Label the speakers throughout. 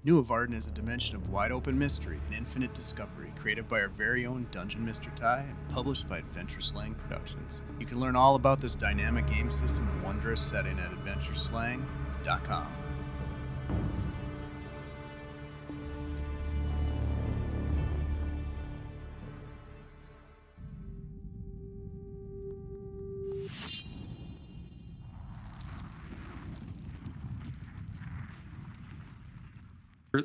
Speaker 1: Nuovarden is a dimension of wide-open mystery and infinite discovery created by our very own DungeonMisterTy and published by Adventure Slang Productions. You can learn all about this dynamic game system and wondrous setting at adventureslang.com.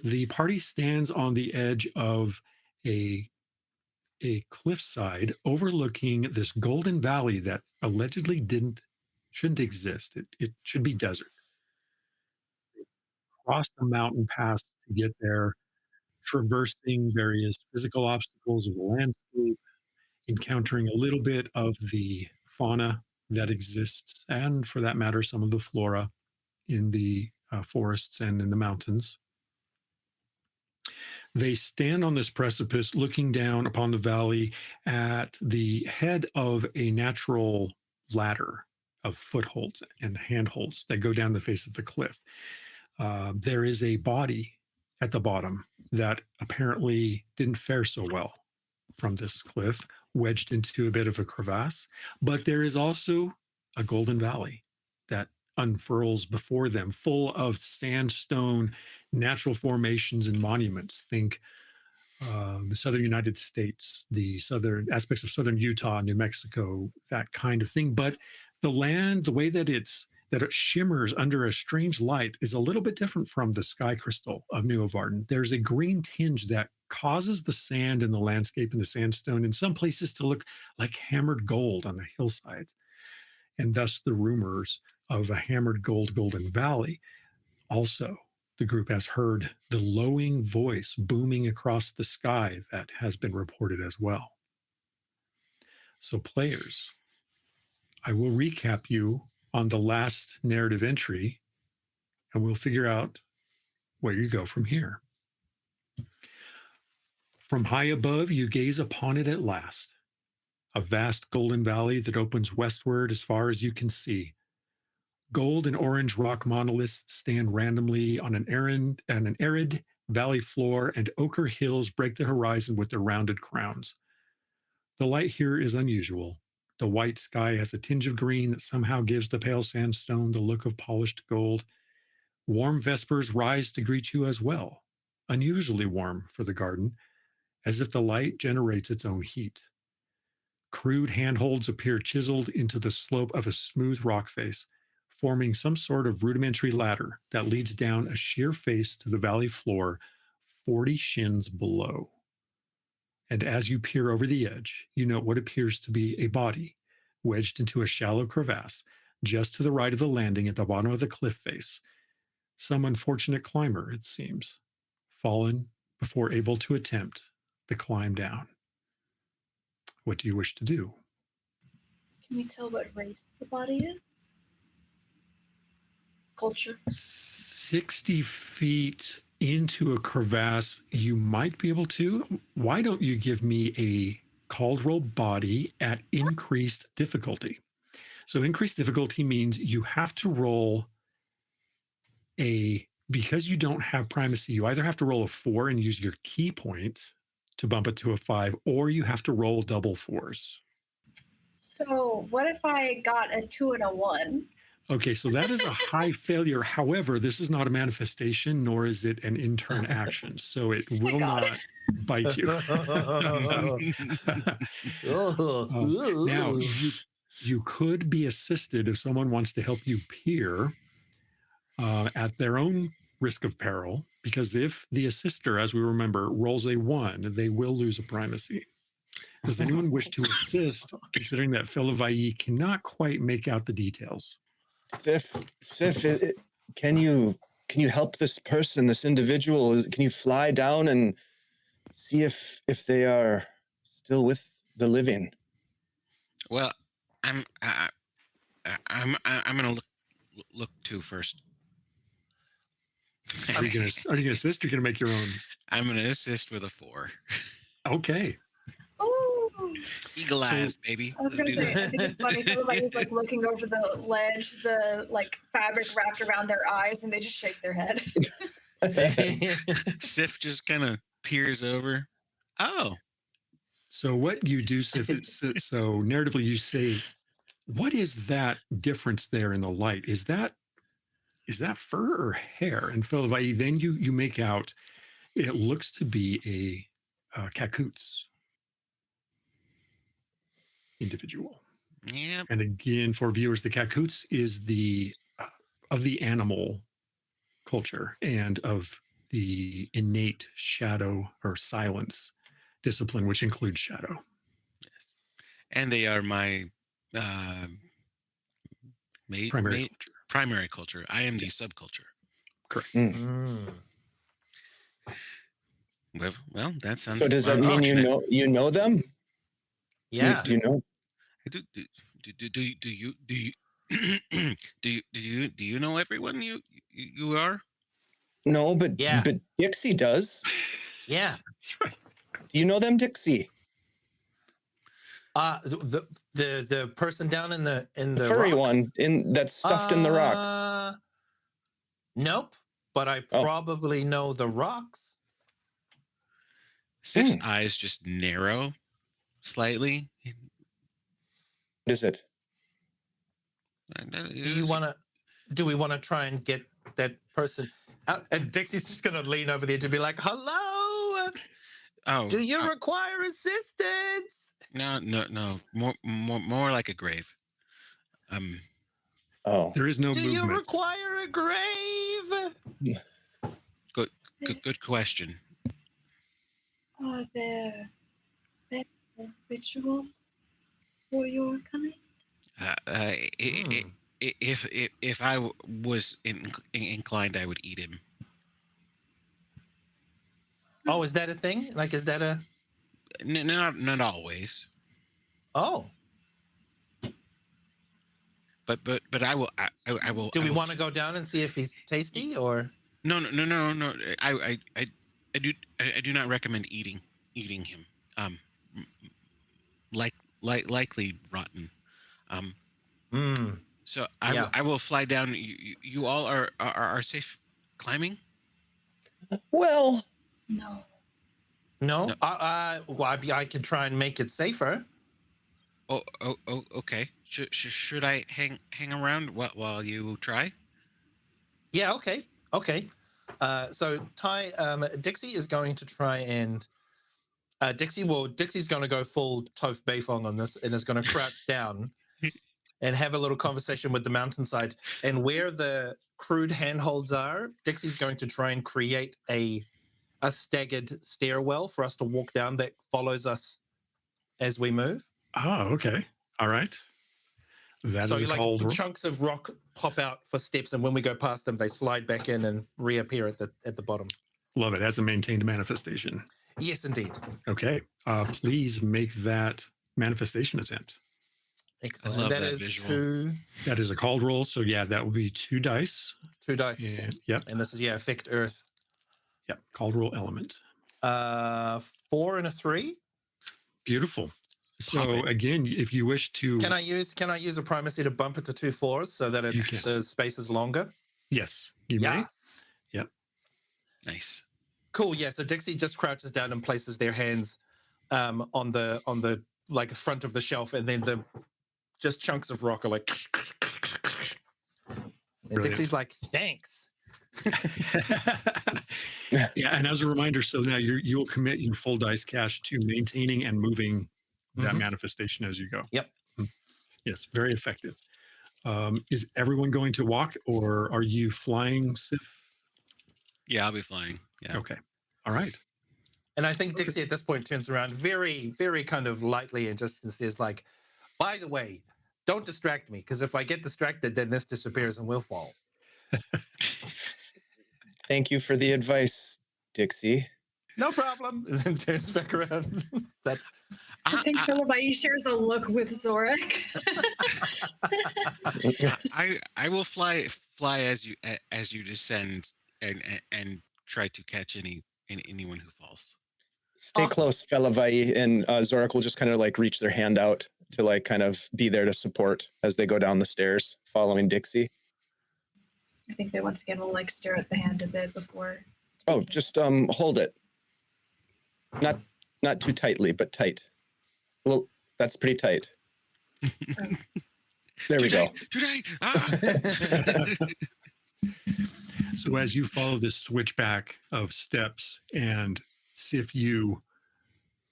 Speaker 2: The party stands on the edge of a cliffside overlooking this golden valley that allegedly shouldn't exist. It should be desert. Cross the mountain pass to get there, traversing various physical obstacles of the landscape, encountering a little bit of the fauna that exists, and for that matter, some of the flora in the forests and in the mountains. They stand on this precipice looking down upon the valley at the head of a natural ladder of footholds and handholds that go down the face of the cliff. There is a body at the bottom that apparently didn't fare so well from this cliff, wedged into a bit of a crevasse. But there is also a golden valley that unfurls before them, full of sandstone, natural formations, and monuments. Think the southern United States, the southern aspects of southern Utah, New Mexico, that kind of thing. But the land, the way that it shimmers under a strange light is a little bit different from the sky crystal of Nuovarden. There's a green tinge that causes the sand and the landscape and the sandstone in some places to look like hammered gold on the hillsides, and thus the rumors of a hammered golden valley. Also, the group has heard the lowing voice booming across the sky that has been reported as well. So, players, I will recap you on the last narrative entry, and we'll figure out where you go from here. From high above, you gaze upon it at last, a vast golden valley that opens westward as far as you can see. Gold and orange rock monoliths stand randomly on an arid valley floor, and ochre hills break the horizon with their rounded crowns. The light here is unusual. The white sky has a tinge of green that somehow gives the pale sandstone the look of polished gold. Warm vespers rise to greet you as well, unusually warm for the garden, as if the light generates its own heat. Crude handholds appear chiseled into the slope of a smooth rock face, forming some sort of rudimentary ladder that leads down a sheer face to the valley floor 40 shins below. And as you peer over the edge, you note what appears to be a body wedged into a shallow crevasse just to the right of the landing at the bottom of the cliff face. Some unfortunate climber, it seems, fallen before able to attempt the climb down. What do you wish to do?
Speaker 3: Can we tell what race the body is? Culture?
Speaker 2: 60 feet into a crevasse, you might be able to. Why don't you give me a called roll body at increased difficulty? So increased difficulty means you have to roll because you don't have primacy, you either have to roll a 4 and use your key point to bump it to a 5, or you have to roll double 4s.
Speaker 3: So what if I got a 2 and a 1?
Speaker 2: Okay, so that is a high failure. However, this is not a manifestation, nor is it an intern action, so it will not bite you. Now, you could be assisted if someone wants to help you peer at their own risk of peril, because if the assister, as we remember, rolls a 1, they will lose a primacy. Does anyone wish to assist, considering that Fellavaai cannot quite make out the details?
Speaker 4: Sif, can you help this person, this individual? Can you fly down and see if they are still with the living?
Speaker 5: Well, I'm gonna look too first.
Speaker 2: Are you gonna assist? Or are you gonna make your own?
Speaker 5: I'm gonna assist with a 4.
Speaker 2: Okay.
Speaker 3: Ooh.
Speaker 5: Eagle eyes, baby.
Speaker 3: I was gonna say, I think it's funny. Everybody's like looking over the ledge, the like fabric wrapped around their eyes, and they just shake their head.
Speaker 5: Sif just kind of peers over. Oh,
Speaker 2: So what you do, so narratively, you say, "What is that difference there in the light? Is that fur or hair?" And Fellavaai, then you make out it looks to be a Kakoots individual.
Speaker 5: yeah.
Speaker 2: And again, for viewers, the Kakoots is the of the animal culture and of the innate shadow or silence discipline, which includes shadow.
Speaker 5: And they are my uh,
Speaker 2: Primary culture.
Speaker 5: primary culture. I am the subculture.
Speaker 2: Correct.
Speaker 5: Well, that sounds.
Speaker 4: So does that mean you know them?
Speaker 6: Yeah.
Speaker 4: Do you know?
Speaker 5: Do you do you know everyone you are?
Speaker 4: No, but
Speaker 6: Yeah.
Speaker 4: but Dixie does.
Speaker 6: Yeah.
Speaker 2: That's right.
Speaker 4: Do you know them, Dixie?
Speaker 6: The person down in the
Speaker 4: The furry
Speaker 6: rock?
Speaker 4: one that's stuffed in the rocks.
Speaker 6: Nope. But I probably know the rocks.
Speaker 5: Sif's eyes just narrow slightly.
Speaker 4: What is it?
Speaker 6: Do we want to try and get that person out? And Dixie's just going to lean over there to be like, "Hello,
Speaker 5: Oh,
Speaker 6: do you require assistance?"
Speaker 5: No. More like a grave.
Speaker 2: There is no
Speaker 6: do
Speaker 2: movement.
Speaker 6: you require a grave?
Speaker 5: Good question.
Speaker 3: Are there rituals for your kind?
Speaker 5: If I was inclined, I would eat him.
Speaker 6: Oh, is that a thing? Like, is that a?
Speaker 5: Not always.
Speaker 6: Oh.
Speaker 5: But I will. I will.
Speaker 6: Do we want to go down and see if he's tasty or?
Speaker 5: No. I do not recommend eating him. Likely rotten. So I will fly down. You all are safe climbing?
Speaker 4: Well,
Speaker 3: No.
Speaker 6: No. I could try and make it safer.
Speaker 5: Oh, okay. Should I hang around while you try?
Speaker 6: Yeah. Okay. So Dixie is going to try and Dixie's going to go full Toph Beifong on this and is going to crouch down and have a little conversation with the mountainside. And where the crude handholds are, Dixie's going to try and create a staggered stairwell for us to walk down that follows us as we move.
Speaker 2: Oh, okay. All right. That is
Speaker 6: like chunks of rock pop out for steps, and when we go past them, they slide back in and reappear at the bottom.
Speaker 2: Love it. As a maintained manifestation.
Speaker 6: Yes, indeed.
Speaker 2: Okay. Please make that manifestation attempt.
Speaker 6: Excellent.
Speaker 5: I love
Speaker 6: that
Speaker 5: that
Speaker 6: is
Speaker 5: visual.
Speaker 2: That is a called roll. So yeah, that will be 2 dice.
Speaker 6: 2 dice.
Speaker 2: And, yep.
Speaker 6: And this is affect Earth.
Speaker 2: Yep. Called roll element.
Speaker 6: 4 and a 3.
Speaker 2: Beautiful. So again, if you wish to,
Speaker 6: can I use a primacy to bump it to 2 4s so that the space is longer?
Speaker 2: Yes, you may. Yep.
Speaker 5: Nice.
Speaker 6: Cool. Yeah. So Dixie just crouches down and places their hands on the like front of the shelf, and then the just chunks of rock are like. And Dixie's like, "Thanks."
Speaker 2: Yeah, and as a reminder, so now you'll commit your full dice cash to maintaining and moving that manifestation as you go.
Speaker 6: Yep.
Speaker 2: Yes, very effective. Is everyone going to walk, or are you flying, Sif?
Speaker 5: Yeah, I'll be flying. Yeah.
Speaker 2: Okay. All right.
Speaker 6: And I think Dixie at this point turns around very, very kind of lightly and just says, like, "By the way, don't distract me, because if I get distracted, then this disappears and we'll fall."
Speaker 4: Thank you for the advice, Dixie.
Speaker 6: No problem. And then turns back around.
Speaker 3: I think Fellavaai shares a look with Zorik.
Speaker 5: I will fly as you descend and try to catch anyone who falls.
Speaker 4: Stay close, Fellavaai, and Zorik will just kind of like reach their hand out to like kind of be there to support as they go down the stairs following Dixie.
Speaker 3: I think they once again will like stare at the hand a bit before
Speaker 4: Oh, just hold it. Not too tightly, but tight. Well, that's pretty tight. There we go.
Speaker 5: Today. Ah.
Speaker 2: So as you follow this switchback of steps and Sif, you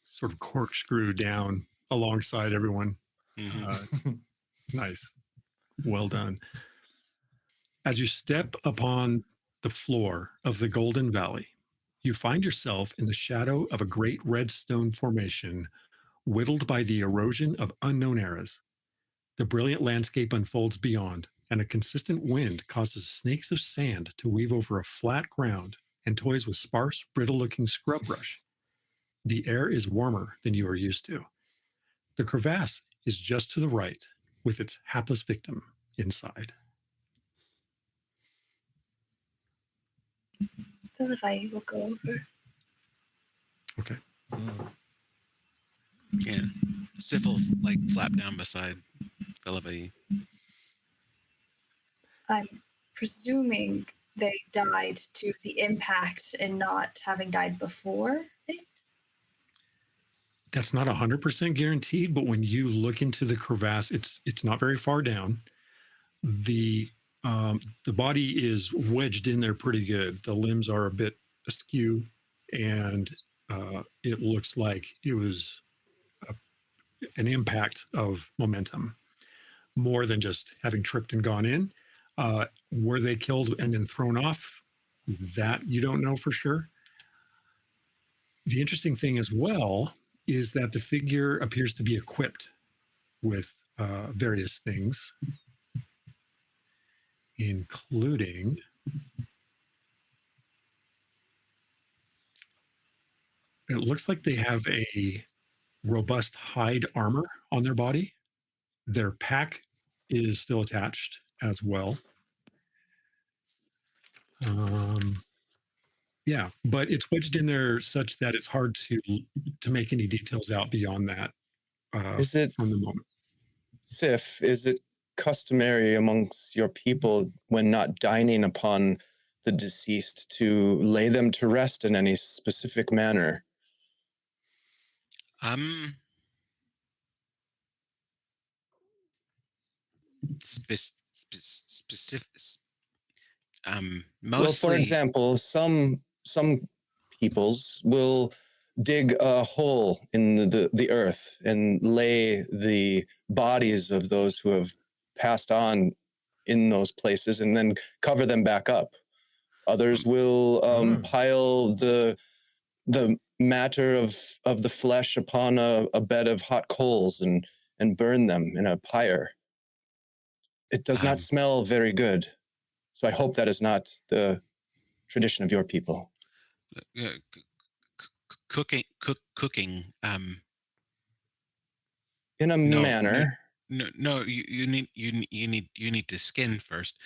Speaker 2: sort of corkscrew down alongside everyone.
Speaker 5: Mhm.
Speaker 2: Nice. Well done. As you step upon the floor of the Golden Valley, you find yourself in the shadow of a great red stone formation whittled by the erosion of unknown eras. The brilliant landscape unfolds beyond, and a consistent wind causes snakes of sand to weave over a flat ground and toys with sparse, brittle-looking scrub brush. The air is warmer than you are used to. The crevasse is just to the right, with its hapless victim inside.
Speaker 3: Fellavaai will go over.
Speaker 2: Okay.
Speaker 5: Yeah. Sif will like flap down beside Fellavaai.
Speaker 3: I'm presuming they died to the impact and not having died before it.
Speaker 2: That's not 100% guaranteed, but when you look into the crevasse, it's not very far down. The body is wedged in there pretty good. The limbs are a bit askew, and it looks like it was an impact of momentum more than just having tripped and gone in. Were they killed and then thrown off? That you don't know for sure. The interesting thing as well is that the figure appears to be equipped with various things, including it looks like they have a robust hide armor on their body. Their pack is still attached as well. Yeah, but it's wedged in there such that it's hard to make any details out beyond that
Speaker 4: Is it,
Speaker 2: from the moment.
Speaker 4: Sif, is it customary amongst your people when not dining upon the deceased to lay them to rest in any specific manner?
Speaker 5: Specific.
Speaker 4: Well, for
Speaker 5: Mostly.
Speaker 4: example, some peoples will dig a hole in the earth and lay the bodies of those who have passed on in those places and then cover them back up. Others will pile the matter of the flesh upon a bed of hot coals and burn them in a pyre. It does not smell very good. So I hope that is not the tradition of your people.
Speaker 5: Cooking.
Speaker 4: In a manner.
Speaker 5: No. You need to skin first.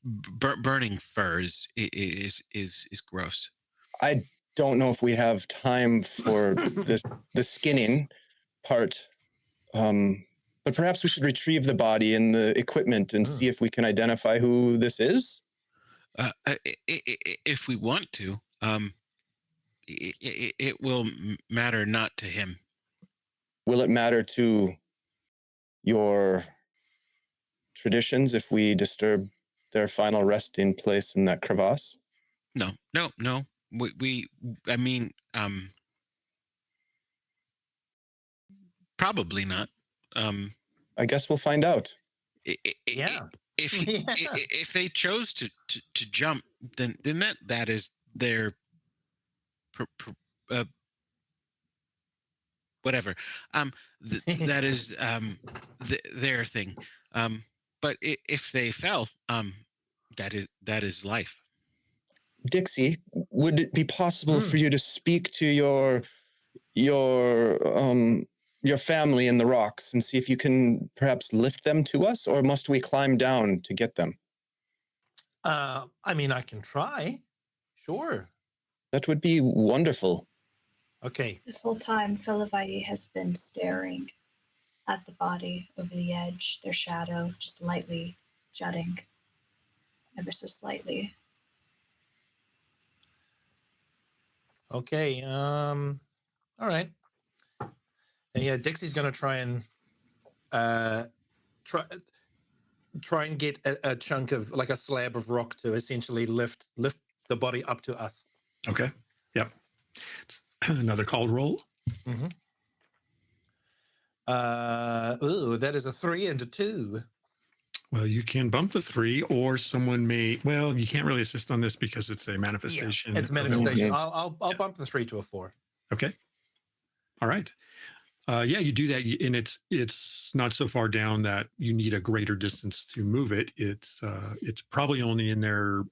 Speaker 5: Burning furs is gross.
Speaker 4: I don't know if we have time for the skinning part. But perhaps we should retrieve the body and the equipment and see if we can identify who this is.
Speaker 5: If we want to, it will matter not to him.
Speaker 4: Will it matter to your traditions if we disturb their final resting place in that crevasse?
Speaker 5: No. I mean, probably not.
Speaker 4: I guess we'll find out.
Speaker 6: Yeah.
Speaker 5: If they chose to jump, then that is their whatever. That is their thing. But if they fell, that is life.
Speaker 4: Dixie, would it be possible for you to speak to your family in the rocks and see if you can perhaps lift them to us, or must we climb down to get them?
Speaker 6: I mean, I can try. Sure.
Speaker 4: That would be wonderful.
Speaker 6: Okay.
Speaker 3: This whole time, Fellavaai has been staring at the body over the edge, their shadow just lightly jutting, ever so slightly.
Speaker 6: Okay. All right. And yeah, Dixie's gonna try and try and get a chunk of like a slab of rock to essentially lift the body up to us.
Speaker 2: Okay. Yep. Another called roll.
Speaker 6: Mm-hmm. Ooh, that is a 3 and a 2.
Speaker 2: Well, you can bump the 3, or someone may. Well, you can't really assist on this because it's a manifestation.
Speaker 6: It's manifestation.
Speaker 4: Mhm.
Speaker 6: I'll bump the 3 to a 4.
Speaker 2: Okay. All right. Yeah, you do that, and it's not so far down that you need a greater distance to move it. It's probably only in there,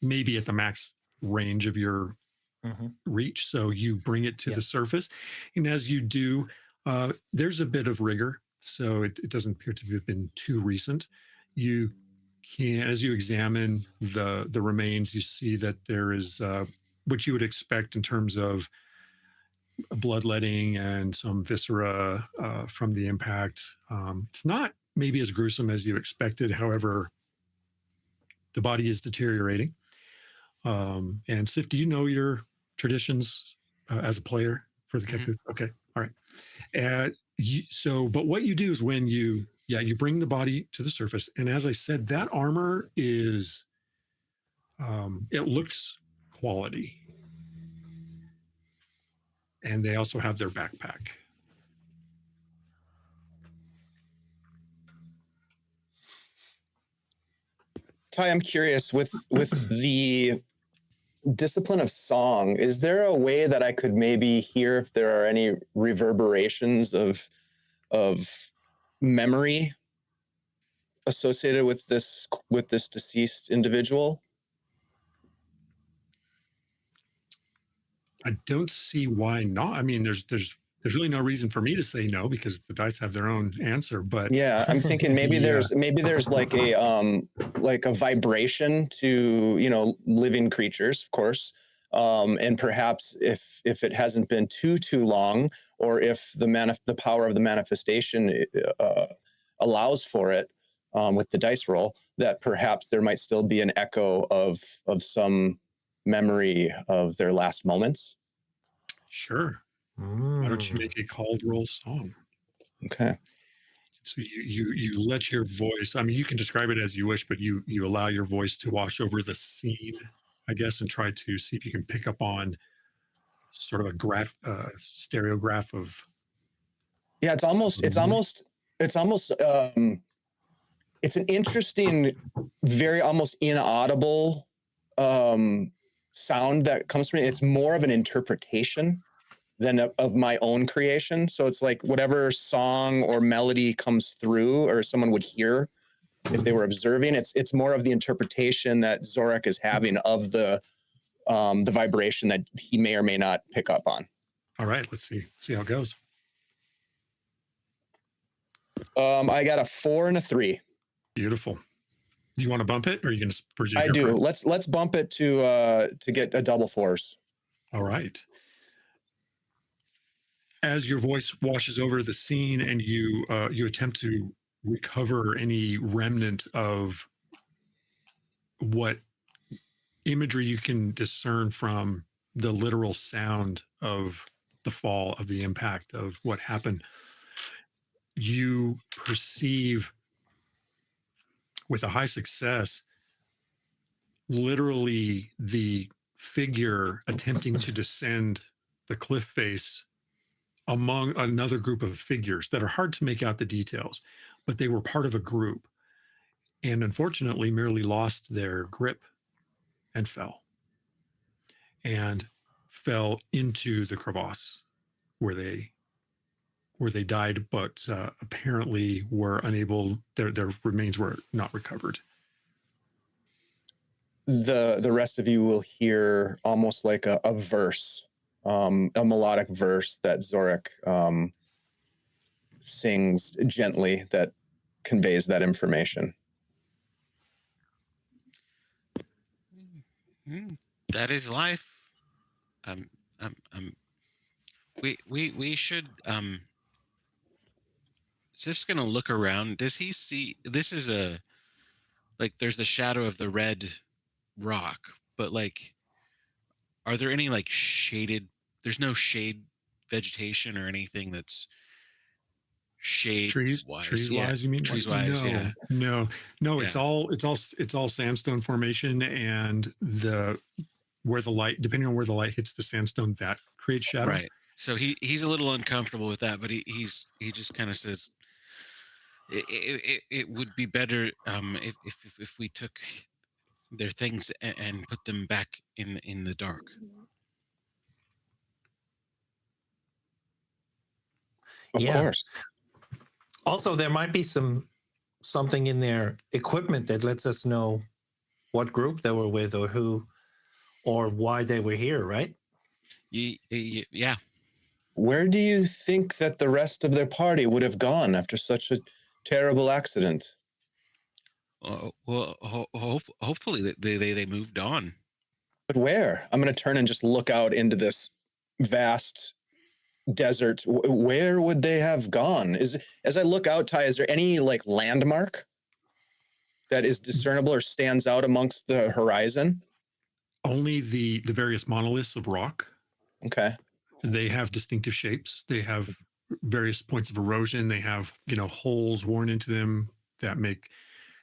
Speaker 2: maybe at the max range of your
Speaker 6: Mm-hmm.
Speaker 2: reach. So you bring it to
Speaker 6: Yeah.
Speaker 2: the surface, and as you do, there's a bit of rigor. So it doesn't appear to have been too recent. You can, as you examine the remains, you see that there is what you would expect in terms of bloodletting and some viscera from the impact. It's not maybe as gruesome as you expected. However, the body is deteriorating. And Sif, do you know your traditions as a player for the
Speaker 5: Mhm.
Speaker 2: Kepu? Okay, all right. But what you do is when you bring the body to the surface, and as I said, that armor is, it looks quality, and they also have their backpack.
Speaker 4: Ty, I'm curious with the discipline of song, is there a way that I could maybe hear if there are any reverberations of memory associated with this deceased individual?
Speaker 2: I don't see why not. I mean, there's really no reason for me to say no because the dice have their own answer. But
Speaker 4: Yeah, I'm thinking maybe there's like a vibration to, you know, living creatures, of course. And perhaps if it hasn't been too long, or if the power of the manifestation allows for it, with the dice roll, that perhaps there might still be an echo of some memory of their last moments.
Speaker 2: sure, why don't you make a called roll song?
Speaker 4: Okay.
Speaker 2: So you let your voice. I mean, you can describe it as you wish, but you allow your voice to wash over the scene, I guess, and try to see if you can pick up on sort of a stereograph of.
Speaker 4: Yeah, it's an interesting, very almost inaudible sound that comes from it. It's more of an interpretation than of my own creation. So it's like whatever song or melody comes through, or someone would hear if they were observing. It's more of the interpretation that Zorak is having of the vibration that he may or may not pick up on.
Speaker 2: All right, let's see how it goes.
Speaker 4: I got a 4 and a 3.
Speaker 2: Beautiful. Do you want to bump it, or are you going to pursue?
Speaker 4: I do. Let's bump it to get a double 4s.
Speaker 2: All right. As your voice washes over the scene and you attempt to recover any remnant of what imagery you can discern from the literal sound of the fall, of the impact of what happened, you perceive with a high success literally the figure attempting to descend the cliff face among another group of figures that are hard to make out the details, but they were part of a group and unfortunately merely lost their grip and fell into the crevasse where they died, but apparently were unable, their remains were not recovered.
Speaker 4: The rest of you will hear almost like a verse, a melodic verse that Zorak sings gently that conveys that information.
Speaker 5: That is life. Um, we should just gonna look around. Does he see? This is like there's the shadow of the red rock, but like Are there any like shaded? There's no shade vegetation or anything that's shade
Speaker 2: Trees
Speaker 5: wise. Yeah,
Speaker 2: wise, you mean?
Speaker 5: trees wise. Yeah,
Speaker 2: No.
Speaker 5: yeah.
Speaker 2: It's all sandstone formation, and where the light, depending on where the light hits the sandstone, that creates shadow.
Speaker 5: Right. So he's a little uncomfortable with that, but he just kind of says it would be better if we took their things and put them back in the dark.
Speaker 4: Of course.
Speaker 6: Also, there might be something in their equipment that lets us know what group they were with or who or why they were here, right?
Speaker 5: Yeah.
Speaker 4: Where do you think that the rest of their party would have gone after such a terrible accident?
Speaker 5: Well, hopefully they moved on.
Speaker 4: But where? I'm going to turn and just look out into this vast desert. Where would they have gone? As I look out, Ty, is there any like landmark that is discernible or stands out amongst the horizon?
Speaker 2: Only the various monoliths of rock.
Speaker 4: Okay.
Speaker 2: They have distinctive shapes. They have various points of erosion. They have, holes worn into them that make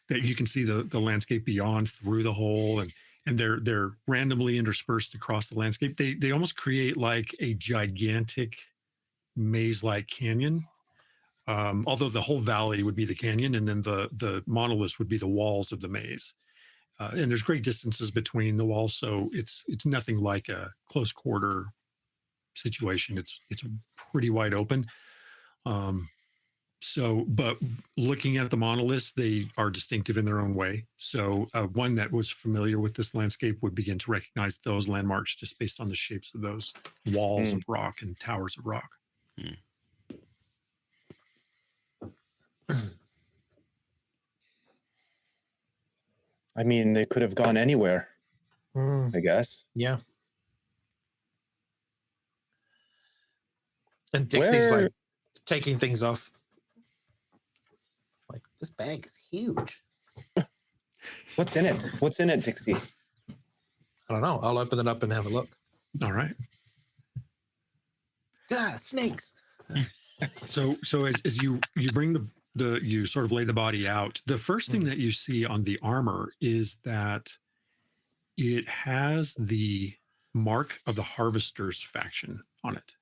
Speaker 2: that you can see the landscape beyond through the hole, and they're randomly interspersed across the landscape. They almost create like a gigantic maze-like canyon. Although the whole valley would be the canyon, and then the monoliths would be the walls of the maze. And there's great distances between the walls, so it's nothing like a close quarter situation. It's pretty wide open. But looking at the monoliths, they are distinctive in their own way. So one that was familiar with this landscape would begin to recognize those landmarks just based on the shapes of those walls of rock and towers of rock.
Speaker 4: I mean, they could have gone anywhere, I guess.
Speaker 6: Yeah. And Dixie's like taking things off. Like, this bag is huge.
Speaker 4: What's in it? What's in it, Dixie?
Speaker 6: I don't know. I'll open it up and have a look.
Speaker 2: All right.
Speaker 6: God, snakes.
Speaker 2: So as you bring you sort of lay the body out, the first thing that you see on the armor is that it has the mark of the Harvesters faction on it.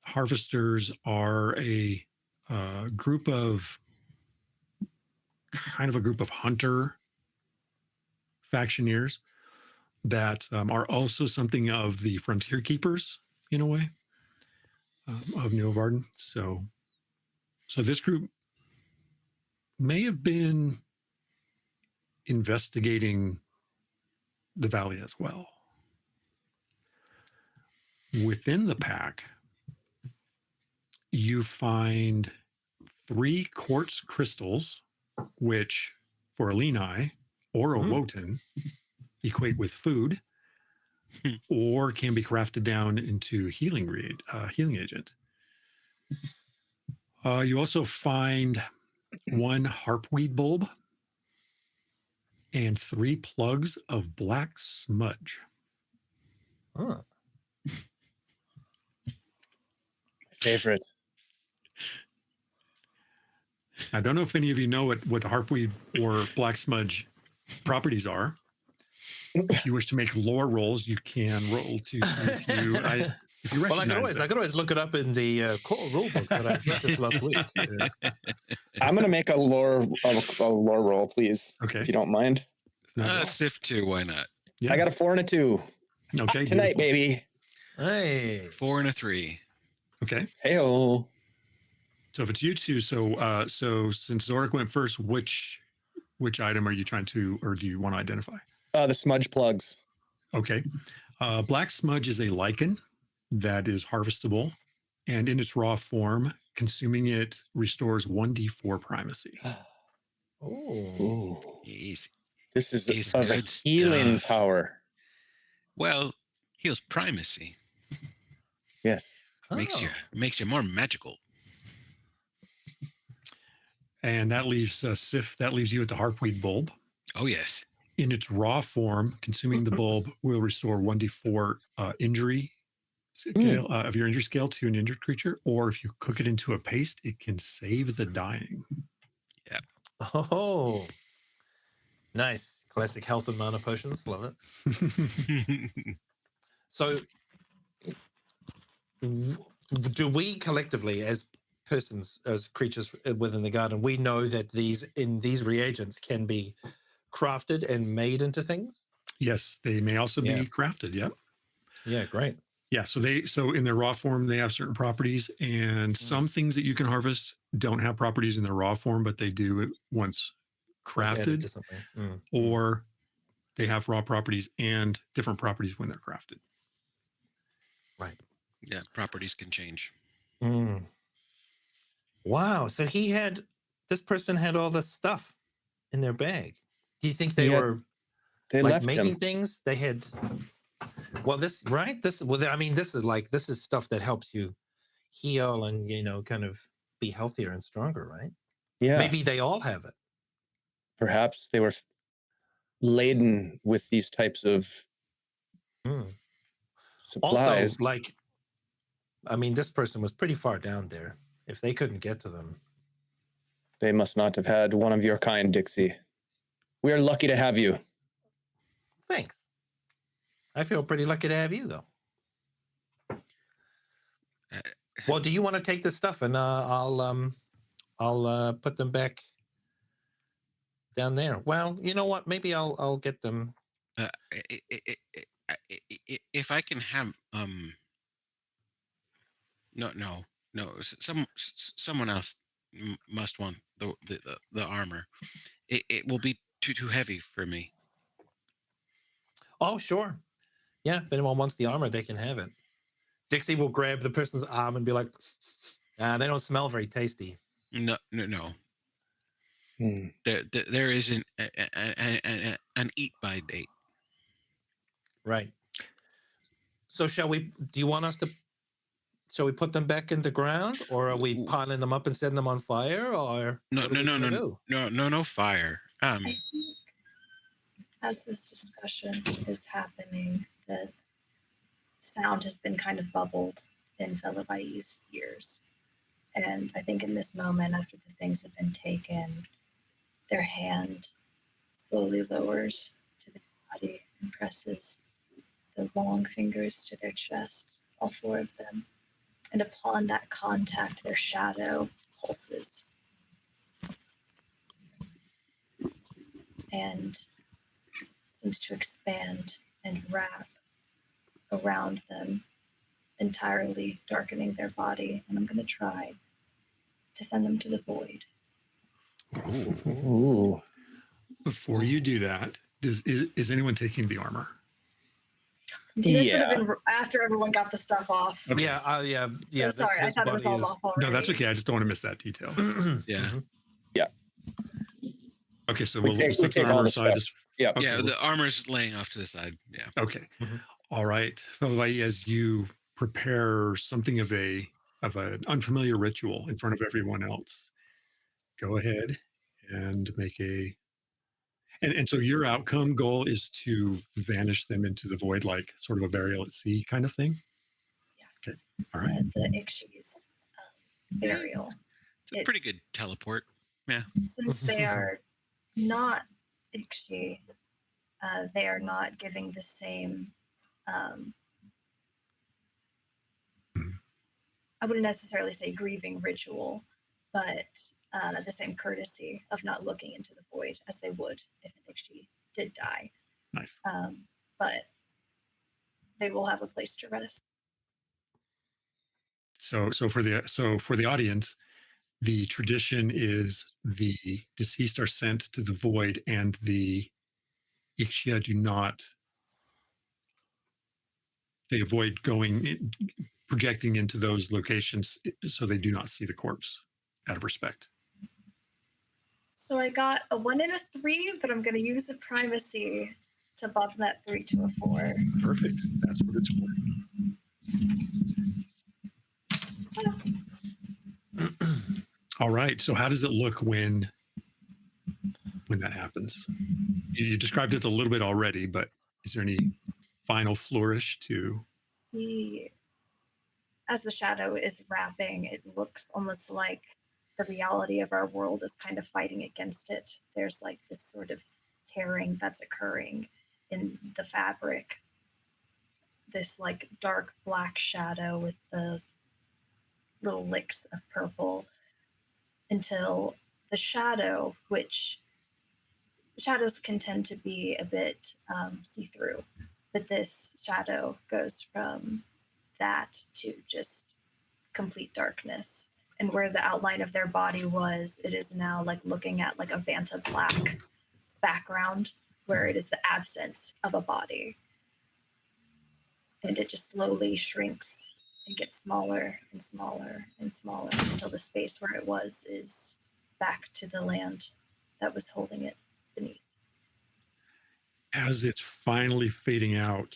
Speaker 2: Harvesters are a group of hunter factioneers that are also something of the frontier keepers in a way of Nuovarden. So this group may have been investigating the valley as well. Within the pack, you find 3 quartz crystals, which for a Lenai or a Wotan equate with food, or can be crafted down into healing agent. You also find 1 harpweed bulb and 3 plugs of black smudge.
Speaker 6: Huh.
Speaker 4: Favorite.
Speaker 2: I don't know if any of you know what harpweed or black smudge properties are. If you wish to make lore rolls, you can roll to see if you recognize
Speaker 6: I could always look it up in the core rulebook that I purchased last week.
Speaker 4: I'm going to make a lore roll, please.
Speaker 2: Okay.
Speaker 4: If you don't mind.
Speaker 5: Sif 2, why not?
Speaker 2: Yeah.
Speaker 4: I got a 4 and a 2.
Speaker 2: Okay.
Speaker 4: Tonight,
Speaker 2: beautiful.
Speaker 4: baby.
Speaker 6: Hey.
Speaker 5: 4 and a 3.
Speaker 2: Okay.
Speaker 4: Hey-oh.
Speaker 2: So if it's you two, so since Zorik went first, which item are you trying to, or do you want to identify?
Speaker 4: The smudge plugs.
Speaker 2: Okay. Black smudge is a lichen that is harvestable, and in its raw form, consuming it restores 1d4 primacy.
Speaker 4: Ooh.
Speaker 5: Easy.
Speaker 4: This is
Speaker 5: He's
Speaker 4: of a
Speaker 5: good
Speaker 4: healing
Speaker 5: stuff.
Speaker 4: power.
Speaker 5: Well, heals primacy.
Speaker 4: Yes.
Speaker 5: Makes you more magical.
Speaker 2: And that leaves Sif. That leaves you at the harpweed bulb.
Speaker 5: Oh yes.
Speaker 2: in its raw form, consuming the bulb will restore 1d4 injury scale of your injury scale to an injured creature, or if you cook it into a paste, it can save the dying.
Speaker 5: Yeah.
Speaker 6: Oh, nice. Classic health and mana potions. Love it. So, do we collectively, as persons, as creatures within the garden, we know that these reagents can be crafted and made into things?
Speaker 2: Yes, they may also be crafted. Yep.
Speaker 6: Yeah, great.
Speaker 2: Yeah, so in their raw form, they have certain properties, and some things that you can harvest don't have properties in their raw form, but they do it once
Speaker 6: Let's add it to
Speaker 2: crafted,
Speaker 6: something.
Speaker 2: or they have raw properties and different properties when they're crafted.
Speaker 6: Right.
Speaker 5: Yeah, properties can change.
Speaker 6: Wow. So this person had all this stuff in their bag. Do you think they were
Speaker 4: They
Speaker 6: like
Speaker 4: left
Speaker 6: making
Speaker 4: him.
Speaker 6: things? They had. Well, this is stuff that helps you heal and kind of be healthier and stronger, right?
Speaker 4: Yeah.
Speaker 6: Maybe they all have it.
Speaker 4: Perhaps they were laden with these types of supplies.
Speaker 6: Also, this person was pretty far down there. If they couldn't get to them,
Speaker 4: they must not have had one of your kind, Dixie. We are lucky to have you.
Speaker 6: thanks. I feel pretty lucky to have you, though. Well, do you want to take this stuff and I'll put them back down there? Well, you know what? Maybe I'll get them.
Speaker 5: If I can have someone else must want the armor. It will be too heavy for me.
Speaker 6: Oh, sure. Yeah, if anyone wants the armor, they can have it. Dixie will grab the person's arm and be like, they don't smell very tasty.
Speaker 5: No. There isn't an eat by date.
Speaker 6: Right. So shall we put them back in the ground, or are we piling them up and setting them on fire, or
Speaker 5: No fire.
Speaker 3: I think as this discussion is happening, that sound has been kind of bubbled in Fellavaai's ears. And I think in this moment, after the things have been taken, their hand slowly lowers to their body and presses the long fingers to their chest, all four of them. And upon that contact, their shadow pulses. And seems to expand and wrap around them, entirely darkening their body. And I'm going to try to send them to the void.
Speaker 4: Ooh.
Speaker 2: Before you do that, is anyone taking the armor?
Speaker 3: This would have been after everyone got the stuff off.
Speaker 2: Okay.
Speaker 6: Yeah.
Speaker 3: So sorry, I thought it was all off already.
Speaker 2: No, that's okay. I just don't want to miss that detail.
Speaker 5: Yeah.
Speaker 4: Yeah.
Speaker 2: Okay, so
Speaker 4: we
Speaker 2: set the armor aside.
Speaker 4: Yeah.
Speaker 2: Okay,
Speaker 5: Yeah, the armor's laying off to the side. Yeah.
Speaker 2: Okay. All right. Fellavaai, as you prepare something of an unfamiliar ritual in front of everyone else, go ahead and make and so your outcome goal is to vanish them into the void, like sort of a burial at sea kind of thing?
Speaker 3: Yeah.
Speaker 2: Okay. All right.
Speaker 3: The Ikshi's burial.
Speaker 5: It's a pretty good teleport. Yeah.
Speaker 3: Since they are not Ikshi, they are not giving the same, I wouldn't necessarily say grieving ritual, but the same courtesy of not looking into the void as they would if an Ikshi did die.
Speaker 2: Nice.
Speaker 3: But they will have a place to rest.
Speaker 2: So for the audience, the tradition is the deceased are sent to the void, and the Ixia they avoid projecting into those locations, so they do not see the corpse out of respect.
Speaker 3: So I got a 1 and a 3, but I'm going to use a primacy to bump that 3 to a 4.
Speaker 2: Perfect. That's what it's for. All right. So how does it look when that happens? You described it a little bit already, but is there any final flourish to?
Speaker 3: As the shadow is wrapping, it looks almost like the reality of our world is kind of fighting against it. There's like this sort of tearing that's occurring in the fabric. This like dark black shadow with the little licks of purple until the shadow, which shadows can tend to be a bit see-through, but this shadow goes from that to just complete darkness. And where the outline of their body was, it is now like looking at like a Vanta black background where it is the absence of a body. And it just slowly shrinks and gets smaller and smaller and smaller until the space where it was is back to the land that was holding it beneath.
Speaker 2: As it's finally fading out,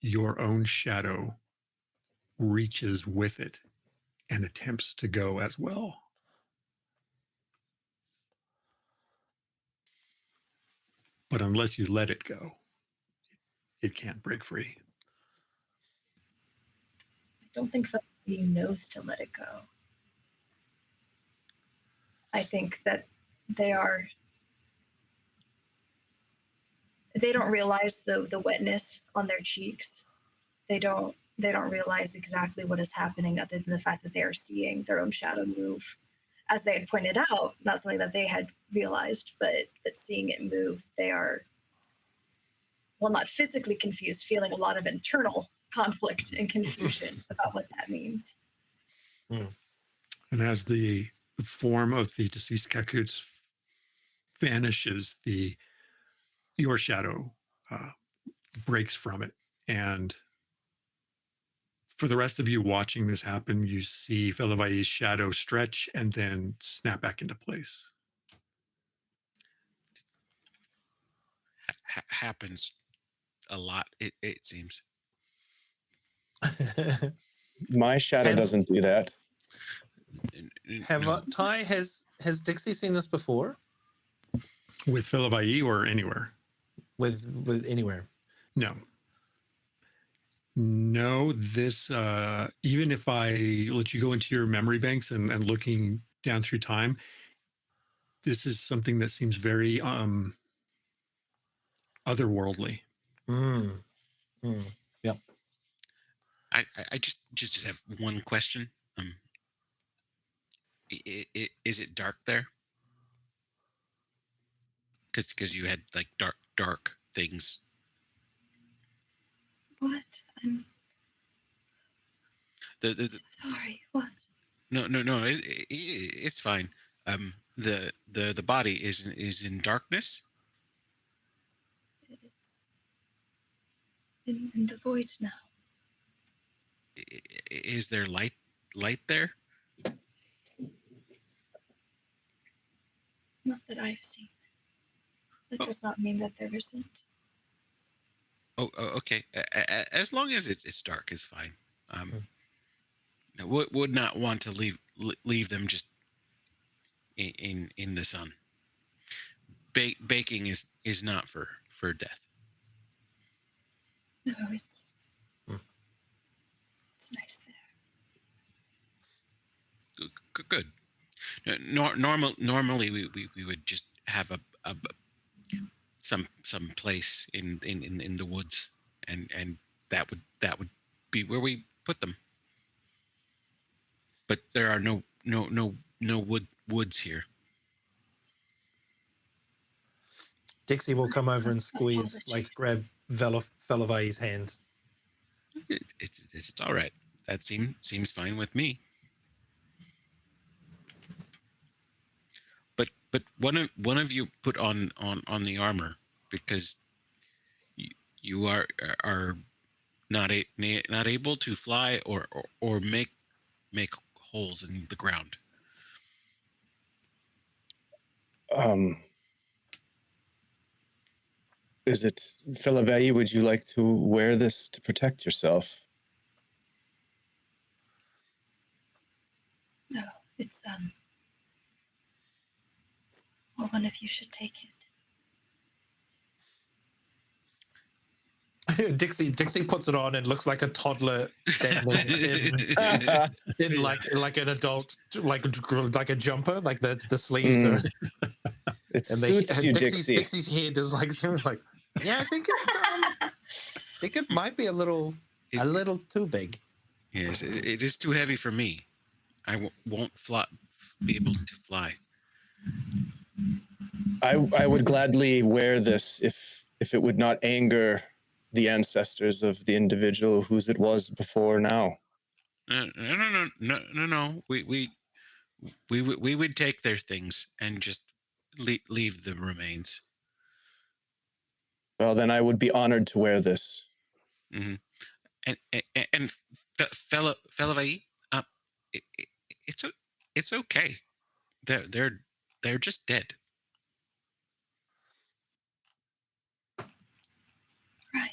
Speaker 2: your own shadow reaches with it and attempts to go as well. But unless you let it go, it can't break free.
Speaker 3: I don't think Fellavaai knows to let it go. I think that they don't realize the wetness on their cheeks. They don't realize exactly what is happening other than the fact that they are seeing their own shadow move. As they had pointed out, not something that they had realized, but seeing it move, they are, well, not physically confused, feeling a lot of internal conflict and confusion about what that means.
Speaker 2: And as the form of the deceased Kakuts vanishes, your shadow breaks from it. And for the rest of you watching this happen, you see Fellavaai's shadow stretch and then snap back into place.
Speaker 5: Happens a lot, it seems.
Speaker 4: My shadow doesn't do that.
Speaker 5: No.
Speaker 6: Ty, has Dixie seen this before?
Speaker 2: With Fellavaai or anywhere?
Speaker 6: With anywhere?
Speaker 2: No. No, this, even if I let you go into your memory banks and looking down through time, this is something that seems very otherworldly.
Speaker 6: Yep.
Speaker 5: I just have one question. Is it dark there? Because you had like dark things.
Speaker 3: What? I'm
Speaker 5: The
Speaker 3: so sorry. What?
Speaker 5: no, it's fine. The body is in darkness.
Speaker 3: It's in the void now.
Speaker 5: Is there light there?
Speaker 3: Not that I've seen. That does not mean that there isn't.
Speaker 5: Oh, okay. As long as it's dark, is fine. I would not want to leave them just in the sun. Baking is not for death.
Speaker 3: No, it's nice there.
Speaker 5: Good. Normally we would just have a some place in the woods, and that would be where we put them. But there are no woods here.
Speaker 6: Dixie will come over and squeeze, grab Fellavaai's hand.
Speaker 5: It's all right. That seems fine with me. But one of you put on the armor, because you are not able to fly or make holes in the ground.
Speaker 4: Is it Fellavaai? Would you like to wear this to protect yourself?
Speaker 3: No, it's well, one of you should take it.
Speaker 6: Dixie puts it on and looks like a toddler standing in like an adult, like a jumper, like the sleeves are.
Speaker 4: It
Speaker 6: And
Speaker 4: suits you, Dixie.
Speaker 6: Dixie's head is like, she was like, yeah, I think it might be a little too big.
Speaker 5: Yes, it is too heavy for me. I won't be able to fly.
Speaker 4: I would gladly wear this if it would not anger the ancestors of the individual whose it was before now.
Speaker 5: No. We would take their things and just leave the remains.
Speaker 4: Well, then I would be honored to wear this.
Speaker 5: Mm-hmm. And Fellavaai, it's okay. They're just dead.
Speaker 3: Right.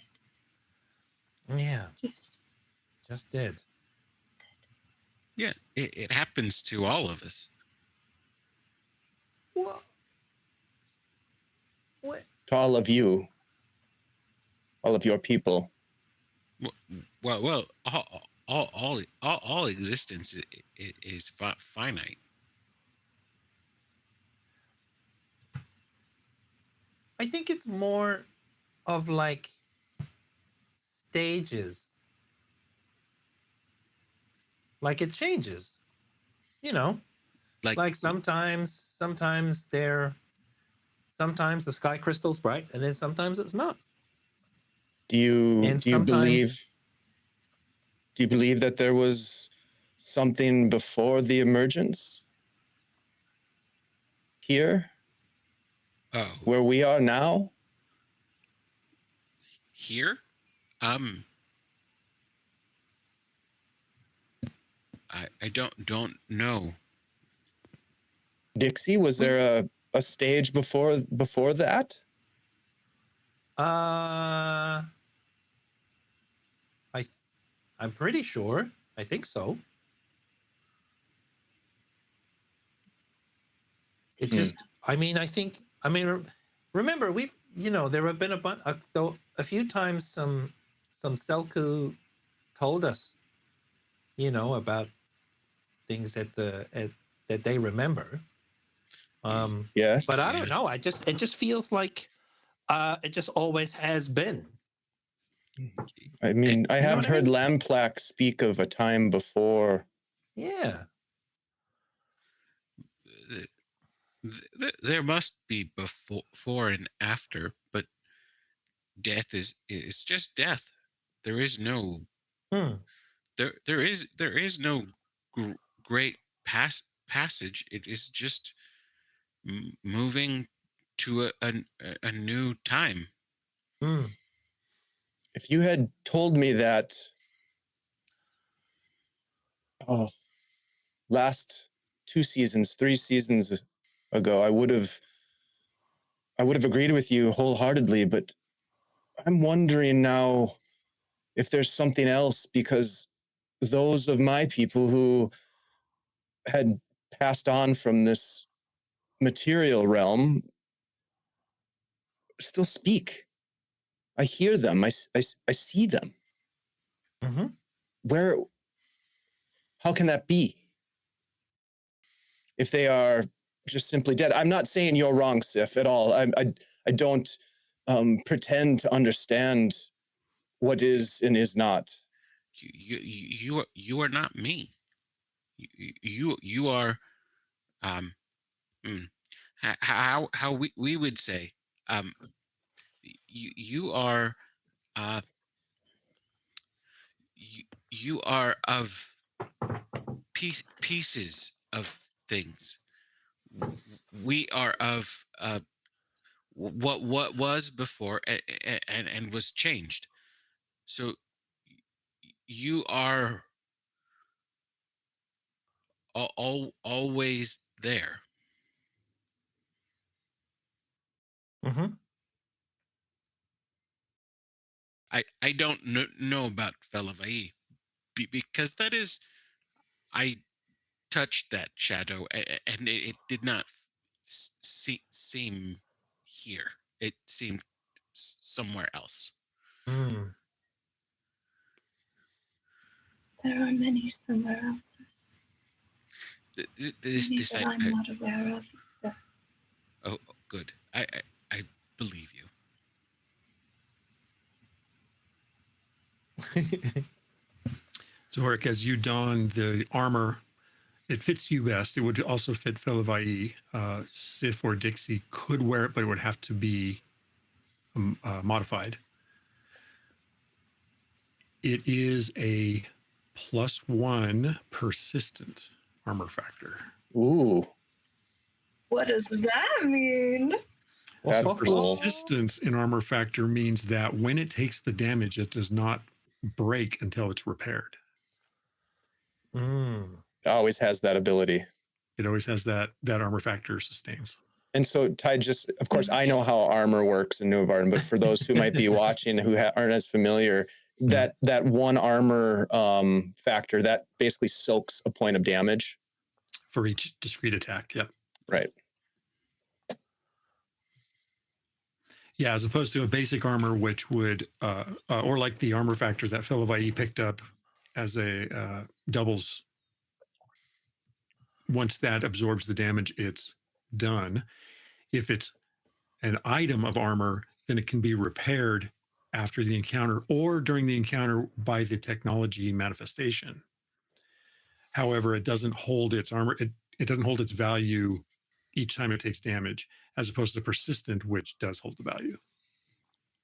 Speaker 6: Yeah,
Speaker 3: Just
Speaker 6: dead.
Speaker 5: Yeah, it happens to all of us.
Speaker 6: What?
Speaker 4: To all of you, all of your people.
Speaker 5: Well, all existence is finite.
Speaker 6: I think it's more of like stages. Like it changes, like sometimes the sky crystal's bright and then sometimes it's not.
Speaker 4: Do you
Speaker 6: sometimes
Speaker 4: believe that there was something before the emergence here? Where we are now?
Speaker 5: Here? I don't know.
Speaker 4: Dixie, was there a stage before that?
Speaker 6: I'm pretty sure. I think so. It just, remember we've, there have been a few times some Selku told us, about things that they remember.
Speaker 4: Yes.
Speaker 6: But I don't know. It just feels like it just always has been.
Speaker 4: I mean, I have heard Lamplack speak of a time before.
Speaker 6: Yeah.
Speaker 5: There must be before and after, but death is just death. There is no there is no great passage. It is just moving to a new time.
Speaker 4: If you had told me that last 2 seasons, 3 seasons ago, I would have agreed with you wholeheartedly, but I'm wondering now if there's something else, because those of my people who had passed on from this material realm still speak. I hear them. I see them. How can that be? If they are just simply dead. I'm not saying you're wrong, Sif, at all. I don't pretend to understand what is and is not.
Speaker 5: You are not me. You are how we would say you are you are of pieces of things. We are of what was before and was changed. So you are always there. I don't know about Fellavaai because that is, I touched that shadow and it did not seem here. It seemed somewhere else.
Speaker 6: Mm.
Speaker 3: There are many somewhere else.
Speaker 5: This
Speaker 3: Many that I'm not aware of either.
Speaker 5: oh, good. I believe you.
Speaker 2: So, Eric, as you don the armor, it fits you best. It would also fit Fellavaai. Sif or Dixie could wear it, but it would have to be modified. It is a +1 persistent armor factor.
Speaker 4: Ooh,
Speaker 3: What does that mean?
Speaker 4: that's
Speaker 2: So
Speaker 4: cool.
Speaker 2: persistence in armor factor means that when it takes the damage, it does not break until it's repaired.
Speaker 6: Mm.
Speaker 4: It always has that ability.
Speaker 2: It always has that armor factor sustains.
Speaker 4: And so, Ty, just of course, I know how armor works in Nuovarden, but for those who might be watching who aren't as familiar, that one armor factor that basically soaks a point of damage
Speaker 2: For each discrete attack. Yep.
Speaker 4: Right.
Speaker 2: Yeah, as opposed to a basic armor, which would, or like the armor factor that Fellavaai picked up as a doubles. Once that absorbs the damage, it's done. If it's an item of armor, then it can be repaired after the encounter or during the encounter by the technology manifestation. However, it doesn't hold its armor, it doesn't hold its value each time it takes damage, as opposed to persistent, which does hold the value.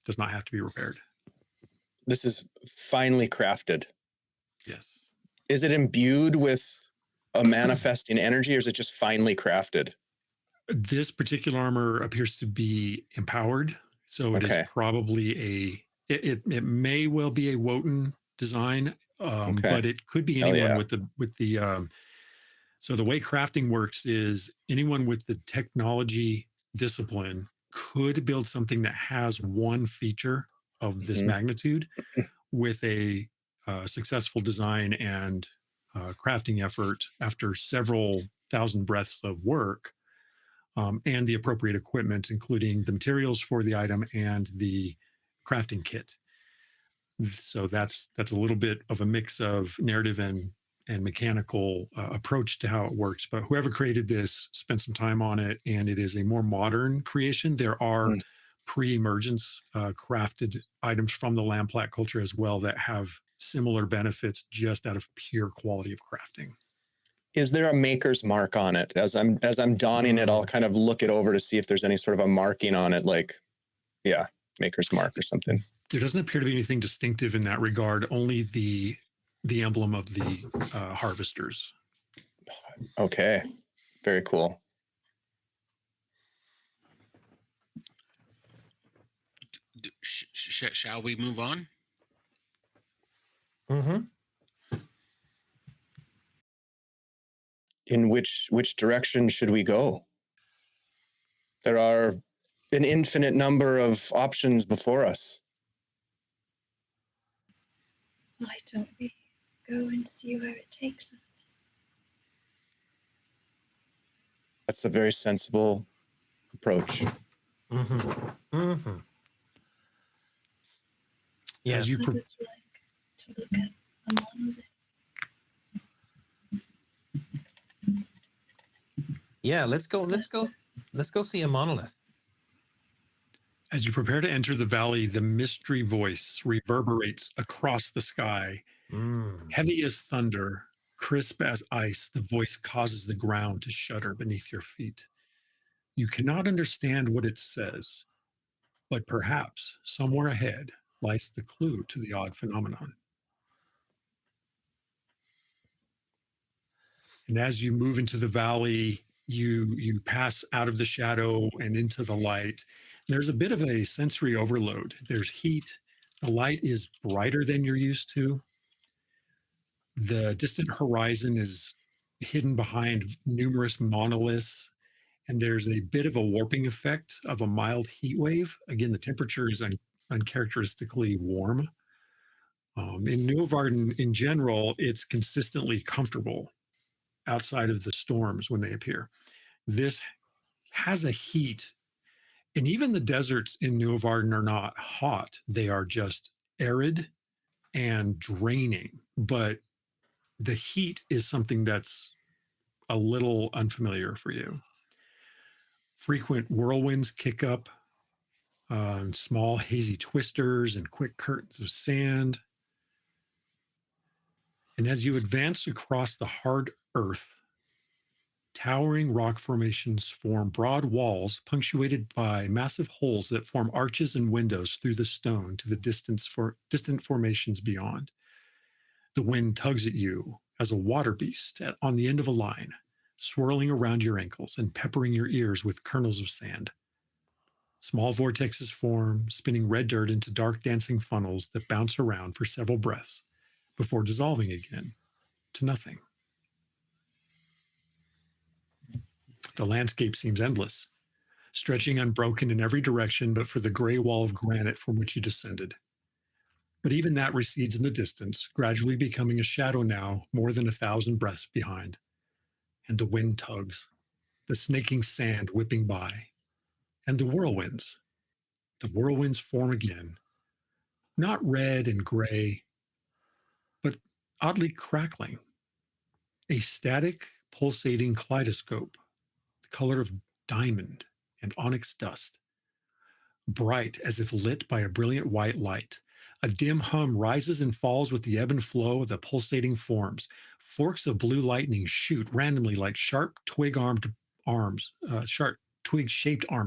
Speaker 2: Does not have to be repaired.
Speaker 4: This is finely crafted.
Speaker 2: Yes.
Speaker 4: Is it imbued with a manifesting energy, or is it just finely crafted?
Speaker 2: This particular armor appears to be empowered. So it is probably it may well be a Wotan design, but it could be anyone with the so the way crafting works is anyone with the technology discipline could build something that has one feature of this magnitude with a successful design and crafting effort after several thousand breaths of work, and the appropriate equipment, including the materials for the item and the crafting kit. So that's a little bit of a mix of narrative and mechanical approach to how it works. But whoever created this spent some time on it, and it is a more modern creation. There are pre-emergence crafted items from the Lamplat culture as well that have similar benefits just out of pure quality of crafting.
Speaker 4: Is there a maker's mark on it? As I'm donning it, I'll kind of look it over to see if there's any sort of a marking on it, like, maker's mark or something.
Speaker 2: There doesn't appear to be anything distinctive in that regard, only the emblem of the harvesters.
Speaker 4: Okay, very cool.
Speaker 5: Shall we move on?
Speaker 6: Mm-hmm.
Speaker 4: In which direction should we go? There are an infinite number of options before us.
Speaker 3: Why don't we go and see where it takes us?
Speaker 4: That's a very sensible approach.
Speaker 6: Mm-hmm. Mm-hmm. Yeah.
Speaker 2: As you
Speaker 3: I would like to look at a monolith.
Speaker 6: Yeah, let's go see a monolith.
Speaker 2: As you prepare to enter the valley, the mystery voice reverberates across the sky. Heavy as thunder, crisp as ice, the voice causes the ground to shudder beneath your feet. You cannot understand what it says, but perhaps somewhere ahead lies the clue to the odd phenomenon. And as you move into the valley, you pass out of the shadow and into the light. There's a bit of a sensory overload. There's heat. The light is brighter than you're used to. The distant horizon is hidden behind numerous monoliths, and there's a bit of a warping effect of a mild heat wave. Again, the temperature is uncharacteristically warm. In Nuovarden, in general, it's consistently comfortable outside of the storms when they appear. This has a heat, and even the deserts in Nuovarden are not hot. They are just arid and draining, but the heat is something that's a little unfamiliar for you. Frequent whirlwinds kick up, small hazy twisters and quick curtains of sand. And as you advance across the hard earth, towering rock formations form broad walls punctuated by massive holes that form arches and windows through the stone to the distant formations beyond. The wind tugs at you as a water beast on the end of a line, swirling around your ankles and peppering your ears with kernels of sand. Small vortexes form, spinning red dirt into dark dancing funnels that bounce around for several breaths before dissolving again to nothing. The landscape seems endless, stretching unbroken in every direction but for the gray wall of granite from which you descended. But even that recedes in the distance, gradually becoming a shadow now more than 1,000 breaths behind. And the wind tugs, the snaking sand whipping by, and the whirlwinds. The whirlwinds form again, not red and gray, but oddly crackling. A static, pulsating kaleidoscope, the color of diamond and onyx dust, bright as if lit by a brilliant white light. A dim hum rises and falls with the ebb and flow of the pulsating forms. Forks of blue lightning shoot randomly like sharp twig-shaped arms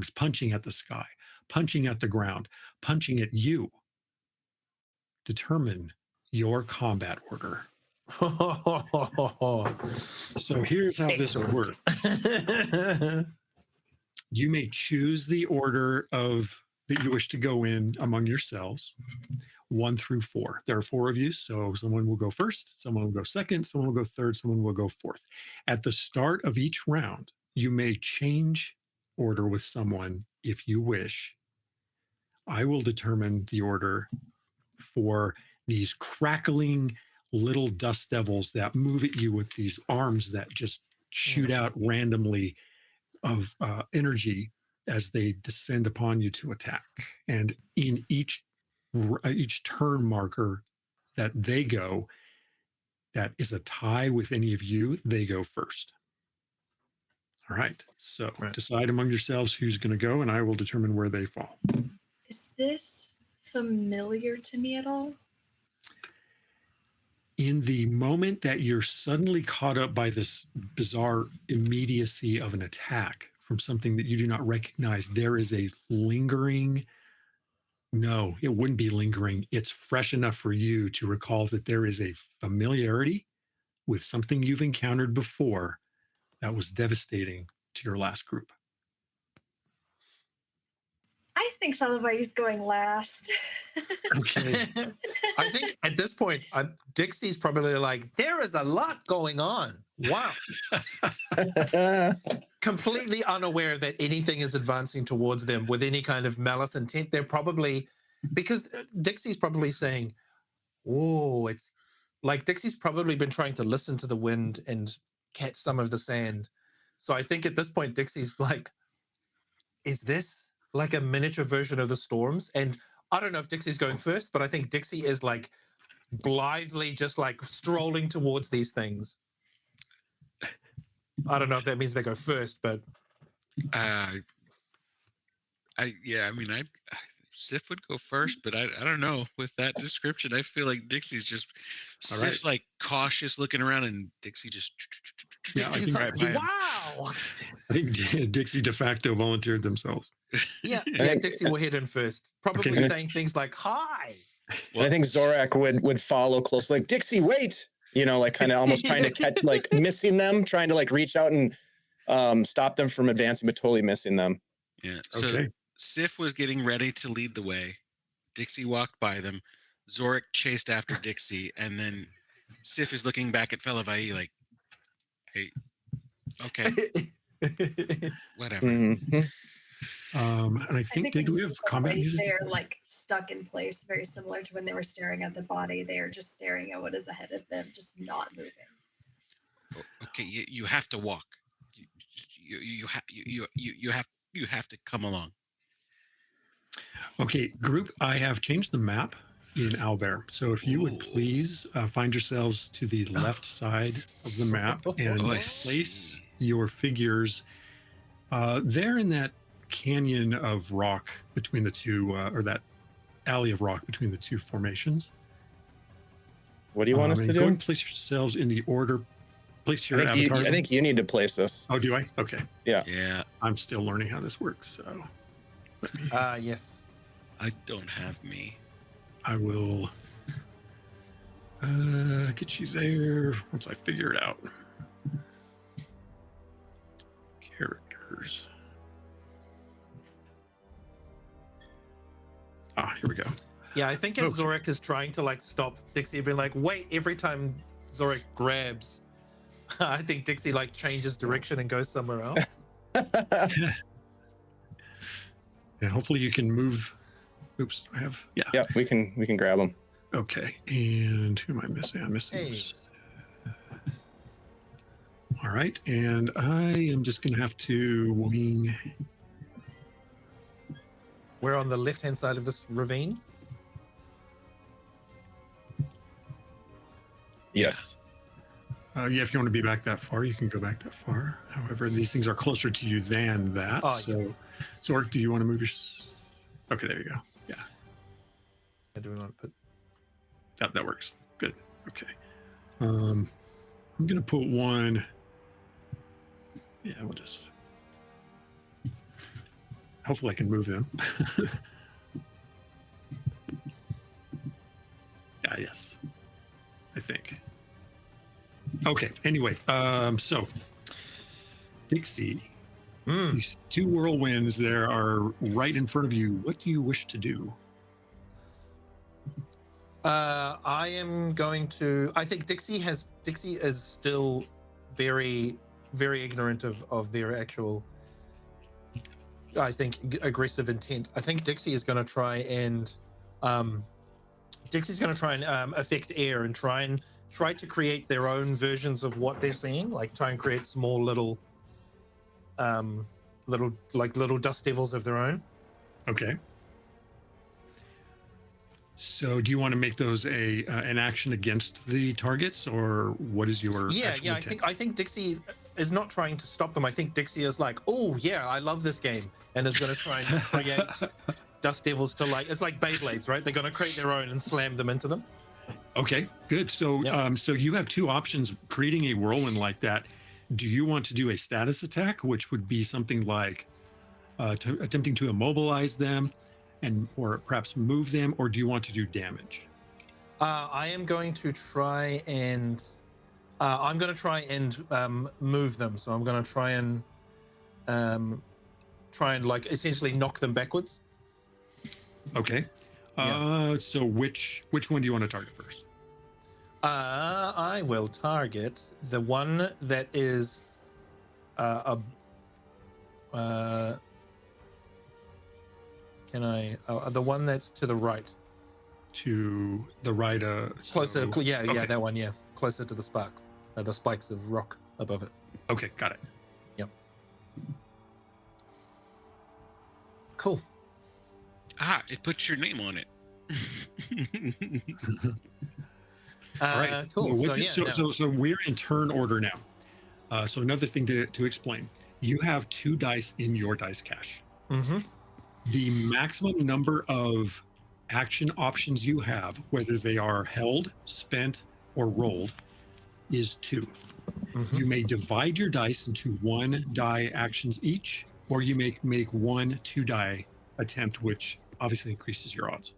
Speaker 2: punching at the sky, punching at the ground, punching at you. Determine your combat order. So here's how this works. You may choose the order that you wish to go in among yourselves, 1 through 4. There are 4 of you, so someone will go first, someone will go second, someone will go third, someone will go fourth. At the start of each round, you may change order with someone if you wish. I will determine the order for these crackling little dust devils that move at you with these arms that just shoot out randomly of energy as they descend upon you to attack. And in each turn marker that they go, that is a tie with any of you, they go first. All right. So decide among yourselves who's going to go, and I will determine where they fall.
Speaker 3: Is this familiar to me at all?
Speaker 2: In the moment that you're suddenly caught up by this bizarre immediacy of an attack from something that you do not recognize, there is a lingering, no, it wouldn't be lingering. It's fresh enough for you to recall that there is a familiarity with something you've encountered before that was devastating to your last group.
Speaker 3: I think Fellavaai is going last.
Speaker 2: Okay.
Speaker 6: I think at this point, Dixie's probably like, there is a lot going on. Wow. Completely unaware that anything is advancing towards them with any kind of malice intent. They're probably, because Dixie's probably saying, oh, it's like Dixie's probably been trying to listen to the wind and catch some of the sand. So I think at this point, Dixie's like, is this like a miniature version of the storms? And I don't know if Dixie's going first, but I think Dixie is like blithely just like strolling towards these things. I don't know if that means they go first, but
Speaker 5: Sif would go first, but I don't know. With that description, I feel like Dixie's just Sif's like cautious looking around, and Dixie just
Speaker 6: Dixie's
Speaker 5: right by him.
Speaker 6: wow.
Speaker 2: I think Dixie de facto volunteered themselves.
Speaker 6: Yeah, Dixie will hit in first, probably saying things like "Hi."
Speaker 4: Well, I think Zorak would follow close, like Dixie, wait. You know, like kind of almost trying to catch, like missing them, trying to like reach out and stop them from advancing, but totally missing them.
Speaker 5: Yeah. So Sif was getting ready to lead the way. Dixie walked by them. Zorak chased after Dixie, and then Sif is looking back at Fellavaai like, "Hey, okay, whatever."
Speaker 4: Mm-hmm.
Speaker 2: And I think do we have combat music?
Speaker 3: They're like stuck in place, very similar to when they were staring at the body. They are just staring at what is ahead of them, just not moving.
Speaker 5: Okay, you have to walk. You have to come along.
Speaker 2: Okay, group, I have changed the map in Albert. So if you would
Speaker 5: Ooh.
Speaker 2: please find yourselves to the left side of the map and
Speaker 5: Oh, I
Speaker 2: place
Speaker 5: see.
Speaker 2: your figures there in that canyon of rock between the two, or that alley of rock between the two formations.
Speaker 4: What do you want us to
Speaker 2: and
Speaker 4: do?
Speaker 2: go and place yourselves in the order. Place your
Speaker 4: I
Speaker 2: avatars.
Speaker 4: think you need to place us.
Speaker 2: Oh, do I? Okay.
Speaker 5: Yeah,
Speaker 2: I'm still learning how this works. So let me,
Speaker 6: Yes.
Speaker 5: I don't have me.
Speaker 2: I will get you there once I figure it out. Characters. Here we go.
Speaker 6: Yeah, I think as
Speaker 2: Okay.
Speaker 6: Zorik is trying to like stop Dixie, being like, wait, every time Zorik grabs, I think Dixie like changes direction and goes somewhere else.
Speaker 2: And hopefully you can move. Oops, I have, yeah.
Speaker 4: Yeah, we can grab them.
Speaker 2: Okay, and who am I missing? I'm missing.
Speaker 6: Hey.
Speaker 2: All right, and I am just going to have to wing.
Speaker 6: We're on the left-hand side of this ravine.
Speaker 4: Yes.
Speaker 2: Yeah, if you want to be back that far, you can go back that far. However, these things are closer to you than that.
Speaker 6: Oh,
Speaker 2: so, Zork, do you want to move your? Okay, there you go. Yeah,
Speaker 6: Do we want to put?
Speaker 2: that works. Good. Okay. I'm gonna put one. Yeah, we'll just. Hopefully, I can move them. Yeah. Yes. I think. Okay. Anyway, so Dixie, these two whirlwinds there are right in front of you. What do you wish to do?
Speaker 6: I am going to. I think Dixie is still very, very ignorant of their actual. I think aggressive intent. I think Dixie is going to try and. Dixie's going to try and affect air and try to create their own versions of what they're seeing, like try and create small little dust devils of their own.
Speaker 2: Okay. So, do you want to make those an action against the targets, or what is your actual intent?
Speaker 6: I think Dixie is not trying to stop them. I think Dixie is like, oh yeah, I love this game, and is going to try and create dust devils to it's like Beyblades, right? They're going to create their own and slam them into them.
Speaker 2: Okay, good. So, so you have two options creating a whirlwind like that. Do you want to do a status attack, which would be something like attempting to immobilize them, or perhaps move them, or do you want to do damage?
Speaker 6: I am going to try and move them. So I'm going to try and like essentially knock them backwards.
Speaker 2: Okay. So which one do you want to target first?
Speaker 6: I will target the one that is the one that's to the right.
Speaker 2: To the right,
Speaker 6: Closer,
Speaker 2: so,
Speaker 6: yeah,
Speaker 2: okay.
Speaker 6: that one, yeah. Closer to the sparks, the spikes of rock above it.
Speaker 2: Okay, got it.
Speaker 6: Yep. Cool.
Speaker 5: It puts your name on it.
Speaker 2: All right.
Speaker 6: Cool.
Speaker 2: So we're in turn order now. So another thing to explain, you have 2 dice in your dice cache.
Speaker 6: Mm-hmm.
Speaker 2: The maximum number of action options you have, whether they are held, spent, or rolled, is 2.
Speaker 6: Mm-hmm.
Speaker 2: You may divide your dice into 1 die actions each, or you make 1 2-die attempt, which obviously increases your odds.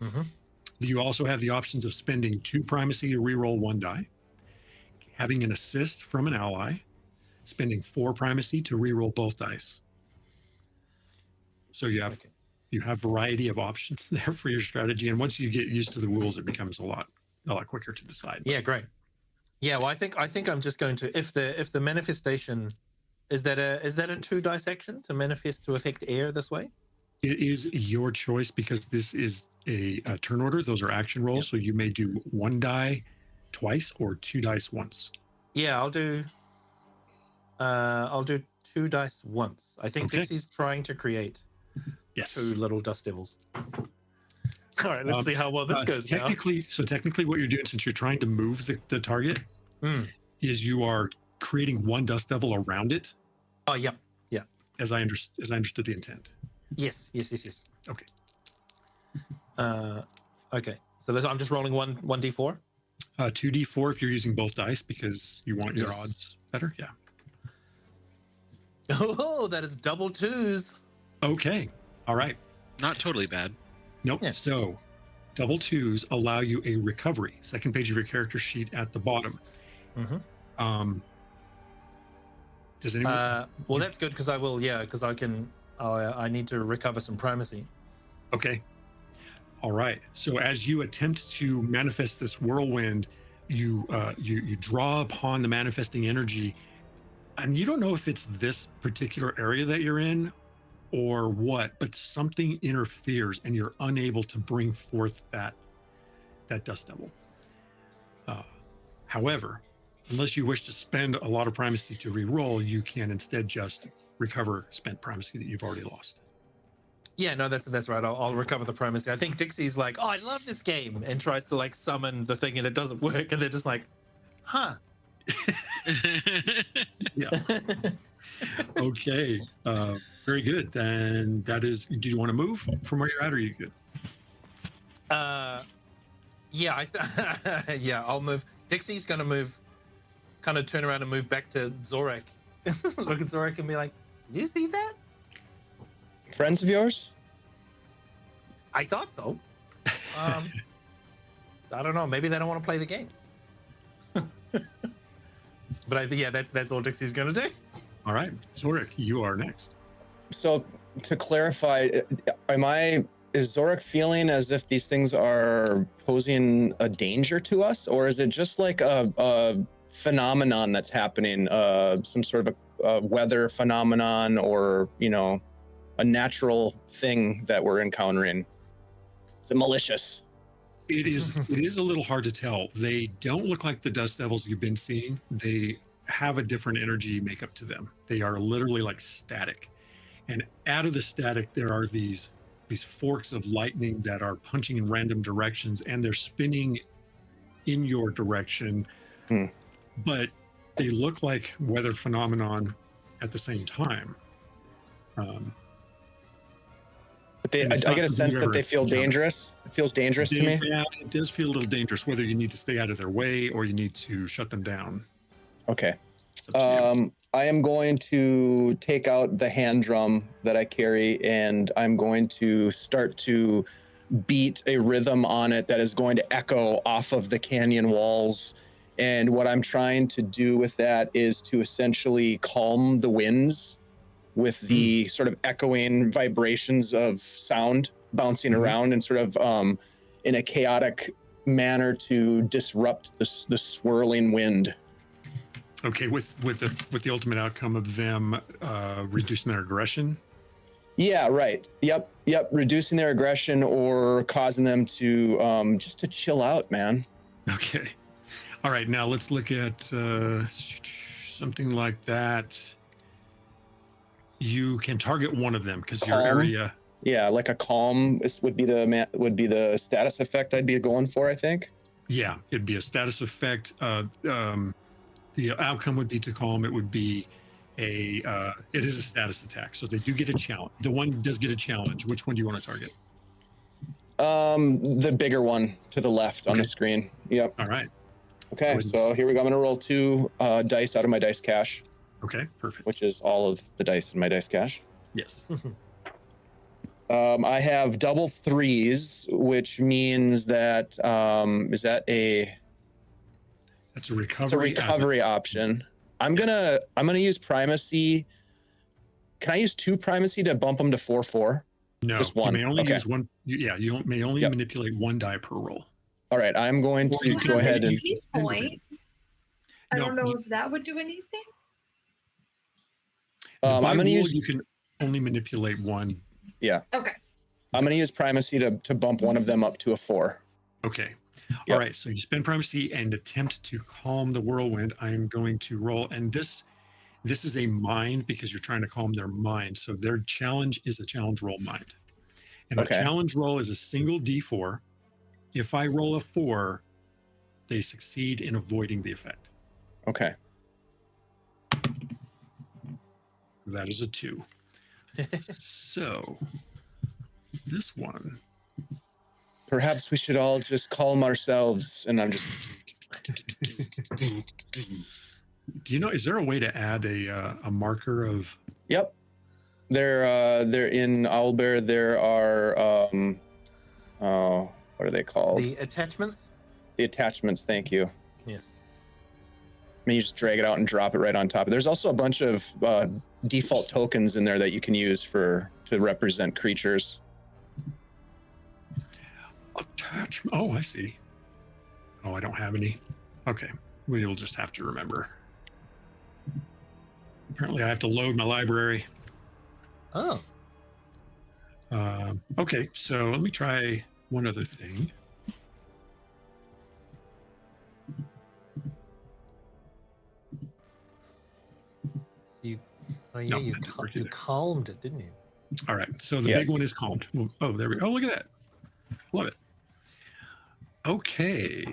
Speaker 6: Mm-hmm.
Speaker 2: You also have the options of spending 2 primacy to reroll 1 die, having an assist from an ally, spending 4 primacy to reroll both dice. So you have variety of options there for your strategy, and once you get used to the rules, it becomes a lot quicker to decide.
Speaker 6: Yeah, great. Yeah, well, I think I'm just going to if the manifestation is that a 2 dice action to manifest to affect air this way.
Speaker 2: It is your choice because this is a turn order. Those are action rolls,
Speaker 6: Yep.
Speaker 2: so you may do 1 die twice or 2 dice once.
Speaker 6: Yeah, I'll do 2 dice once. I think
Speaker 2: Okay.
Speaker 6: Dixie's trying to create
Speaker 2: Yes.
Speaker 6: 2 little dust devils. All right, let's see how well this goes now.
Speaker 2: Technically, what you're doing, since you're trying to move the target, is you are creating one dust devil around it.
Speaker 6: Oh, yeah.
Speaker 2: As I understood the intent.
Speaker 6: Yes.
Speaker 2: Okay.
Speaker 6: Okay. So I'm just rolling 1d4.
Speaker 2: 2d4 if you're using both dice because you want your odds better. Yeah.
Speaker 6: Oh, that is double 2s.
Speaker 2: Okay. All right.
Speaker 5: Not totally bad.
Speaker 2: Nope.
Speaker 6: Yeah.
Speaker 2: So double 2s allow you a recovery. Second page of your character sheet at the bottom. Does anyone?
Speaker 6: Well, that's good because I will. Yeah, because I can. I need to recover some primacy.
Speaker 2: Okay. All right. So as you attempt to manifest this whirlwind, you draw upon the manifesting energy, and you don't know if it's this particular area that you're in or what, but something interferes and you're unable to bring forth that dust devil. However, unless you wish to spend a lot of primacy to re-roll, you can instead just recover spent primacy that you've already lost.
Speaker 6: Yeah, no, that's right. I'll recover the primacy. I think Dixie's like, oh, I love this game, and tries to like summon the thing, and it doesn't work, and they're just like, huh.
Speaker 2: Yeah. Okay. Very good. Then that is. Do you want to move from where you're at, or are you good?
Speaker 6: Yeah, yeah, I'll move. Dixie's gonna move, kind of turn around and move back to Zorak. Look at Zorak and be like, "Did you see that?
Speaker 4: Friends of yours?
Speaker 6: I thought so. I don't know. Maybe they don't want to play the game." But I think that's all Dixie's gonna do.
Speaker 2: All right, Zorak, you are next.
Speaker 4: So to clarify, is Zorak feeling as if these things are posing a danger to us, or is it just like a phenomenon that's happening, some sort of a weather phenomenon, or a natural thing that we're encountering? Is it malicious?
Speaker 2: It is a little hard to tell. They don't look like the dust devils you've been seeing. They have a different energy makeup to them. They are literally like static. And out of the static, there are these forks of lightning that are punching in random directions, and they're spinning in your direction. But they look like weather phenomenon at the same time.
Speaker 4: But I get a sense that they feel dangerous. It feels dangerous to me.
Speaker 2: Yeah, it does feel a little dangerous, whether you need to stay out of their way or you need to shut them down.
Speaker 4: Okay.
Speaker 2: It's up to you.
Speaker 4: I am going to take out the hand drum that I carry, and I'm going to start to beat a rhythm on it that is going to echo off of the canyon walls. And what I'm trying to do with that is to essentially calm the winds with the sort of echoing vibrations of sound bouncing around, and sort of in a chaotic manner to disrupt the swirling wind.
Speaker 2: Okay, with the ultimate outcome of them reducing their aggression.
Speaker 4: Yeah, right. Yep. Reducing their aggression or causing them to just to chill out, man.
Speaker 2: Okay. All right, now let's look at something like that. You can target one of them because your area.
Speaker 4: Yeah, like a calm. This would be the status effect I'd be going for, I think.
Speaker 2: Yeah, it'd be a status effect. The outcome would be to calm. It would be it is a status attack, so they do get a challenge. The one does get a challenge. Which one do you want to target?
Speaker 4: The bigger one to the left on the screen. Yep.
Speaker 2: All right.
Speaker 4: Okay, so here we go. I'm gonna roll 2 dice out of my dice cache. Okay, perfect. Which is all of the dice in my dice cache.
Speaker 2: Yes.
Speaker 4: I have double 3s, which means that is that a?
Speaker 2: That's a recovery.
Speaker 4: It's a recovery option. I'm gonna use primacy. Can I use 2 primacy to bump them to 4/4?
Speaker 2: No,
Speaker 4: just 1.
Speaker 2: You may only use 1. You may only manipulate 1 die per roll.
Speaker 4: All right, I'm going to go ahead and.
Speaker 3: Point. I don't know if that would do anything.
Speaker 2: I'm going to use. You can only manipulate 1.
Speaker 4: Yeah.
Speaker 3: Okay.
Speaker 4: I'm going to use primacy to bump one of them up to a 4.
Speaker 2: Okay. All right. So you spend primacy and attempt to calm the whirlwind. I'm going to roll, and this is a mind because you're trying to calm their mind. So their challenge is a challenge roll mind, And
Speaker 4: Okay.
Speaker 2: a challenge roll is a single D4. If I roll a 4, they succeed in avoiding the effect.
Speaker 4: Okay.
Speaker 2: That is a 2. So this one.
Speaker 4: Perhaps we should all just calm ourselves. And I'm just.
Speaker 2: Do you know, is there a way to add a marker of?
Speaker 4: Yep. They're in Owlbear. There are what are they called?
Speaker 6: The attachments.
Speaker 4: The attachments. Thank you.
Speaker 6: Yes.
Speaker 4: I mean, you just drag it out and drop it right on top. There's also a bunch of default tokens in there that you can use to represent creatures.
Speaker 2: Attachment. Oh, I see. Oh, I don't have any. Okay, we'll just have to remember. Apparently, I have to load my library.
Speaker 6: Oh.
Speaker 2: Okay, so let me try one other thing.
Speaker 6: You, oh yeah,
Speaker 2: No,
Speaker 6: you,
Speaker 2: that didn't work
Speaker 6: you
Speaker 2: either.
Speaker 6: calmed it, didn't you?
Speaker 2: All right, so the
Speaker 4: Yes.
Speaker 2: big one is calmed. Oh, there we go. Oh, look at that. Love it. Okay.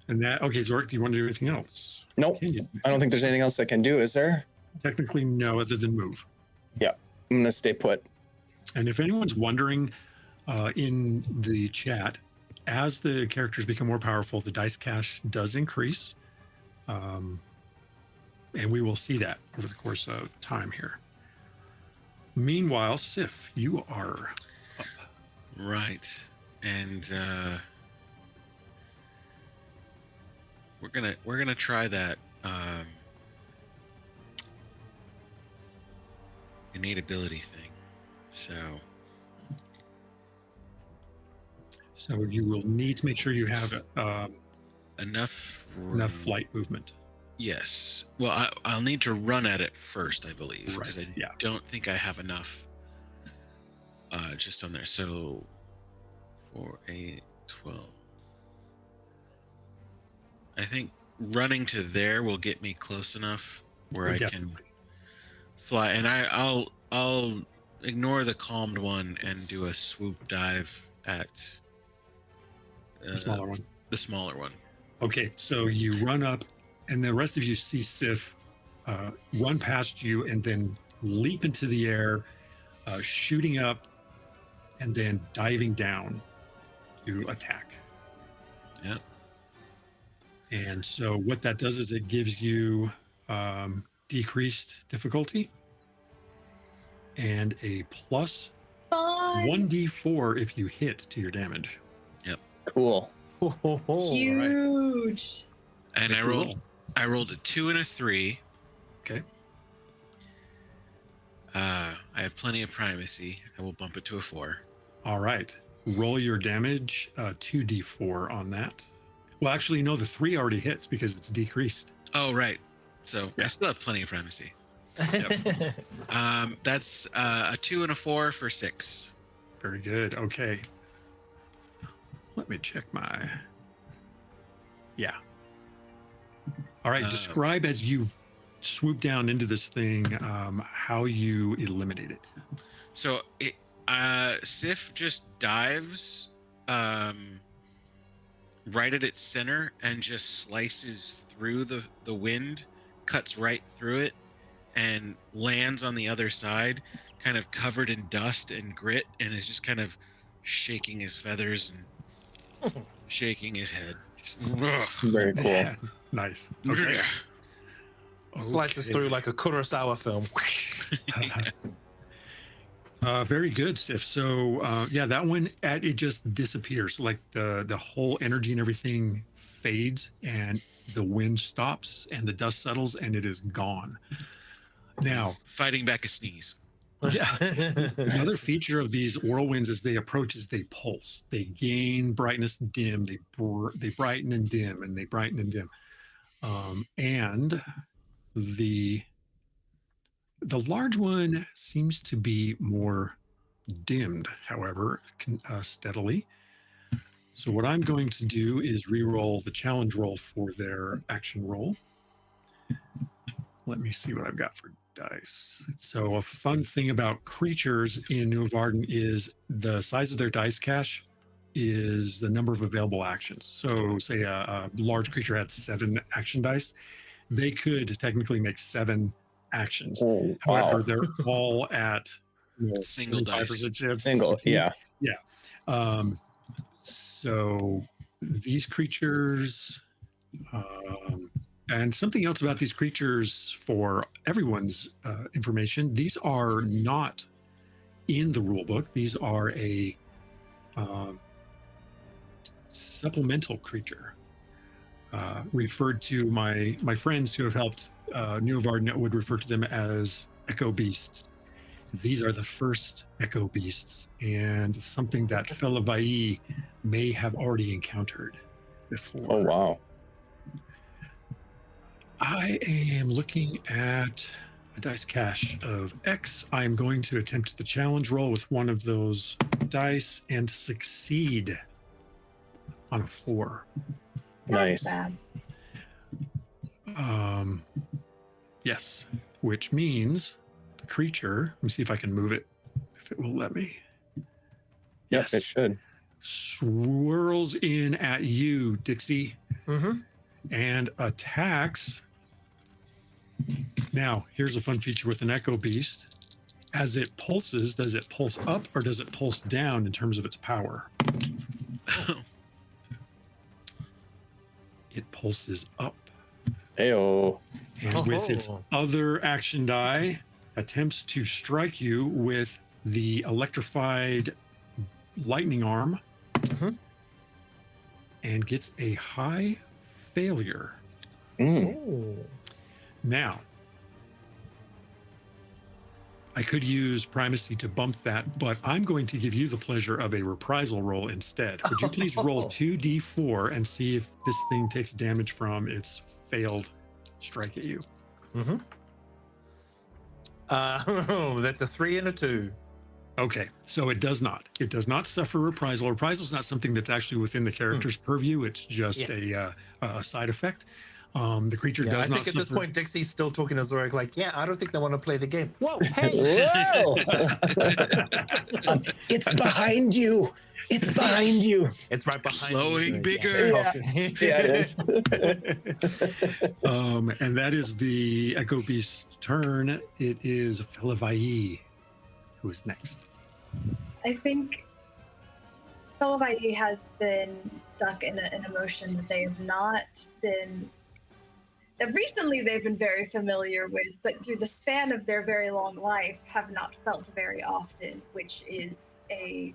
Speaker 2: And that, okay, Zork, do you want to do anything else?
Speaker 4: Nope.
Speaker 2: Can you?
Speaker 4: I don't think there's anything else I can do, is there?
Speaker 2: Technically, no, other than move.
Speaker 4: I'm going to stay put.
Speaker 2: And if anyone's wondering in the chat, as the characters become more powerful, the dice cache does increase. And we will see that over the course of time here. Meanwhile, Sif, you are up.
Speaker 5: Right. And we're gonna try that innate ability thing.
Speaker 2: So you will need to make sure you have
Speaker 5: enough
Speaker 2: flight movement.
Speaker 5: Yes. Well, I'll need to run at it first, I believe, because
Speaker 2: Right,
Speaker 5: I
Speaker 2: yeah.
Speaker 5: don't think I have enough just on there. So 4, 8, 12. I think running to there will get me close enough where
Speaker 2: Oh,
Speaker 5: I
Speaker 2: definitely.
Speaker 5: can fly, and I'll ignore the calmed one and do a swoop dive at
Speaker 2: The smaller one.
Speaker 5: The smaller one.
Speaker 2: Okay, so you run up, and the rest of you see Sif run past you and then leap into the air, shooting up, and then diving down to attack.
Speaker 5: Yep.
Speaker 2: And so what that does is it gives you decreased difficulty and a plus
Speaker 3: Fun.
Speaker 2: 1d4 if you hit to your damage.
Speaker 4: Cool.
Speaker 3: Huge.
Speaker 5: And
Speaker 2: Make a roll.
Speaker 5: I rolled a 2 and a 3.
Speaker 2: Okay.
Speaker 5: I have plenty of primacy. I will bump it to a 4.
Speaker 2: All right. Roll your damage, 2d4 on that. Well, actually, no, the 3 already hits because it's decreased.
Speaker 5: Oh, right. So
Speaker 2: Yeah.
Speaker 5: I still have plenty of primacy. That's a 2 and a 4 for 6.
Speaker 2: Very good. Okay. Let me check my... Yeah. All right. Describe as you swoop down into this thing, how you eliminate it.
Speaker 5: So it Sif just dives right at its center and just slices through the wind, cuts right through it, and lands on the other side, kind of covered in dust and grit, and is just kind of shaking his feathers and shaking his head. Just,
Speaker 4: Very cool.
Speaker 2: Nice. Okay.
Speaker 6: Slices through like a Kurosawa film.
Speaker 2: Very good, Sif. So yeah, that one it just disappears. Like the whole energy and everything fades, and the wind stops, and the dust settles, and it is gone. Now,
Speaker 5: fighting back a sneeze.
Speaker 2: Yeah. Another feature of these whirlwinds as they approach is they pulse. They gain brightness, dim. They brighten and dim, and they brighten and dim. And the large one seems to be more dimmed, however, steadily. So what I'm going to do is re-roll the challenge roll for their action roll. let me see what I've got for dice. So a fun thing about creatures in Nuovarden is the size of their dice cache is the number of available actions. So say a large creature had 7 action dice, they could technically make 7 actions.
Speaker 4: Oh,
Speaker 2: However,
Speaker 4: wow.
Speaker 2: they're all at
Speaker 5: Single dice.
Speaker 2: 25% chance to
Speaker 4: Single,
Speaker 2: succeed.
Speaker 4: yeah.
Speaker 2: So these creatures, and something else about these creatures for everyone's information, these are not in the rule book. These are a supplemental creature. Referred to my friends who have helped Nuovarden would refer to them as echo beasts. These are the first echo beasts, and something that Fellavaai may have already encountered before.
Speaker 4: Oh, wow.
Speaker 2: I am looking at a dice cache of X. I'm going to attempt the challenge roll with one of those dice and succeed on a 4.
Speaker 3: That's
Speaker 4: Nice.
Speaker 3: bad.
Speaker 2: Yes, which means the creature, let me see if I can move it, if it will let me.
Speaker 4: Yep, it should.
Speaker 2: Swirls in at you, Dixie,
Speaker 6: Mm-hmm.
Speaker 2: and attacks. Now, here's a fun feature with an Echo Beast. As it pulses, does it pulse up or does it pulse down in terms of its power? It pulses up.
Speaker 4: Ayo.
Speaker 2: And with its other action die, attempts to strike you with the electrified lightning arm, and gets a high failure. Now, I could use primacy to bump that, but I'm going to give you the pleasure of a reprisal roll instead. Would you please roll 2d4 and see if this thing takes damage from its failed strike at you?
Speaker 6: That's a 3 and a 2.
Speaker 2: Okay, so it does not. It does not suffer reprisal. Reprisal is not something that's actually within the character's purview. It's just a side effect. The creature does
Speaker 6: I
Speaker 2: not
Speaker 6: think at
Speaker 2: suffer.
Speaker 6: this point, Dixie's still talking to Zorik like, yeah, I don't think they want to play the game. Whoa, hey!
Speaker 4: Whoa! It's behind you. It's behind you.
Speaker 6: It's right behind
Speaker 5: Glowing
Speaker 6: you.
Speaker 5: bigger.
Speaker 4: Yeah, yeah, it is.
Speaker 2: And that is the Echo Beast's turn. It is Fellavaai who is next.
Speaker 3: I think Fellavaai has been stuck in an emotion that they have not been, that recently they've been very familiar with, but through the span of their very long life have not felt very often, which is a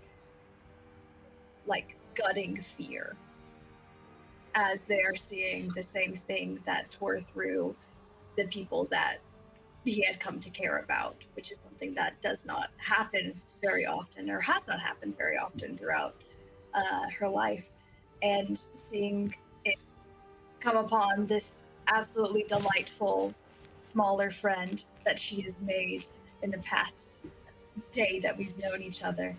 Speaker 3: gutting fear, as they are seeing the same thing that tore through the people that he had come to care about, which is something that does not happen very often, or has not happened very often throughout her life. And seeing it come upon this absolutely delightful smaller friend that she has made in the past day that we've known each other,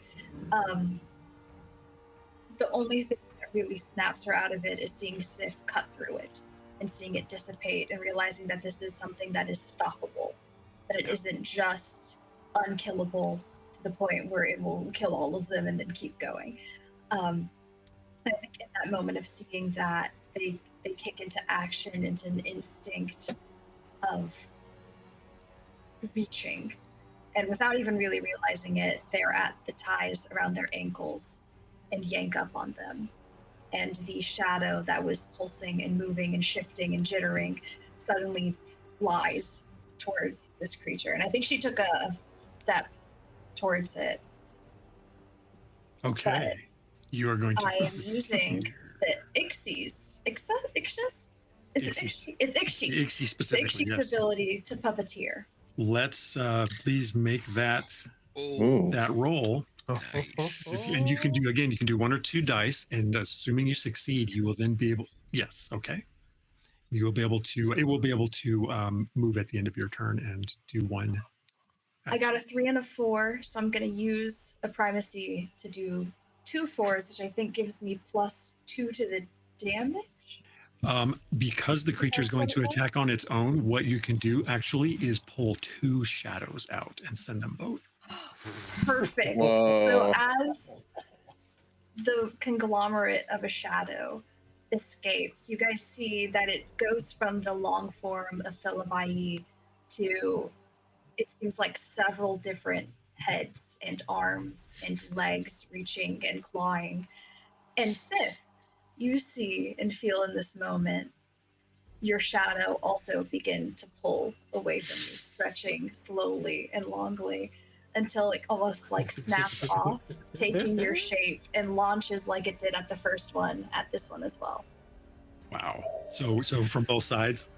Speaker 3: the only thing that really snaps her out of it is seeing Sif cut through it and seeing it dissipate and realizing that this is something that is stoppable, that it isn't just unkillable to the point where it will kill all of them and then keep going. I think in that moment of seeing that, they kick into action, into an instinct of reaching. And without even really realizing it, they're at the ties around their ankles and yank up on them. And the shadow that was pulsing and moving and shifting and jittering suddenly flies towards this creature. And I think she took a step towards it.
Speaker 2: Okay. You are going to...
Speaker 3: I am using the Ixies. Ixies? Is it Ixie? It's Ixie.
Speaker 2: Ixie specifically,
Speaker 3: Ixie's ability to puppeteer.
Speaker 2: Let's please make that roll.
Speaker 5: Nice.
Speaker 2: And you can do 1 or 2 dice, and assuming you succeed, you will then be able, yes, okay. You will be able to, it will be able to move at the end of your turn and do 1.
Speaker 3: I got a 3 and a 4, so I'm going to use a primacy to do 2 4s, which I think gives me +2 to the damage.
Speaker 2: Because the creature is
Speaker 3: That's
Speaker 2: going
Speaker 3: what
Speaker 2: to
Speaker 3: it
Speaker 2: attack
Speaker 3: was?
Speaker 2: on its own, what you can do actually is pull 2 shadows out and send them both.
Speaker 3: Perfect. So
Speaker 4: Whoa.
Speaker 3: as the conglomerate of a shadow escapes, you guys see that it goes from the long form of Fellavaai to, it seems like, several different heads and arms and legs reaching and clawing. And Sif, you see and feel in this moment your shadow also begin to pull away from you, stretching slowly and longly until it almost like snaps off, taking your shape and launches like it did at the first one at this one as well.
Speaker 2: Wow. So from both sides?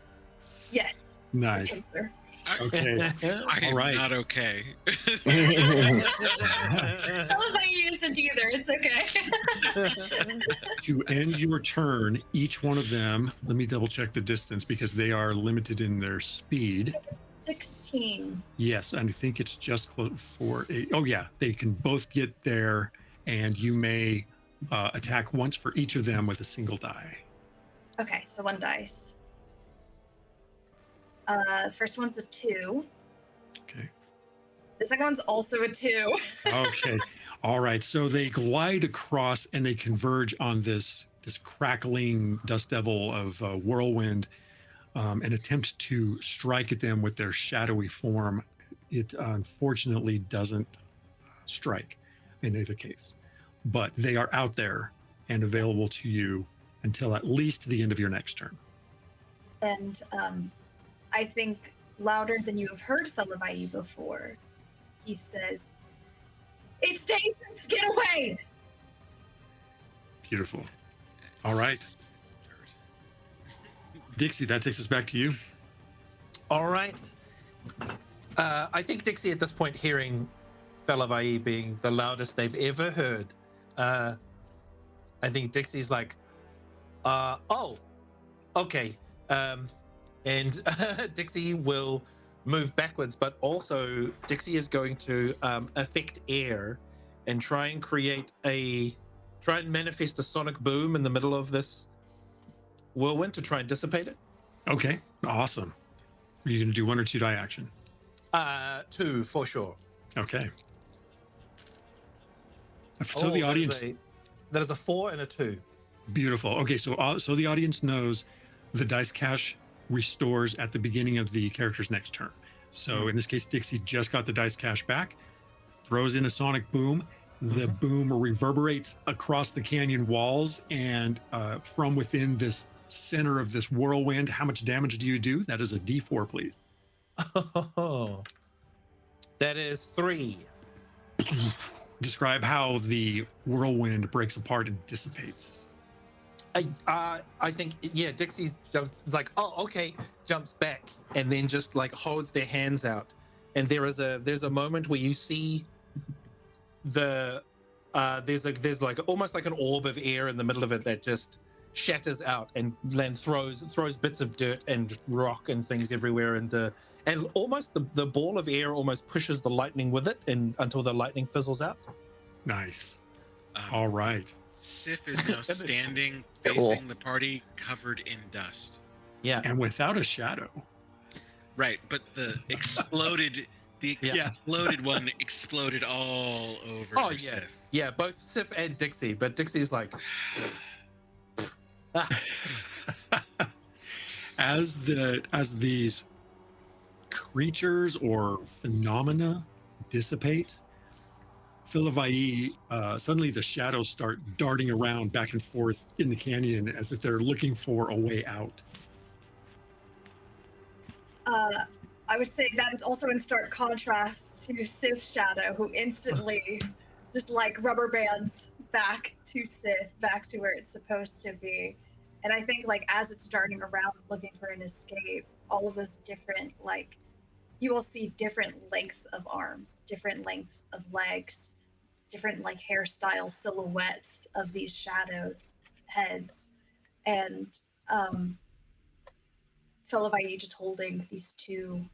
Speaker 3: Yes.
Speaker 2: Nice.
Speaker 3: Pincer.
Speaker 2: Okay.
Speaker 5: I am
Speaker 2: All right.
Speaker 5: not okay.
Speaker 3: Nobody isn't either. It's okay.
Speaker 2: To end your turn, each one of them, let me double check the distance because they are limited in their speed.
Speaker 3: 16.
Speaker 2: Yes, and I think it's just for a, oh yeah, they can both get there, and you may attack once for each of them with a single die.
Speaker 3: Okay, so 1 dice. First one's a 2.
Speaker 2: Okay.
Speaker 3: The second one's also a 2.
Speaker 2: Okay. All right. So they glide across and they converge on this crackling dust devil of whirlwind, and attempt to strike at them with their shadowy form. It unfortunately doesn't strike in either case, but they are out there and available to you until at least the end of your next turn.
Speaker 3: And I think louder than you have heard Fellavaai before, he says, "It's dangerous, get away!"
Speaker 2: Beautiful. All right. Dixie, that takes us back to you.
Speaker 6: All right. I think Dixie at this point, hearing Fellavaai being the loudest they've ever heard, I think Dixie's like, oh, okay. And Dixie will move backwards, but also Dixie is going to affect air and try and manifest a sonic boom in the middle of this whirlwind to try and dissipate it.
Speaker 2: Okay. Awesome. Are you going to do 1 or 2 die action?
Speaker 6: 2 for sure.
Speaker 2: Okay. So the audience,
Speaker 6: that is a 4 and a 2.
Speaker 2: beautiful. Okay, so the audience knows the dice cache restores at the beginning of the character's next turn. So in this case, Dixie just got the dice cache back, throws in a sonic boom. The boom reverberates across the canyon walls, and from within this center of this whirlwind, how much damage do you do? That is a D4, please.
Speaker 6: Oh, that is 3.
Speaker 2: Describe how the whirlwind breaks apart and dissipates.
Speaker 6: I think, yeah, Dixie's like, oh, okay, jumps back and then just like holds their hands out, and there's a moment where you see there's like almost like an orb of air in the middle of it that just shatters out and then throws bits of dirt and rock and things everywhere, and almost the ball of air almost pushes the lightning with it and until the lightning fizzles out.
Speaker 2: Nice. All right.
Speaker 5: Sif is now standing, facing the party, covered in dust.
Speaker 6: Yeah.
Speaker 2: And without a shadow.
Speaker 5: Right, but the exploded one exploded all over.
Speaker 6: Oh yeah,
Speaker 5: Sif.
Speaker 6: yeah, both Sif and Dixie, but Dixie's like,
Speaker 2: as these creatures or phenomena dissipate, Fellavaai, suddenly the shadows start darting around back and forth in the canyon as if they're looking for a way out.
Speaker 3: I would say that is also in stark contrast to Sif's shadow, who instantly just like rubber bands back to Sif, back to where it's supposed to be. And I think like as it's darting around looking for an escape, all of those different, like, you will see different lengths of arms, different lengths of legs, different like hairstyle silhouettes of these shadows' heads. And Fellavaai just holding these 2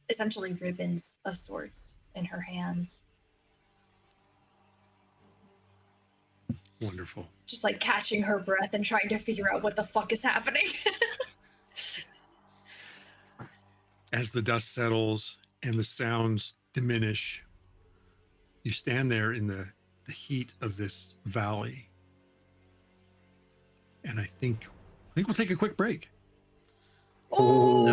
Speaker 3: essentially ribbons of sorts in her hands.
Speaker 2: Wonderful.
Speaker 3: Just like catching her breath and trying to figure out what the fuck is happening.
Speaker 2: As the dust settles and the sounds diminish, you stand there in the heat of this valley. And I think we'll take a quick break.
Speaker 4: Ooh.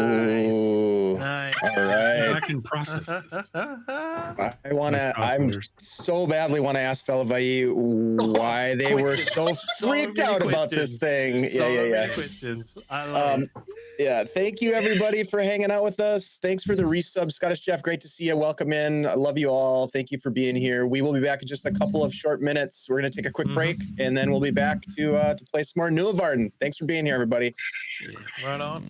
Speaker 6: Nice.
Speaker 4: All right.
Speaker 2: I can process this.
Speaker 4: I'm so badly want to ask Fellavaai why they were so freaked out about this thing.
Speaker 6: Many questions. I love it.
Speaker 4: Yeah, thank you everybody for hanging out with us. Thanks for the resub, Scottish Jeff. Great to see you. Welcome in. I love you all. Thank you for being here. We will be back in just a couple of short minutes. We're gonna take a quick break, and then we'll be back to play some more Nuovarden. Thanks for being here, everybody.
Speaker 6: Yeah, right on.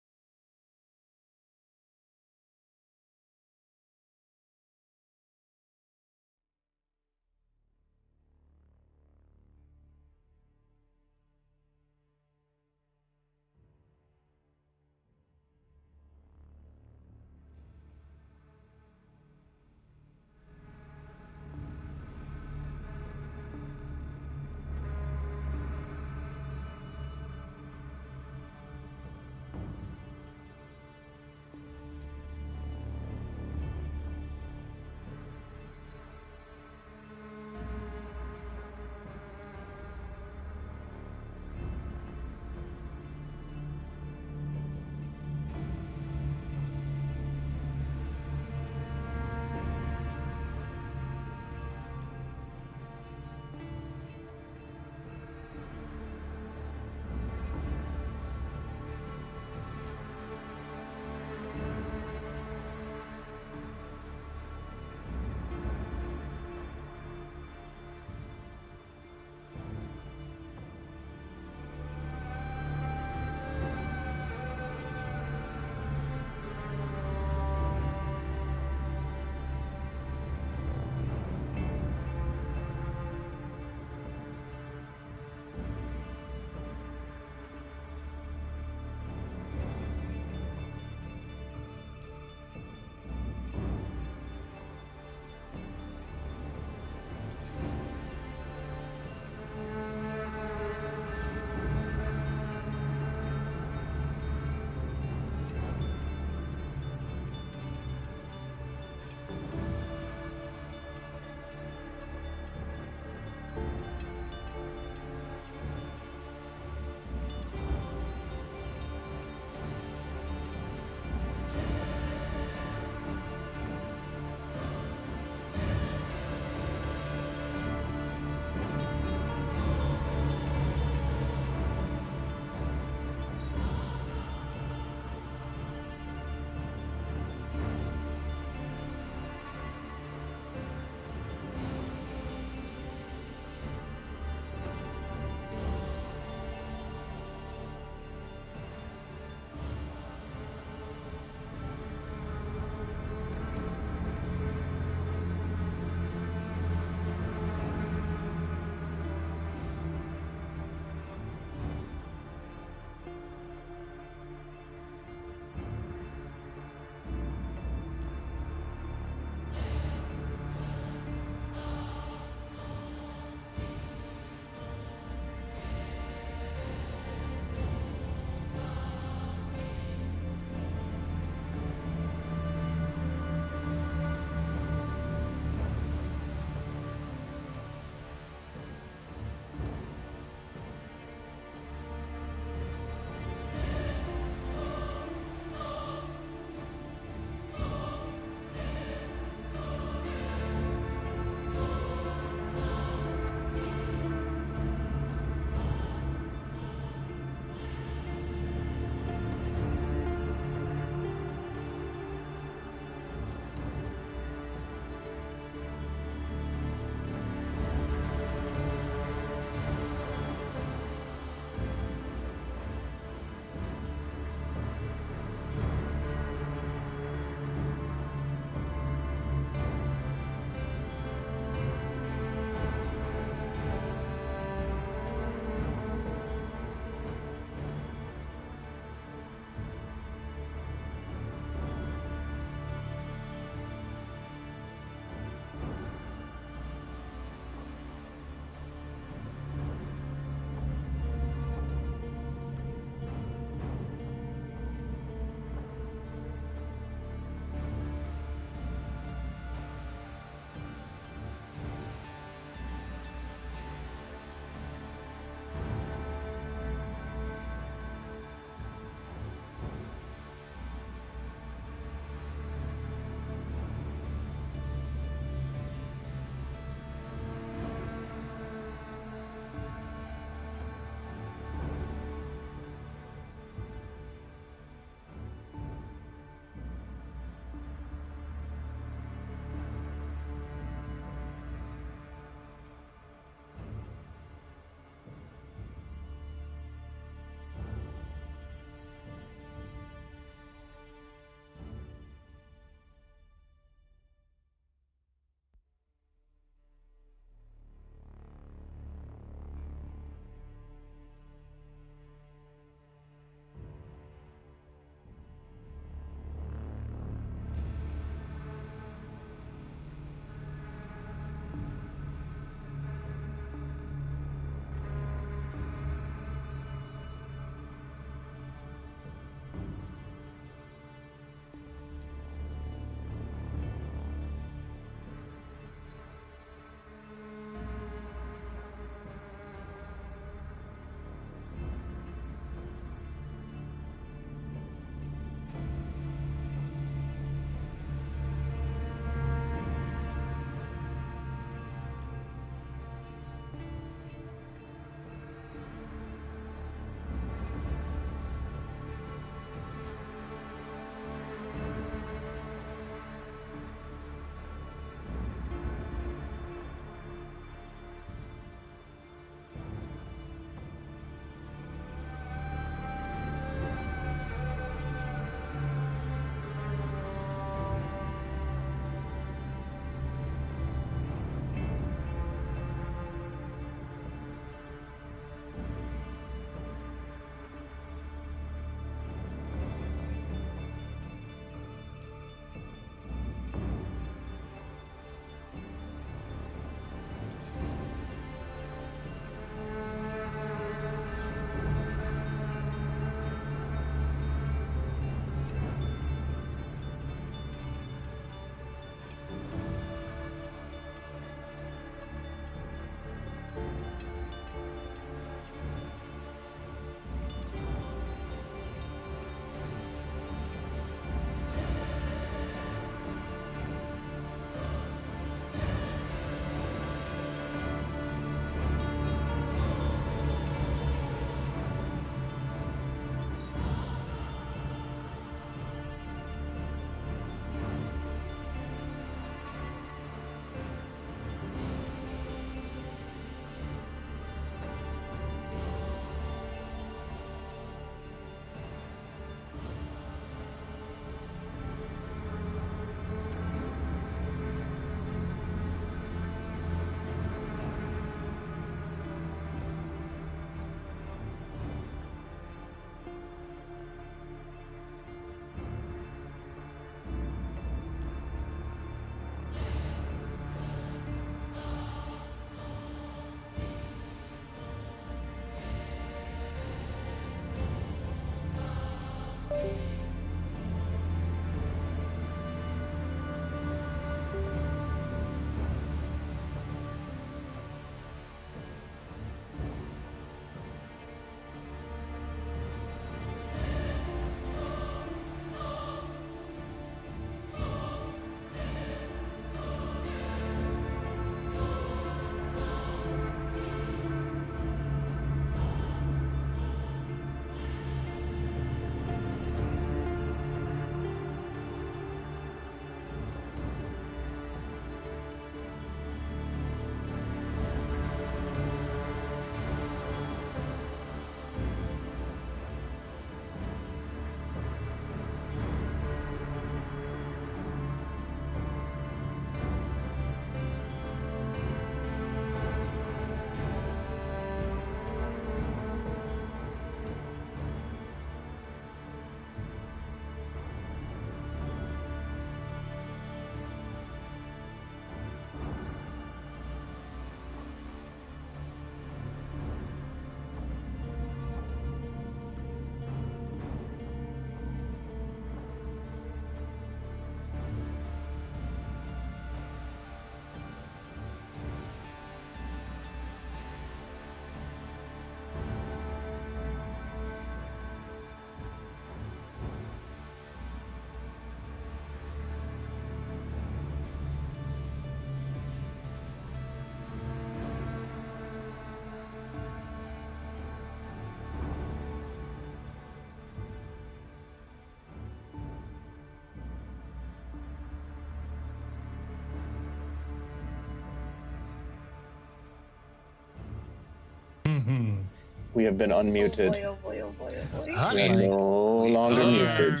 Speaker 4: We have been unmuted.
Speaker 3: Oh boy, oh boy, oh boy, oh boy.
Speaker 6: Hi.
Speaker 4: We are
Speaker 6: Mike.
Speaker 4: no
Speaker 5: We
Speaker 4: longer
Speaker 5: are-
Speaker 4: muted.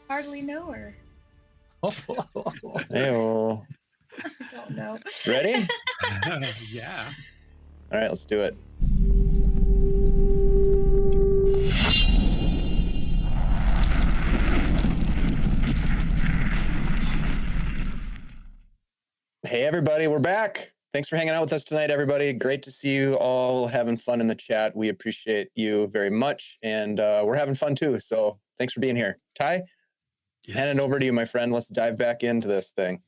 Speaker 3: Hardly know her.
Speaker 4: Hey-oh.
Speaker 3: I don't know.
Speaker 4: Ready?
Speaker 2: Yeah.
Speaker 4: All right, let's do it. Hey, everybody, we're back. Thanks for hanging out with us tonight, everybody. Great to see you all having fun in the chat. We appreciate you very much, and we're having fun too. So thanks for being here. Ty,
Speaker 2: Yes.
Speaker 4: hand it over to you, my friend. Let's dive back into this thing.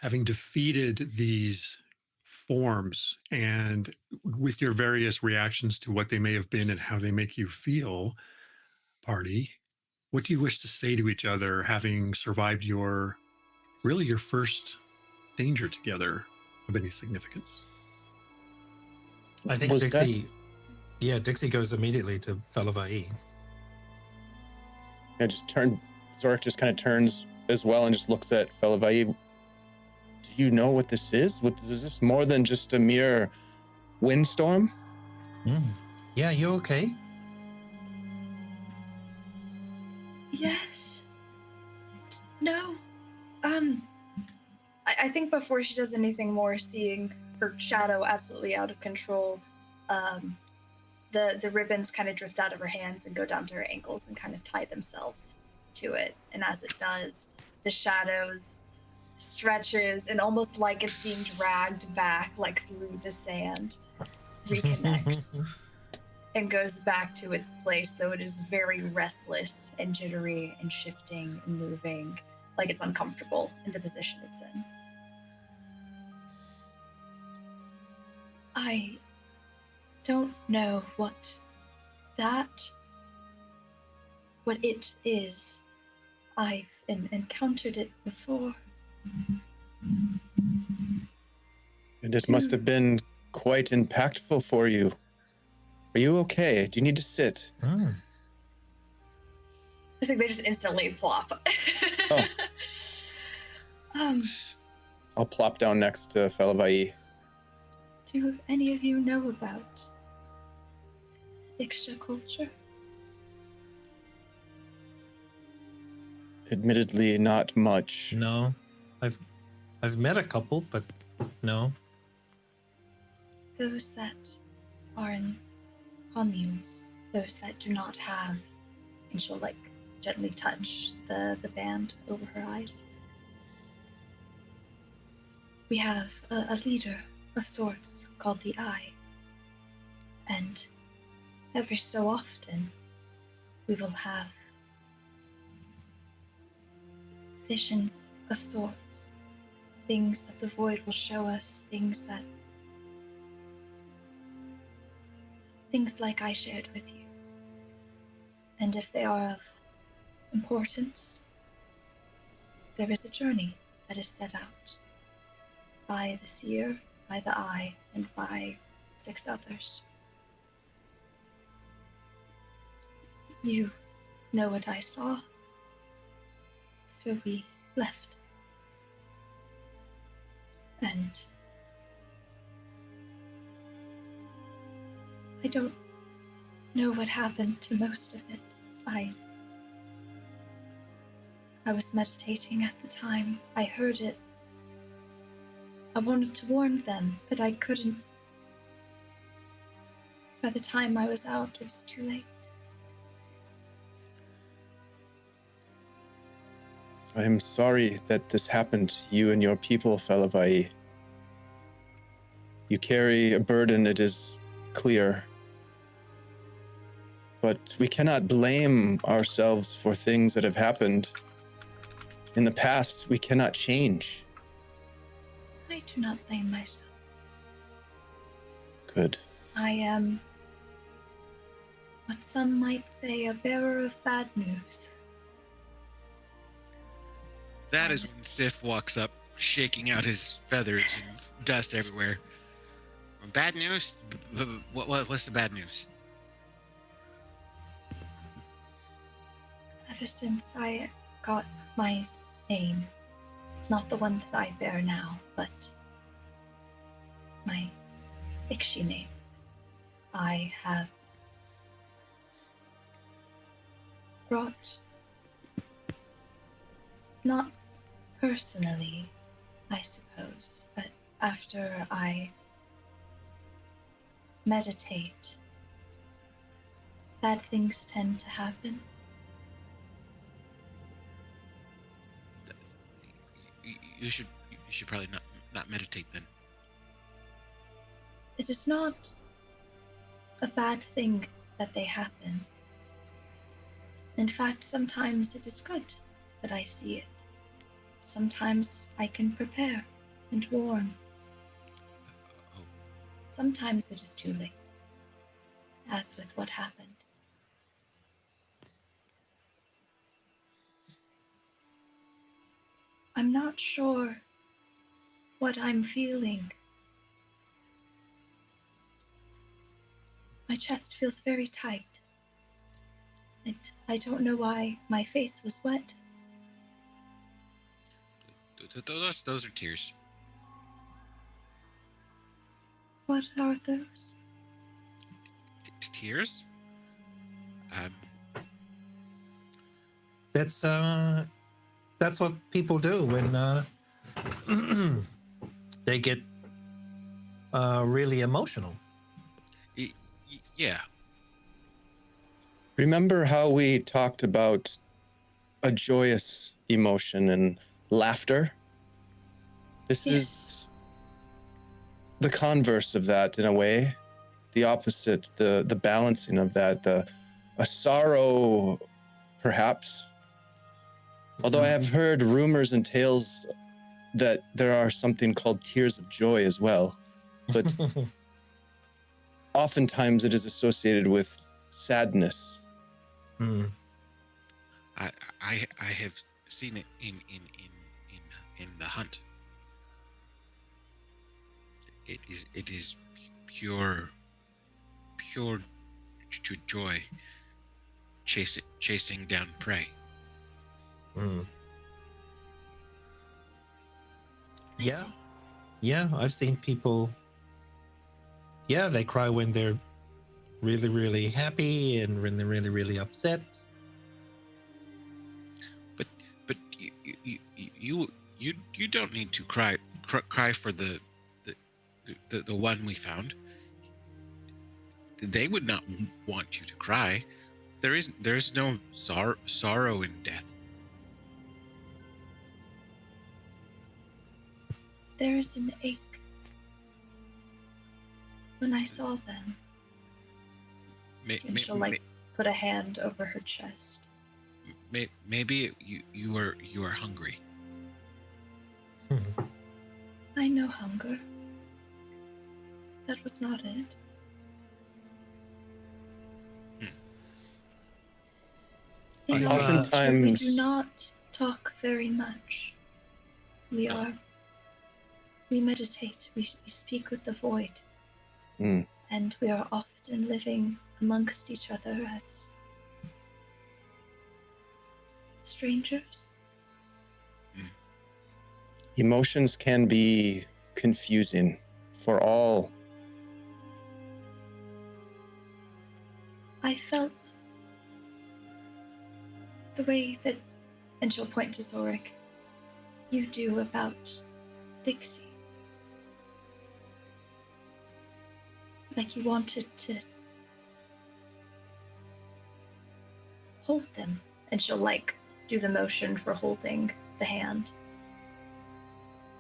Speaker 2: Having defeated these forms and with your various reactions to what they may have been and how they make you feel, party, what do you wish to say to each other having survived your first danger together of any significance?
Speaker 6: I think
Speaker 4: Was
Speaker 6: Dixie. Yeah, Dixie goes immediately to Fellavaai.
Speaker 4: Zorik just kind of turns as well and just looks at Fellavaai. Do you know what this is? Is this more than just a mere windstorm?
Speaker 6: Yeah, you okay?
Speaker 3: Yes. No. I think before she does anything more, seeing her shadow absolutely out of control, the ribbons kind of drift out of her hands and go down to her ankles and kind of tie themselves to it. And as it does, the shadows stretches and almost like it's being dragged back, like through the sand, reconnects and goes back to its place. So it is very restless and jittery and shifting and moving, like it's uncomfortable in the position it's in. I don't know what it is. I've encountered it before.
Speaker 4: And it must have been quite impactful for you. Are you okay? Do you need to sit?
Speaker 3: I think they just instantly plop.
Speaker 4: Oh.
Speaker 3: Um,
Speaker 4: I'll plop down next to Fellavaai.
Speaker 3: do any of you know about Iksha culture?
Speaker 4: Admittedly, not much.
Speaker 6: No, I've met a couple, but no.
Speaker 3: Those that are in communes, those that do not have, and she'll like gently touch the band over her eyes. We have a leader of sorts called the Eye, and every so often we will have visions of sorts, things that the void will show us, things like I shared with you. And if they are of importance, there is a journey that is set out by the seer, by the Eye, and by 6 others. You know what I saw, so we left. And I don't know what happened to most of it. I was meditating at the time. I heard it. I wanted to warn them, but I couldn't. By the time I was out, it was too late.
Speaker 4: I am sorry that this happened to you and your people, Fellavaai. You carry a burden, it is clear. But we cannot blame ourselves for things that have happened. In the past, we cannot change.
Speaker 3: I do not blame myself.
Speaker 4: Good.
Speaker 3: I am what some might say a bearer of bad news.
Speaker 5: That is when Sif walks up, shaking out his feathers and dust everywhere. Bad news? What's the bad news?
Speaker 3: Ever since I got my name, not the one that I bear now, but my Ikshi name, I have brought, not personally, I suppose, but after I meditate, bad things tend to happen.
Speaker 5: You should probably not meditate then.
Speaker 3: It is not a bad thing that they happen. In fact, sometimes it is good that I see it. Sometimes I can prepare and warn.
Speaker 5: Oh,
Speaker 3: Sometimes it is too late, as with what happened. I'm not sure what I'm feeling. My chest feels very tight, and I don't know why my face was wet.
Speaker 5: those are tears.
Speaker 3: What are those?
Speaker 5: Tears?
Speaker 6: That's what people do when they get really emotional.
Speaker 5: Yeah.
Speaker 4: Remember how we talked about a joyous emotion and laughter? This
Speaker 3: Yes.
Speaker 4: is the converse of that in a way, the opposite, the balancing of that, a sorrow, perhaps. Although I have heard rumors and tales that there are something called tears of joy as well, but oftentimes it is associated with sadness.
Speaker 5: I have seen it in the hunt. It is pure joy, chasing down prey.
Speaker 3: I
Speaker 6: Yeah.
Speaker 3: see.
Speaker 6: Yeah, I've seen people. Yeah, they cry when they're really, really happy and when they're really, really upset.
Speaker 5: But you don't need to cry for the one we found. They would not want you to cry. There is no sorrow in death.
Speaker 3: There is an ache when I saw them. And she'll put a hand over her chest.
Speaker 5: Maybe you are hungry.
Speaker 3: I know hunger. That was not it. In our culture, we
Speaker 4: Oftentimes-
Speaker 3: do not talk very much. We meditate, we speak with the void. And we are often living amongst each other as strangers.
Speaker 4: Emotions can be confusing for all.
Speaker 3: I felt the way that, and she'll point to Zorik, you do about Dixie. Like you wanted to hold them. And she'll do the motion for holding the hand.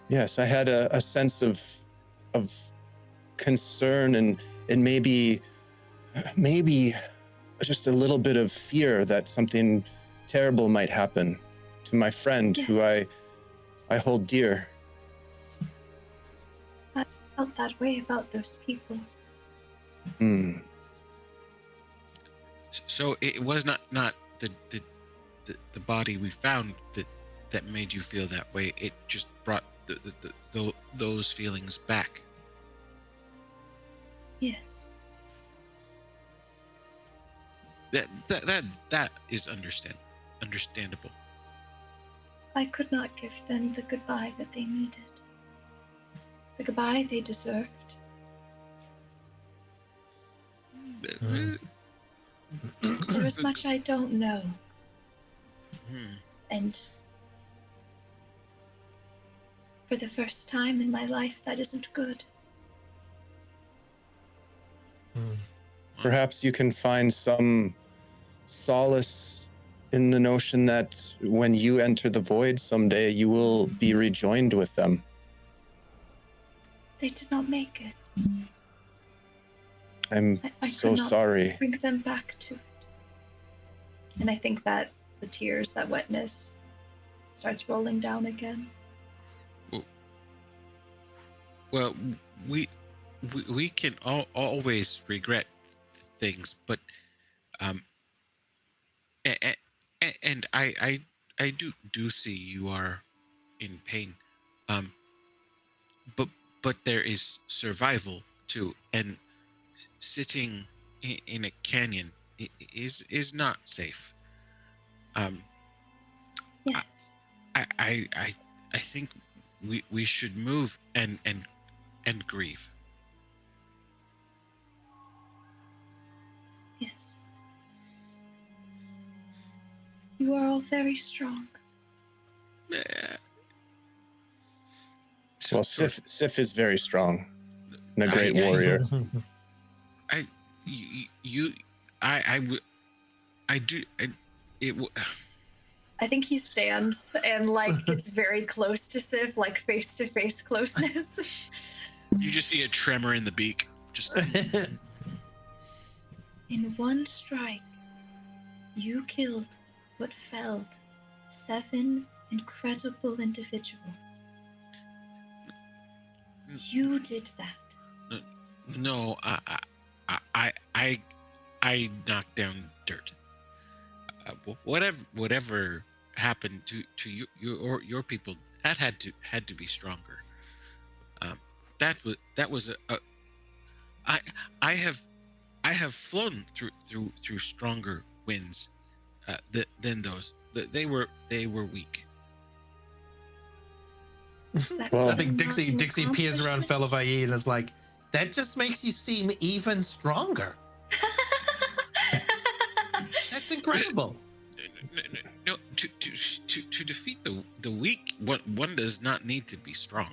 Speaker 4: Yes, I had a sense of concern and maybe just a little bit of fear that something terrible might happen to my friend who I hold dear.
Speaker 3: I felt that way about those people.
Speaker 5: So it was not the body we found that made you feel that way. It just brought those feelings back.
Speaker 3: Yes.
Speaker 5: That is understandable.
Speaker 3: I could not give them the goodbye that they needed. The goodbye they deserved.
Speaker 6: Mm.
Speaker 3: There is much I don't know,
Speaker 5: Hmm.
Speaker 3: and for the first time in my life, that isn't good.
Speaker 6: Mm.
Speaker 4: Perhaps you can find some solace in the notion that when you enter the void someday, you will be rejoined with them.
Speaker 3: They did not make it.
Speaker 4: I'm
Speaker 3: I
Speaker 4: so
Speaker 3: could not
Speaker 4: sorry.
Speaker 3: bring them back to it. And I think that the tears, that wetness, starts rolling down again.
Speaker 5: Well, we can always regret things, but and I do see you are in pain, but there is survival too, and sitting in a canyon is not safe.
Speaker 3: Yes.
Speaker 5: I think we should move and grieve.
Speaker 3: Yes. You are all very strong.
Speaker 4: Well, Sif is very strong and a great warrior.
Speaker 3: I think he stands and like gets very close to Sif, like face-to-face closeness.
Speaker 5: You just see a tremor in the beak. Just
Speaker 3: In one strike, you killed what felled 7 incredible individuals. You did that.
Speaker 5: no, I knocked down dirt. Whatever happened to your people, that had to be stronger. That was I have flown through stronger winds than those. They were weak.
Speaker 4: Well,
Speaker 6: I think Dixie peers around Fellavaai and is like, that just makes you seem even stronger. That's incredible.
Speaker 5: No, to defeat the weak, one does not need to be strong.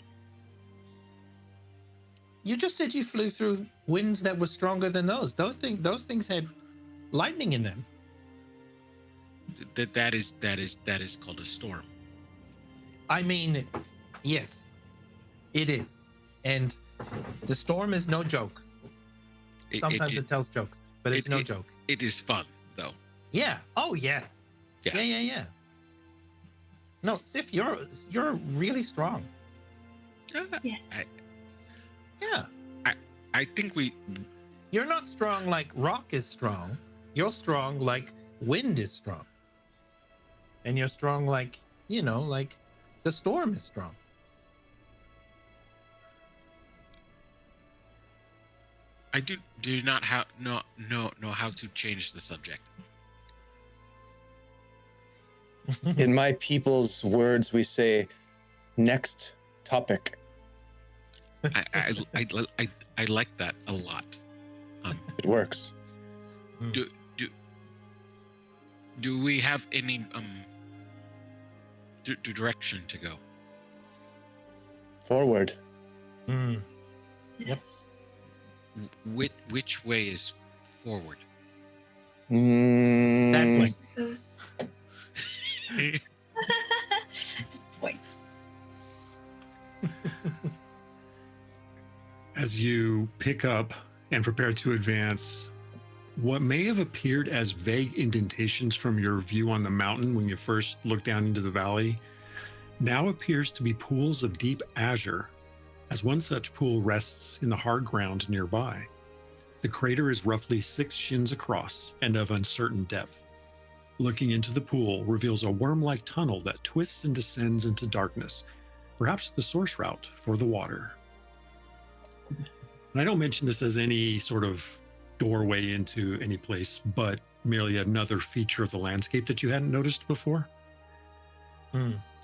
Speaker 6: You just said you flew through winds that were stronger than those. Those things had lightning in them.
Speaker 5: That is called a storm.
Speaker 6: I mean, yes, it is. And the storm is no joke. Sometimes it tells jokes, but it's no joke.
Speaker 5: It is fun, though.
Speaker 6: Yeah. Oh, yeah. Yeah. No, Sif, you're really strong.
Speaker 3: Yes.
Speaker 6: Yeah.
Speaker 5: I think
Speaker 6: You're not strong like rock is strong. You're strong like wind is strong. And you're strong like, like the storm is strong.
Speaker 5: I do not know how to change the subject.
Speaker 4: in my people's words, we say, next topic.
Speaker 5: I like that a lot.
Speaker 4: It works.
Speaker 5: Do we have any direction to go?
Speaker 4: Forward.
Speaker 3: Yes.
Speaker 5: Which way is forward?
Speaker 6: That way.
Speaker 3: Suppose. Just point.
Speaker 2: As you pick up and prepare to advance, what may have appeared as vague indentations from your view on the mountain when you first looked down into the valley now appears to be pools of deep azure, as one such pool rests in the hard ground nearby. The crater is roughly 6 shins across and of uncertain depth. Looking into the pool reveals a worm-like tunnel that twists and descends into darkness, perhaps the source route for the water. And I don't mention this as any sort of doorway into any place, but merely another feature of the landscape that you hadn't noticed before.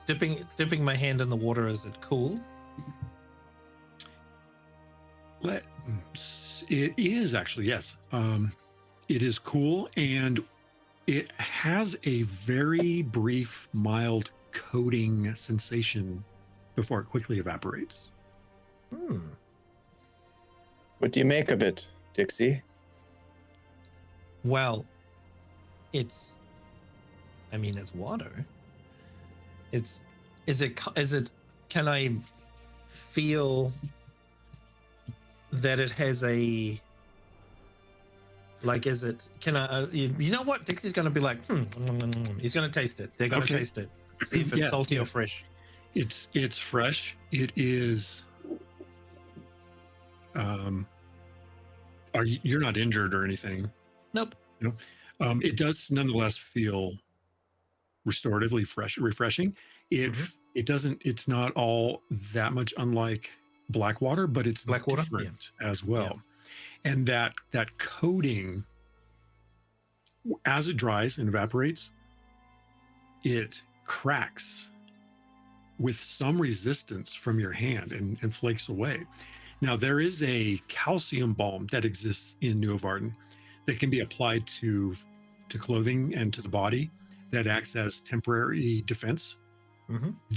Speaker 6: Dipping my hand in the water, is it cool?
Speaker 2: It is actually, yes. is cool, and it has a very brief, mild coating sensation before it quickly evaporates.
Speaker 4: What do you make of it, Dixie?
Speaker 6: Well, it's water. Can I feel that it has a, like, can I, you know what? Dixie's going to be like, he's going to taste it. They're going to
Speaker 2: Okay.
Speaker 6: taste it. See if it's
Speaker 2: Yeah,
Speaker 6: salty
Speaker 2: yeah.
Speaker 6: or fresh.
Speaker 2: It's fresh. It is. You're not injured or anything?
Speaker 6: Nope.
Speaker 2: No. It does nonetheless feel restoratively refreshing. It doesn't. It's not all that much unlike black water, but it's
Speaker 6: Blackwater?
Speaker 2: different as well. And that coating, as it dries and evaporates, it cracks with some resistance from your hand and flakes away. Now, there is a calcium balm that exists in Nuovarden that can be applied to clothing and to the body that acts as temporary defense.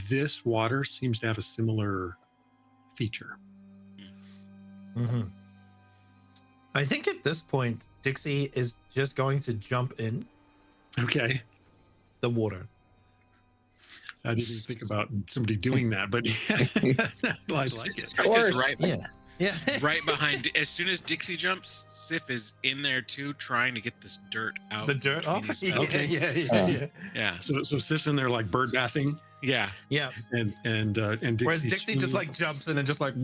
Speaker 2: This water seems to have a similar feature.
Speaker 6: I think at this point, Dixie is just going to jump in
Speaker 2: Okay.
Speaker 6: the water.
Speaker 2: I didn't even think about somebody doing that, but I like it.
Speaker 4: Of course.
Speaker 6: Yeah.
Speaker 5: Right behind. As soon as Dixie jumps, Sif is in there too, trying to get this dirt out.
Speaker 6: The dirt
Speaker 5: between
Speaker 6: off?
Speaker 5: his
Speaker 6: Yeah,
Speaker 5: toes.
Speaker 6: yeah.
Speaker 5: Yeah.
Speaker 2: So Sif's in there like bird bathing,
Speaker 5: Yeah.
Speaker 6: Yeah.
Speaker 2: and Dixie.
Speaker 6: Whereas Dixie just like jumps in and just like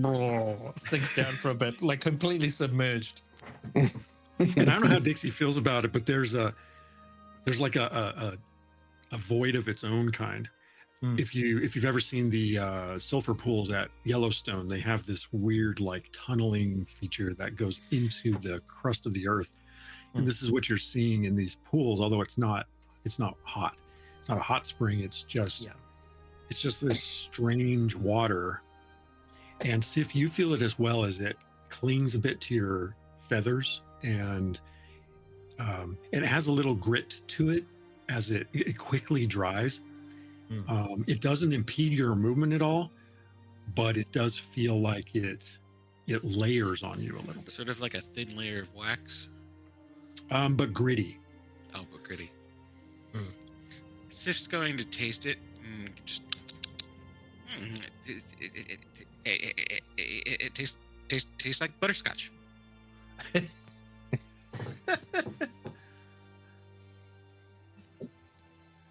Speaker 6: sinks down for a bit, like completely submerged.
Speaker 2: And I don't know how Dixie feels about it, but there's like a void of its own kind. If you've ever seen the sulfur pools at Yellowstone, they have this weird like tunneling feature that goes into the crust of the earth, and this is what you're seeing in these pools. Although it's not hot, it's not a hot spring. It's just this strange water. And Sif, you feel it as well, as it clings a bit to your feathers, and it has a little grit to it as it quickly dries. It doesn't impede your movement at all, but it does feel like it layers on you a little bit.
Speaker 5: Sort of like a thin layer of wax.
Speaker 2: But gritty.
Speaker 5: Oh, but gritty. Sif's going to taste it and just. It tastes like butterscotch.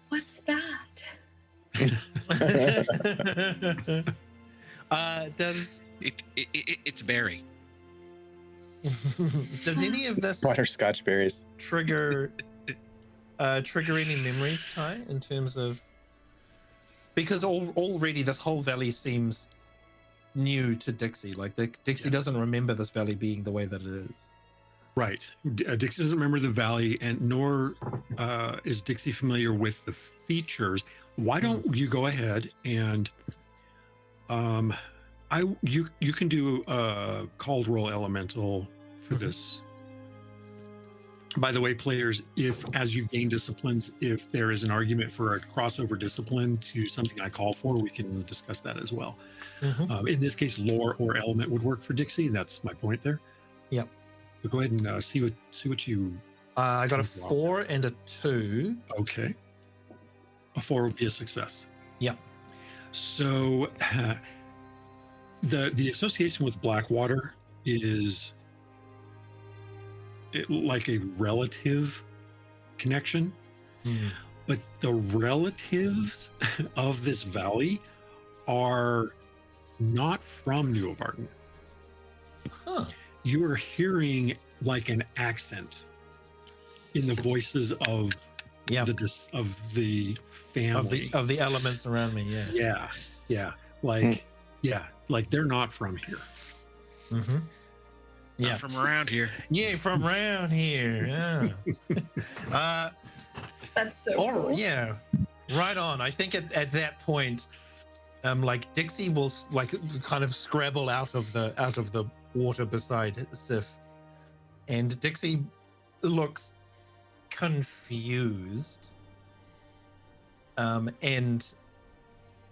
Speaker 3: What's that?
Speaker 6: Does
Speaker 5: It's berry.
Speaker 6: does any of this
Speaker 4: Butterscotch berries.
Speaker 6: trigger any memories, Ty, in terms of, because already this whole valley seems new to Dixie. Like Dixie doesn't remember this valley being the way that it is.
Speaker 2: Right. Dixie doesn't remember the valley, and nor is Dixie familiar with the features. Why don't you go ahead and you can do a called roll elemental for this. By the way, players, if as you gain disciplines, if there is an argument for a crossover discipline to something I call for, we can discuss that as well. In this case, lore or element would work for Dixie. That's my point there.
Speaker 6: Yep.
Speaker 2: But go ahead and see what you.
Speaker 6: I got a 4 and a 2.
Speaker 2: Okay. A 4 would be a success.
Speaker 6: Yep.
Speaker 2: So the association with Blackwater is like a relative connection, but the relatives of this valley are not from Nuovarden.
Speaker 6: Huh.
Speaker 2: You are hearing like an accent in the voices of the family
Speaker 6: of the elements around me.
Speaker 2: Like they're not from here.
Speaker 5: Not from around here.
Speaker 6: Yeah, from around here. Yeah.
Speaker 3: That's so cool.
Speaker 6: Yeah. Right on. I think at that point, like Dixie will like kind of scrabble out of the water beside Sif, and Dixie looks confused, and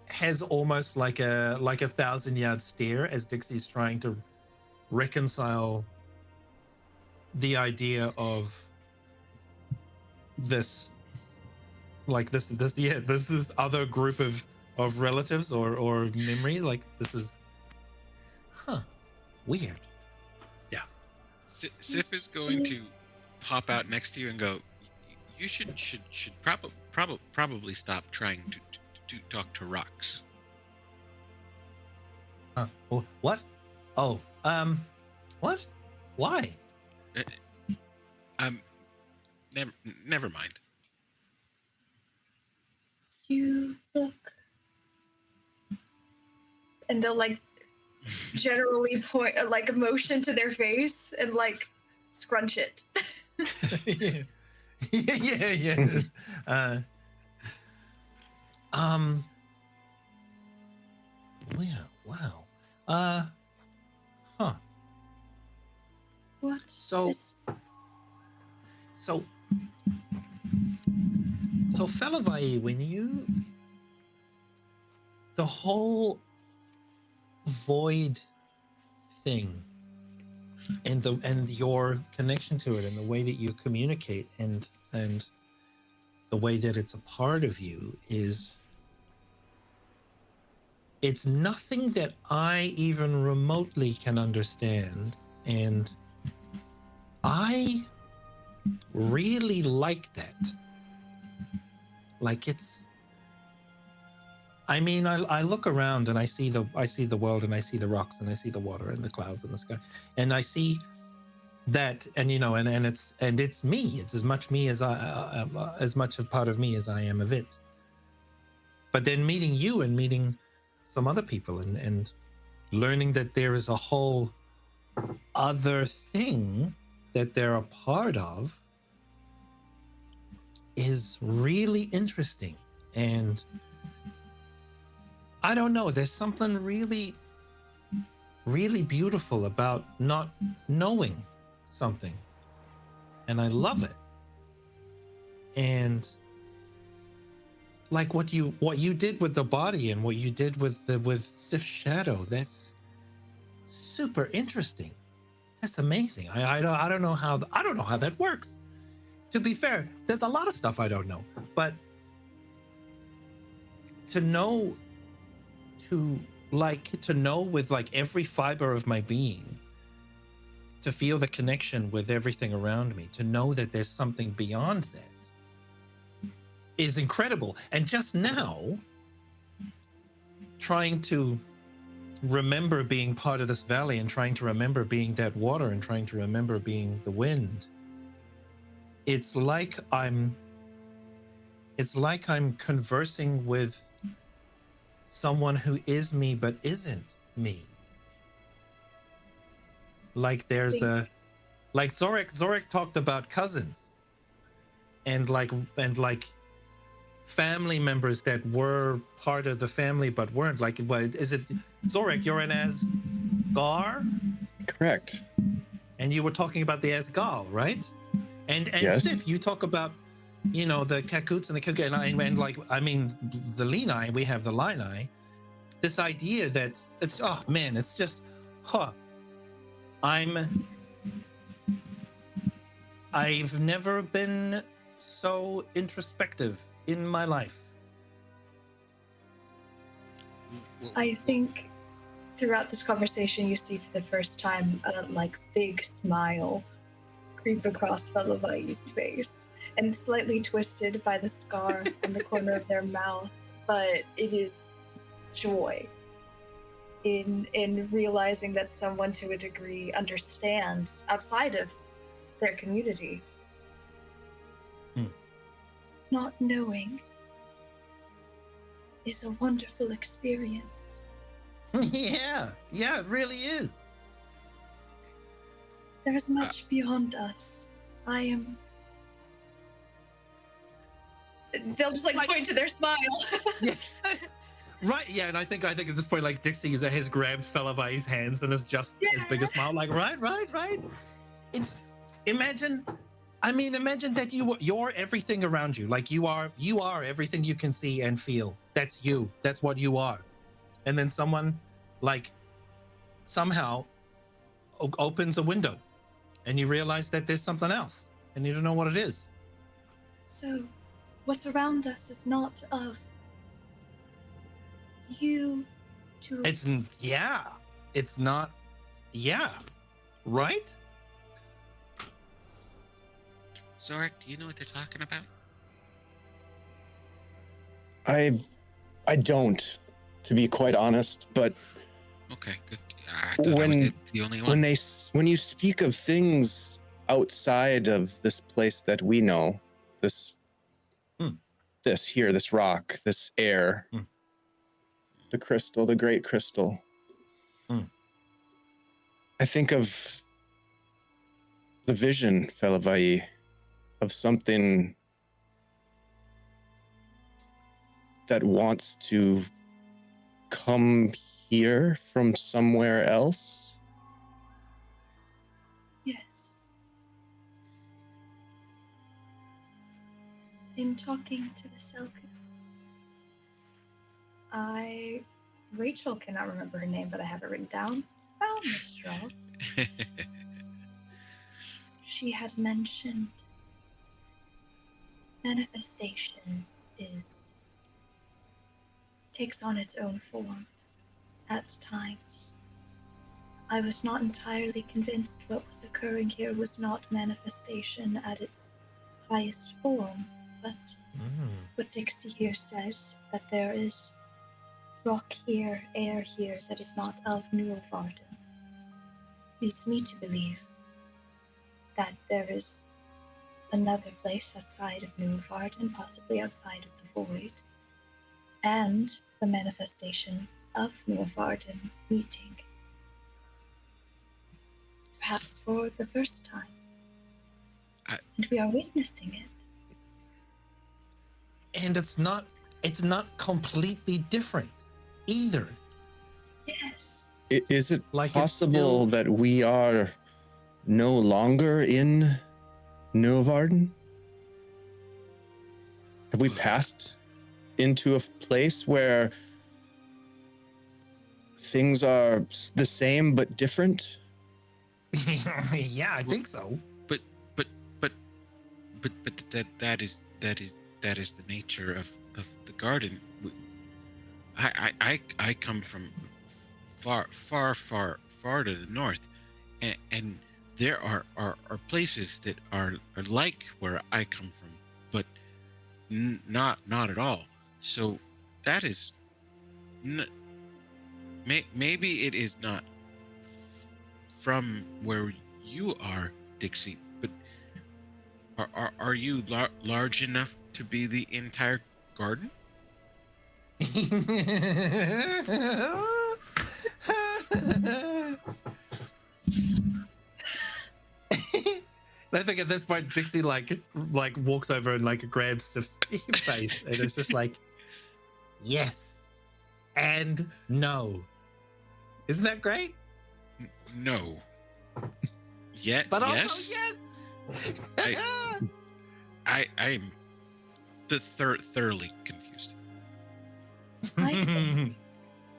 Speaker 6: has almost like a 1,000-yard stare as Dixie's trying to reconcile the idea of this this other group of relatives or memory. Like, this is weird.
Speaker 5: Sif is going to pop out next to you and go, you should probably stop trying to talk to rocks.
Speaker 6: What? Oh, what? Why?
Speaker 5: Never mind.
Speaker 3: You look, and they'll like generally point, like motion to their face and like scrunch it.
Speaker 6: yeah. Yeah. Wow. Huh.
Speaker 3: What?
Speaker 6: So Fellavaai, when you, the whole void thing and your connection to it and the way that you communicate and the way that it's a part of you it's nothing that I even remotely can understand, and I really like that. Like, it's, I mean, I look around and I see the world, and I see the rocks, and I see the water and the clouds and the sky, and I see that, and and it's me. It's as much me as as much a part of me as I am of it. But then meeting you and meeting some other people and learning that there is a whole other thing that they're a part of is really interesting. And I don't know, there's something really, really beautiful about not knowing something. And I love it. And like what you did with the body and what you did with Sif's shadow, that's super interesting. That's amazing. I don't know how that works. To be fair, there's a lot of stuff I don't know, but to know with like every fiber of my being, to feel the connection with everything around me, to know that there's something beyond that is incredible. And just now, trying to remember being part of this valley and trying to remember being that water and trying to remember being the wind, it's like I'm conversing with someone who is me but isn't me. Like there's like Zorik talked about cousins and like family members that were part of the family but weren't. Like, what is it, Zorik, you're an Asgar?
Speaker 4: Correct.
Speaker 6: And you were talking about the Asgal, right? And
Speaker 4: Yes.
Speaker 6: Sif, you talk about, the Kakuts and the Kuk, and like, I mean, the Lenai, we have the Lenai. This idea that it's, oh man, it's just, I've never been so introspective in my life.
Speaker 3: I think throughout this conversation, you see for the first time a like big smile creep across Fellavaai's face, and it's slightly twisted by the scar on the corner of their mouth, but it is joy in realizing that someone to a degree understands outside of their community. Not knowing is a wonderful experience.
Speaker 6: Yeah, it really is.
Speaker 3: There is much beyond us. They'll just like point to their smile.
Speaker 6: Yes. Right, yeah, and I think at this point, like, Dixie has grabbed Fellavaai's hands and is just as big a smile, like, right. It's, imagine I mean, imagine that you're everything around you. Like you are everything you can see and feel. That's you. That's what you are. And then someone like somehow opens a window and you realize that there's something else and you don't know what it is.
Speaker 3: So, what's around us is not of you to.
Speaker 6: It's not. Yeah. Right?
Speaker 5: Zorak, do you know what they're talking about?
Speaker 4: I don't, to be quite honest, but
Speaker 5: Okay, good. I thought I was the only one.
Speaker 4: when you speak of things outside of this place that we know, this rock, this air, the crystal, the great crystal, I think of the vision, Fellavaai, of something that wants to come here from somewhere else.
Speaker 3: Yes. In talking to the Selku, Rachel cannot remember her name, but I have it written down. Found the straws. She had mentioned manifestation takes on its own forms at times. I was not entirely convinced what was occurring here was not manifestation at its highest form, but what Dixie here says, that there is rock here, air here that is not of Nuovarden, leads me to believe that there is another place outside of Nuovarden, possibly outside of the void, and the manifestation of Nuovarden meeting. Perhaps for the first time. And we are witnessing it.
Speaker 6: And it's not completely different either.
Speaker 3: Yes.
Speaker 4: Is it
Speaker 6: Like
Speaker 4: possible that we are no longer in Nuovarden? Have we passed into a place where things are the same but different?
Speaker 6: Yeah, I think so.
Speaker 5: But that is the nature of the garden. I come from far to the north, and there are places that are like where I come from, but not at all. So that is maybe it is not from where you are, Dixie, but are you large enough to be the entire garden?
Speaker 6: I think at this point Dixie like walks over and like grabs Sif's face and it's just like, yes and no. Isn't that great?
Speaker 5: No. Yet,
Speaker 6: But
Speaker 5: yes.
Speaker 6: also yes.
Speaker 5: I'm thoroughly confused.
Speaker 3: I think,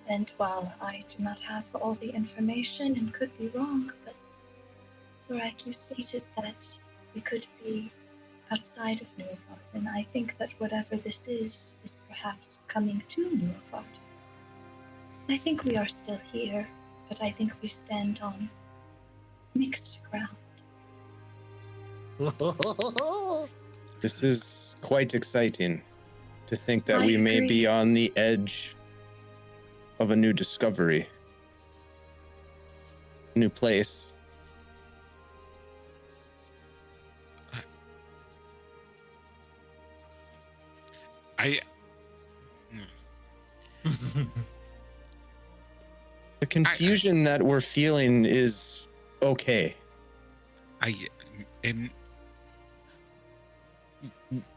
Speaker 3: and while I do not have all the information and could be wrong, but Zorak, you stated that we could be outside of Nuovarden. I think that whatever this is perhaps coming to Nuovarden. I think we are still here, but I think we stand on mixed ground.
Speaker 4: This is quite exciting to think that
Speaker 3: I
Speaker 4: we may
Speaker 3: agree.
Speaker 4: be on the edge of a new discovery, new place. The confusion that we're feeling is okay.
Speaker 5: I am.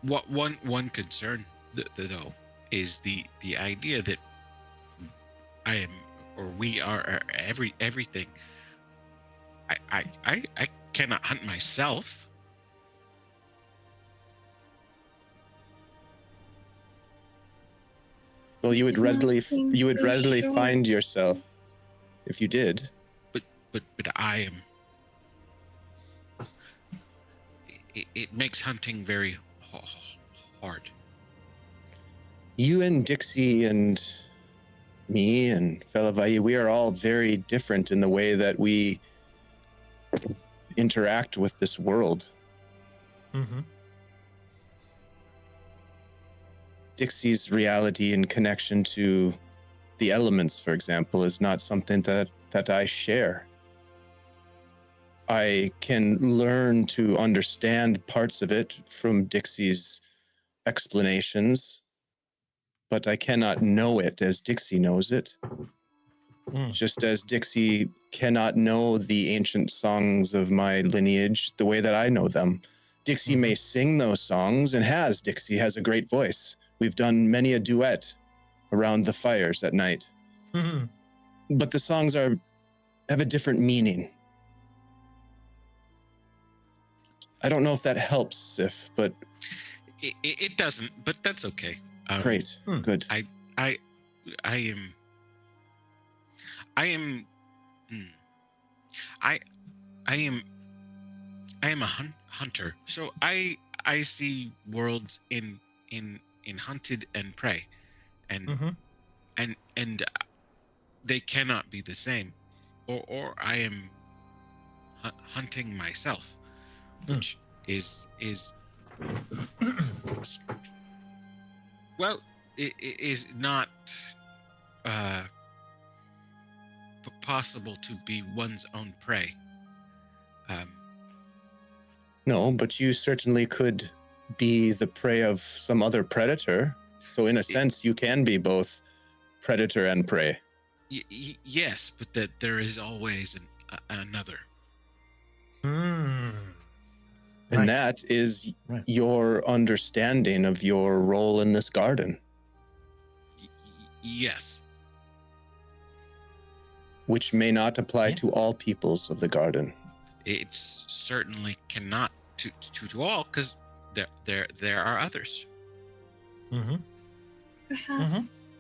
Speaker 5: What one concern though is the idea that I am, or we are everything. I cannot hunt myself.
Speaker 4: Well, you would readily
Speaker 3: seem
Speaker 4: you would
Speaker 3: so
Speaker 4: readily
Speaker 3: sure.
Speaker 4: find yourself if you did.
Speaker 5: But I am. It makes hunting very hard.
Speaker 4: You and Dixie and me and Fellavaai, we are all very different in the way that we interact with this world.
Speaker 6: Mm-hmm.
Speaker 4: Dixie's reality and connection to the elements, for example, is not something that I share. I can learn to understand parts of it from Dixie's explanations, but I cannot know it as Dixie knows it. Just as Dixie cannot know the ancient songs of my lineage the way that I know them. Dixie may sing those songs, and Dixie has a great voice. We've done many a duet around the fires at night. But the songs have a different meaning. I don't know if that helps, Sif, but...
Speaker 5: It doesn't, but that's okay.
Speaker 4: Great, good.
Speaker 5: I am a hunter, so I see worlds in hunted and prey, and they cannot be the same, or I am hunting myself, which is well, it is not possible to be one's own prey.
Speaker 4: No, but you certainly could be the prey of some other predator. So in a sense, you can be both predator and prey.
Speaker 5: Yes, but that there is always another.
Speaker 4: And that is your understanding of your role in this garden.
Speaker 5: Yes.
Speaker 4: Which may not apply to all peoples of the garden.
Speaker 5: It certainly cannot to all, because there are others.
Speaker 3: Perhaps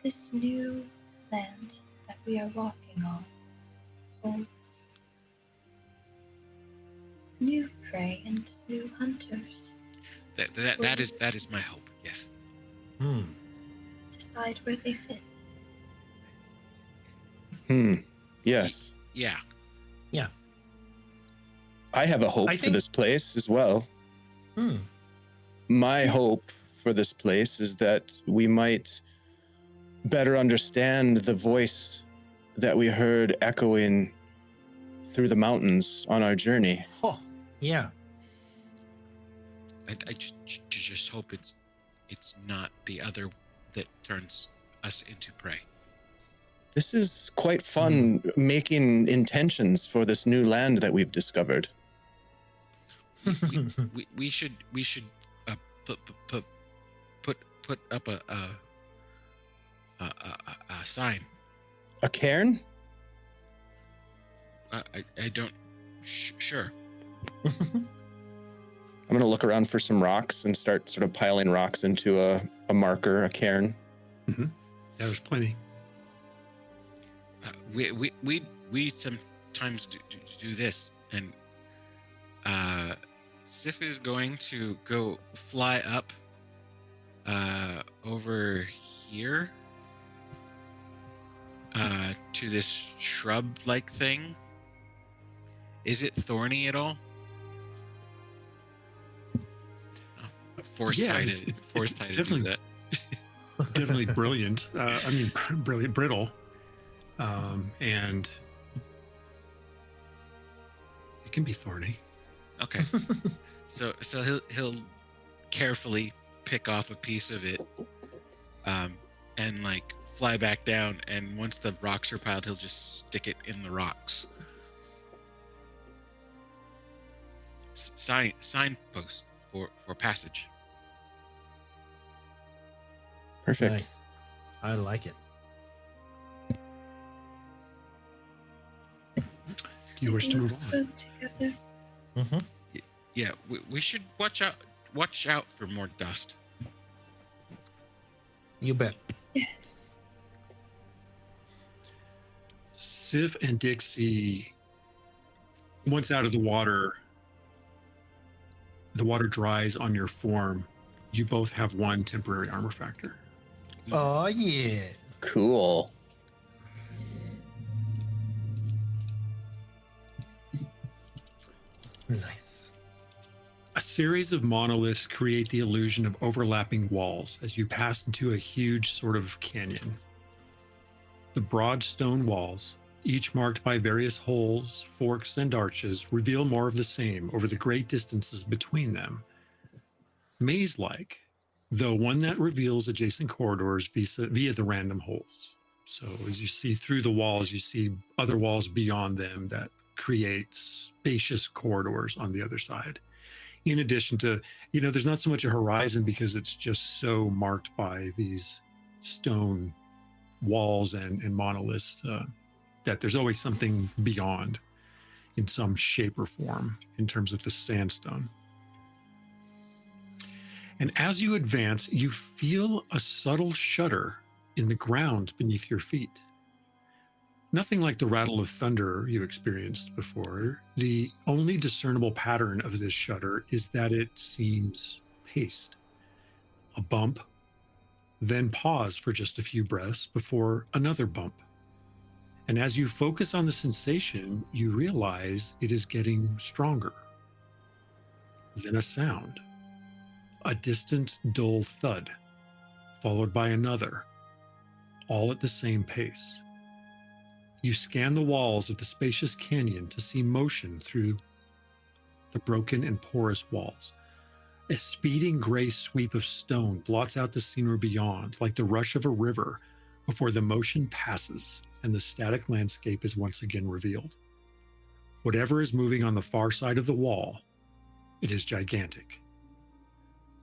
Speaker 3: this new land that we are walking on holds new prey and new hunters.
Speaker 5: That is my hope. Yes.
Speaker 3: Decide where they fit.
Speaker 4: Yes.
Speaker 5: Yeah.
Speaker 4: I have a hope for this place as well. My hope for this place is that we might better understand the voice that we heard echoing through the mountains on our journey.
Speaker 6: Oh, yeah.
Speaker 5: I just hope it's not the other that turns us into prey.
Speaker 4: This is quite fun, making intentions for this new land that we've discovered.
Speaker 5: We should put up a sign.
Speaker 4: A cairn?
Speaker 5: I don't. Sure.
Speaker 4: I'm going to look around for some rocks and start sort of piling rocks into a marker, a cairn.
Speaker 2: Yeah, there's plenty.
Speaker 5: We sometimes do this, and Sif is going to go fly up over here to this shrub-like thing. Is it thorny at all? Force tied it. Force tied to do that.
Speaker 2: Definitely brilliant. Brilliant, brittle. And it can be thorny.
Speaker 5: Okay. So he'll carefully pick off a piece of it, and like fly back down. And once the rocks are piled, he'll just stick it in the rocks. Signpost for passage.
Speaker 4: Perfect.
Speaker 6: Nice. I like it.
Speaker 2: You wish to move on?
Speaker 3: Spoke together.
Speaker 5: Yeah, we should watch out for more dust.
Speaker 6: You bet.
Speaker 3: Yes.
Speaker 2: Sif and Dixie, once out of the water dries on your form. You both have 1 temporary armor factor.
Speaker 6: Oh yeah.
Speaker 4: Cool.
Speaker 6: Nice.
Speaker 2: A series of monoliths create the illusion of overlapping walls as you pass into a huge sort of canyon. The broad stone walls, each marked by various holes, forks, and arches, reveal more of the same over the great distances between them. Maze-like, though one that reveals adjacent corridors via the random holes. So as you see through the walls, you see other walls beyond them that create spacious corridors on the other side. In addition to, there's not so much a horizon because it's just so marked by these stone walls and monoliths that there's always something beyond in some shape or form in terms of the sandstone. And as you advance, you feel a subtle shudder in the ground beneath your feet. Nothing like the rattle of thunder you experienced before. The only discernible pattern of this shudder is that it seems paced. A bump, then pause for just a few breaths before another bump. And as you focus on the sensation, you realize it is getting stronger. Then a sound, a distant, dull thud, followed by another, all at the same pace. You scan the walls of the spacious canyon to see motion through the broken and porous walls. A speeding gray sweep of stone blots out the scenery beyond, like the rush of a river, before the motion passes and the static landscape is once again revealed. Whatever is moving on the far side of the wall, it is gigantic.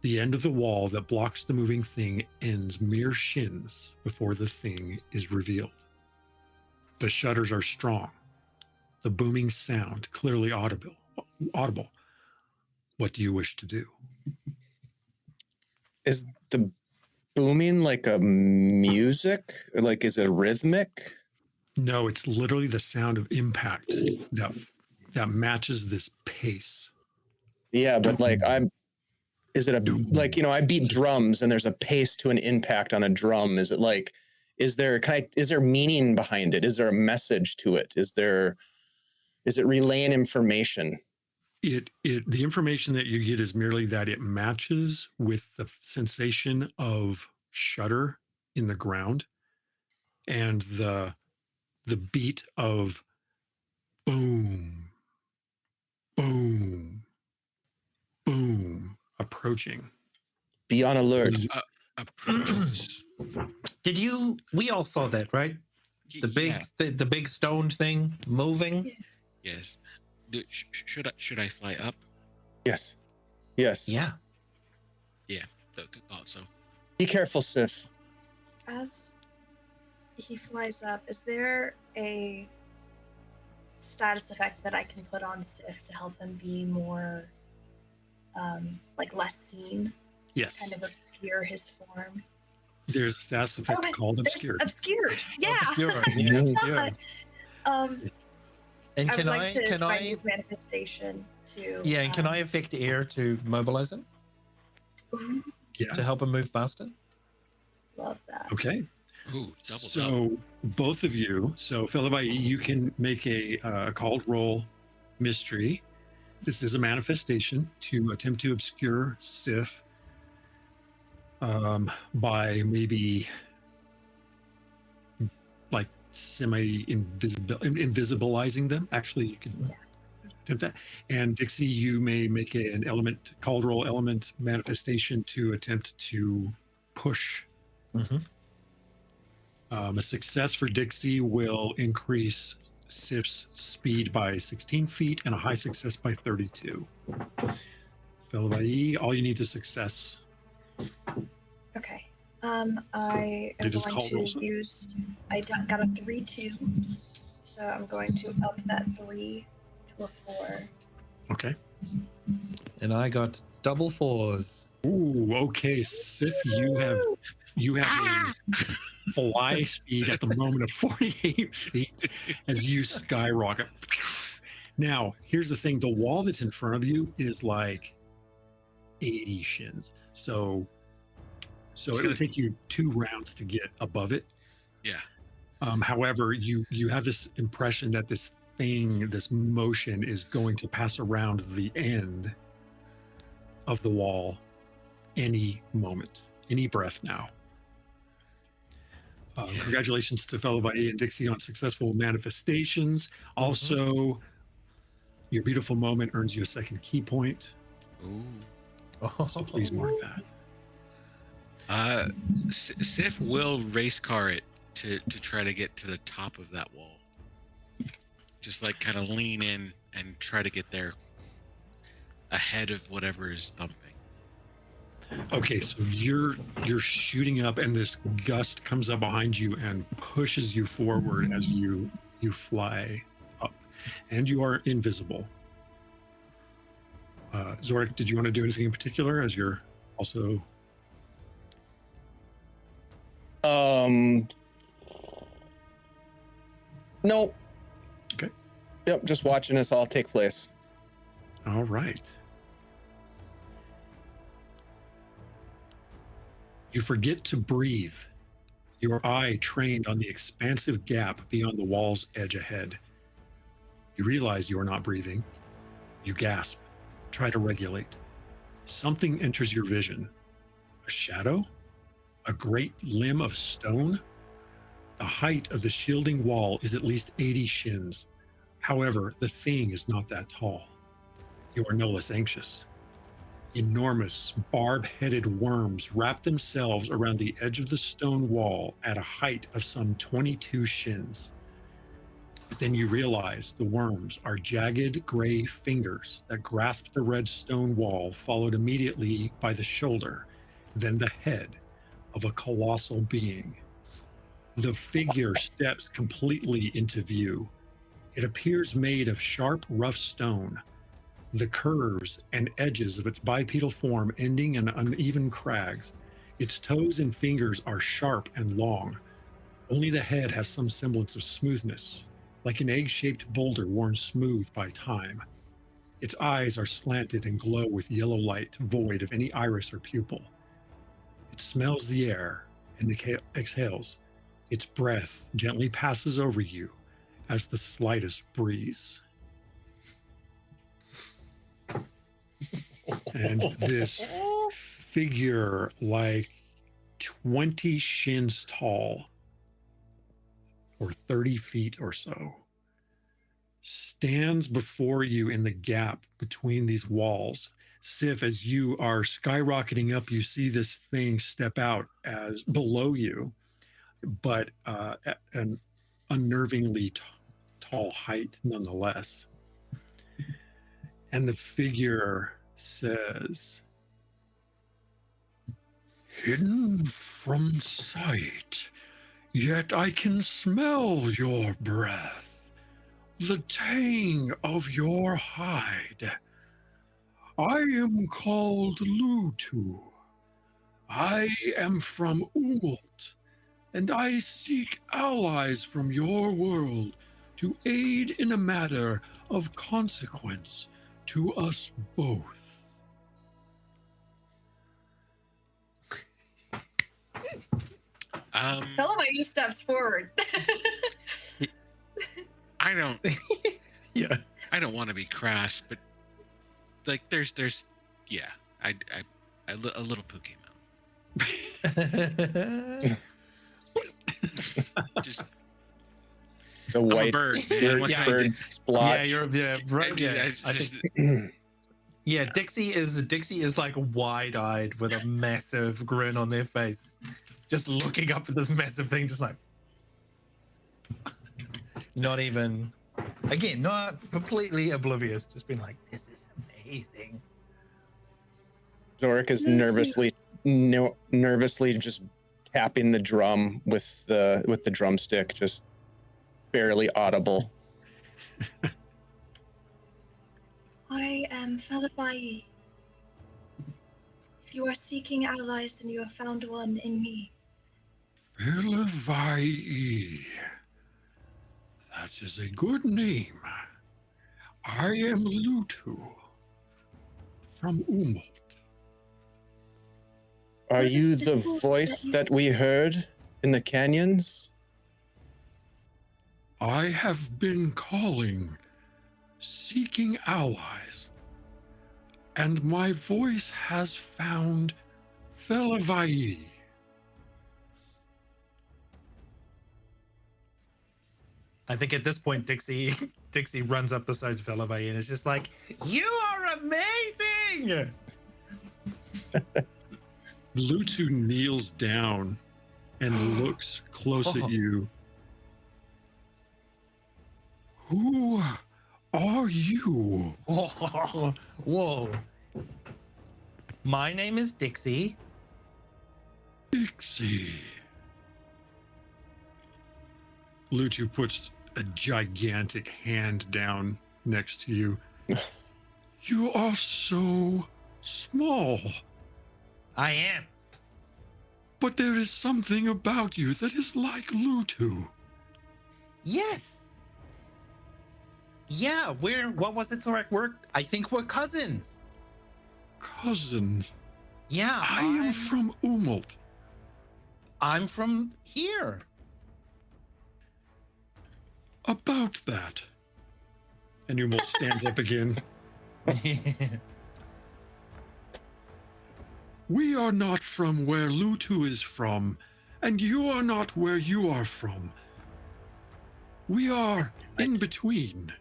Speaker 2: The end of the wall that blocks the moving thing ends mere shins before the thing is revealed. The shudders are strong, the booming sound clearly audible. What do you wish to do?
Speaker 4: Is the booming like a music? Or like, is it rhythmic?
Speaker 2: No, it's literally the sound of impact that matches this pace.
Speaker 4: Yeah, but like is it like, I beat drums and there's a pace to an impact on a drum. Is it like, is there meaning behind it? Is there a message to it? Is it relaying information?
Speaker 2: The information that you get is merely that it matches with the sensation of shudder in the ground and the beat of boom, boom, boom approaching.
Speaker 4: Be on alert.
Speaker 5: Approaches.
Speaker 6: We all saw that, right? The big,
Speaker 5: Yeah.
Speaker 6: the big stone thing moving.
Speaker 5: Yes. Should I fly up?
Speaker 4: Yes. Yes.
Speaker 6: Yeah.
Speaker 5: Thought so.
Speaker 4: Be careful, Sif.
Speaker 3: As he flies up, is there a status effect that I can put on Sif to help him be more, less seen?
Speaker 2: Yes.
Speaker 3: Kind of obscure his form.
Speaker 2: There's a status effect called obscured.
Speaker 3: Obscured. Yeah.
Speaker 6: Obscured,
Speaker 3: I
Speaker 6: yeah,
Speaker 3: just
Speaker 6: obscured.
Speaker 3: thought.
Speaker 6: And
Speaker 3: I would like to
Speaker 6: can
Speaker 3: try
Speaker 6: I
Speaker 3: and use manifestation to.
Speaker 6: Yeah, and can I affect air to mobilize him
Speaker 3: Ooh,
Speaker 2: Yeah.
Speaker 6: to help him move faster?
Speaker 3: love that.
Speaker 2: Okay.
Speaker 5: Ooh, double.
Speaker 2: So both of you, so Fellavaai, you can make a called roll mystery. This is a manifestation to attempt to obscure Sif by maybe like invisibilizing them. Actually, you can attempt that. And Dixie, you may make an element called roll element manifestation to attempt to push.
Speaker 6: Mm-hmm.
Speaker 2: A success for Dixie will increase Sif's speed by 16 feet and a high success by 32. Fellavaai, all you need is success.
Speaker 3: Okay. I am
Speaker 2: just
Speaker 3: going
Speaker 2: call
Speaker 3: to
Speaker 2: rolls.
Speaker 3: use. Got a 3-2, so I'm going to up that 3 to a 4.
Speaker 2: Okay.
Speaker 6: And I got double 4s.
Speaker 2: Ooh, okay. Sif, you have You have a fly speed at the moment of 48 feet as you skyrocket. Now, here's the thing. The wall that's in front of you is like 80 shins. So it would take you 2 rounds to get above it.
Speaker 5: Yeah.
Speaker 2: However, you have this impression that this thing, this motion is going to pass around the end of the wall any moment, any breath now. Congratulations to Fellavaai and Dixie on successful manifestations. Also, your beautiful moment earns you a second key point.
Speaker 5: Ooh.
Speaker 2: So please mark that.
Speaker 5: Sif will race car it to try to get to the top of that wall. Just like kind of lean in and try to get there ahead of whatever is thumping.
Speaker 2: Okay, so you're shooting up, and this gust comes up behind you and pushes you forward as you fly up, and you are invisible. Zorik, did you want to do anything in particular as you're also?
Speaker 4: No.
Speaker 2: Okay.
Speaker 4: Yep, just watching this all take place.
Speaker 2: All right. You forget to breathe, your eye trained on the expansive gap beyond the wall's edge ahead. You realize you are not breathing. You gasp, try to regulate. Something enters your vision. A shadow? A great limb of stone? The height of the shielding wall is at least 80 shins. However, the thing is not that tall. You are no less anxious. Enormous, barb-headed worms wrap themselves around the edge of the stone wall at a height of some 22 shins. But then you realize the worms are jagged gray fingers that grasp the red stone wall, followed immediately by the shoulder, then the head of a colossal being. The figure steps completely into view. It appears made of sharp, rough stone, the curves and edges of its bipedal form ending in uneven crags. Its toes and fingers are sharp and long. Only the head has some semblance of smoothness, like an egg-shaped boulder worn smooth by time. Its eyes are slanted and glow with yellow light, void of any iris or pupil. It smells the air and exhales. Its breath gently passes over you as the slightest breeze. And this figure, like 20 shins tall, or 30 feet or so, stands before you in the gap between these walls. Sif, as you are skyrocketing up, you see this thing step out as below you, but at an unnervingly tall height nonetheless. And the figure says, "Hidden from sight, yet I can smell your breath, the tang of your hide. I am called Lutu. I am from Umult, and I seek allies from your world to aid in a matter of consequence to us both."
Speaker 3: Fellavaai steps forward.
Speaker 5: I don't.
Speaker 6: Yeah.
Speaker 5: I don't want to be crass, but like, there's, yeah. A little poo came out. Just.
Speaker 4: The
Speaker 5: I'm a
Speaker 4: white
Speaker 5: bird, man. What can I
Speaker 4: bird
Speaker 5: do?
Speaker 4: splotch.
Speaker 6: Yeah, Dixie is like wide-eyed with a massive grin on their face, just looking up at this massive thing, just like not even, again, not completely oblivious, just being like, "This is amazing."
Speaker 4: Zorik is nervously just tapping the drum with the drumstick, just barely audible.
Speaker 3: I am Fellavaai. If you are seeking allies, then you have found one in me.
Speaker 2: Fellavaai. That is a good name. I am Lutu from Umalt.
Speaker 4: Are
Speaker 3: What is
Speaker 4: you
Speaker 3: this
Speaker 4: the
Speaker 3: wolf
Speaker 4: voice
Speaker 3: that you
Speaker 4: that we heard in the canyons?
Speaker 2: I have been calling, seeking allies, and my voice has found Fellavaai.
Speaker 6: I think at this point, Dixie runs up beside Fellavaai and is just like, "You are amazing!"
Speaker 2: Lutu kneels down and looks close at you. Who are you?
Speaker 6: Whoa. My name is Dixie.
Speaker 2: Dixie. Lutu puts a gigantic hand down next to you. You are so small,
Speaker 6: I am.
Speaker 2: but there is something about you that is like Lutu.
Speaker 6: Yes. Yeah, what was it, Torek? I think we're cousins.
Speaker 2: Cousin,
Speaker 6: Yeah,
Speaker 2: I am from Umalt.
Speaker 6: I'm from here.
Speaker 2: About that. And Umalt stands up again. We are not from where Lutu is from, and you are not where you are from. We are in between.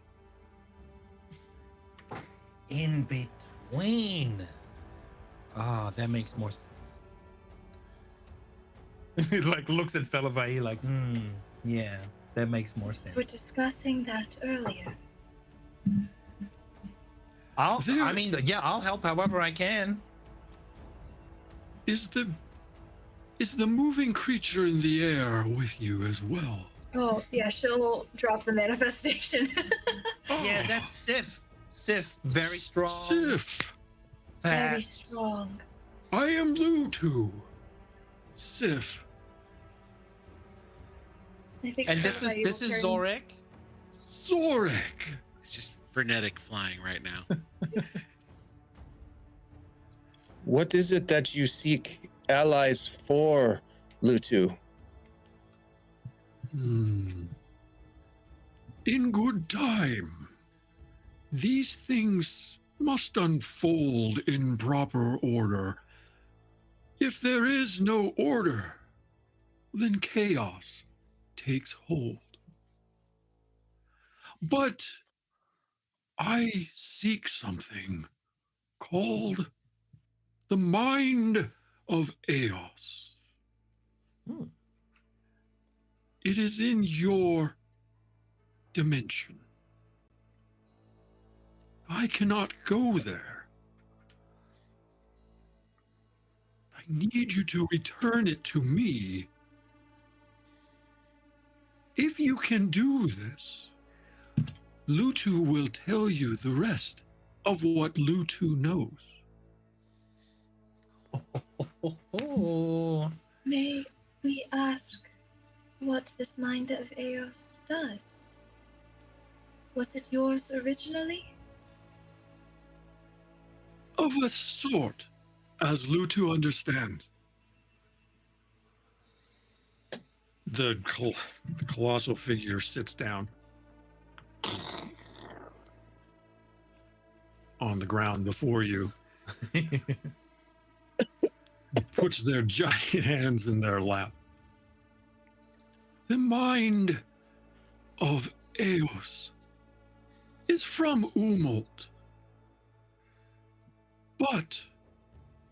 Speaker 6: In between. Ah, that makes more sense. It like looks at Fellavaai like, yeah, that makes more sense.
Speaker 3: We're discussing that earlier.
Speaker 6: I'll help however I can.
Speaker 2: Is the moving creature in the air with you as well?
Speaker 3: Oh, yeah, she'll drop the manifestation.
Speaker 6: Yeah, that's Sif. Sif, very strong.
Speaker 2: Sif.
Speaker 3: Very
Speaker 6: fast.
Speaker 3: strong.
Speaker 2: I am Lutu. Sif.
Speaker 3: I think
Speaker 6: And this
Speaker 3: Fellavaai
Speaker 6: is
Speaker 3: will turn-
Speaker 6: Zorek.
Speaker 2: Zorek.
Speaker 5: It's just frenetic flying right now.
Speaker 4: What is it that you seek allies for, Lutu?
Speaker 2: In good time. These things must unfold in proper order. If there is no order, then chaos takes hold. But I seek something called the mind of Eos. It is in your dimension. I cannot go there. I need you to return it to me. If you can do this, Lutu will tell you the rest of what Lutu knows.
Speaker 6: Oh.
Speaker 3: May we ask what this mind of Eos does? Was it yours originally?
Speaker 2: Of a sort, as Lutu understands. The colossal figure sits down on the ground before you, puts their giant hands in their lap. The mind of Eos is from Umalt, but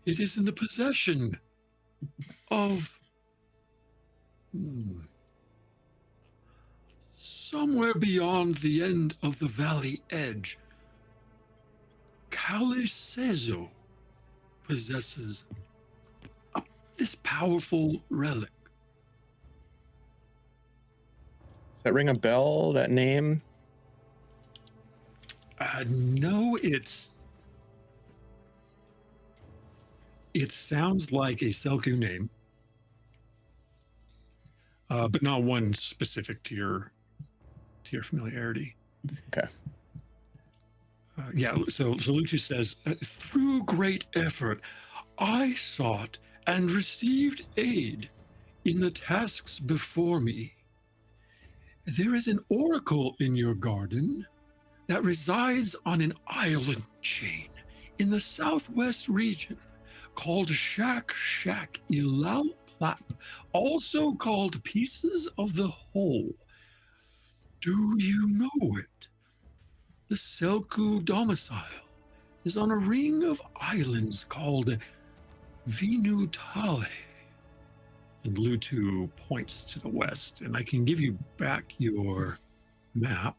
Speaker 2: it is in the possession of somewhere beyond the end of the valley edge. Colossus possesses this powerful relic.
Speaker 4: Does that ring a bell, that name?
Speaker 2: No, it sounds like a Selku name. but not one specific to your familiarity.
Speaker 4: Okay.
Speaker 2: So Lutu says, through great effort, I sought and received aid in the tasks before me. There is an oracle in your garden that resides on an island chain in the southwest region called Shak Shak Ilal Plap, also called Pieces of the Whole. Do you know it? The Selku domicile is on a ring of islands called Vinutale. And Lutu points to the west, and I can give you back your map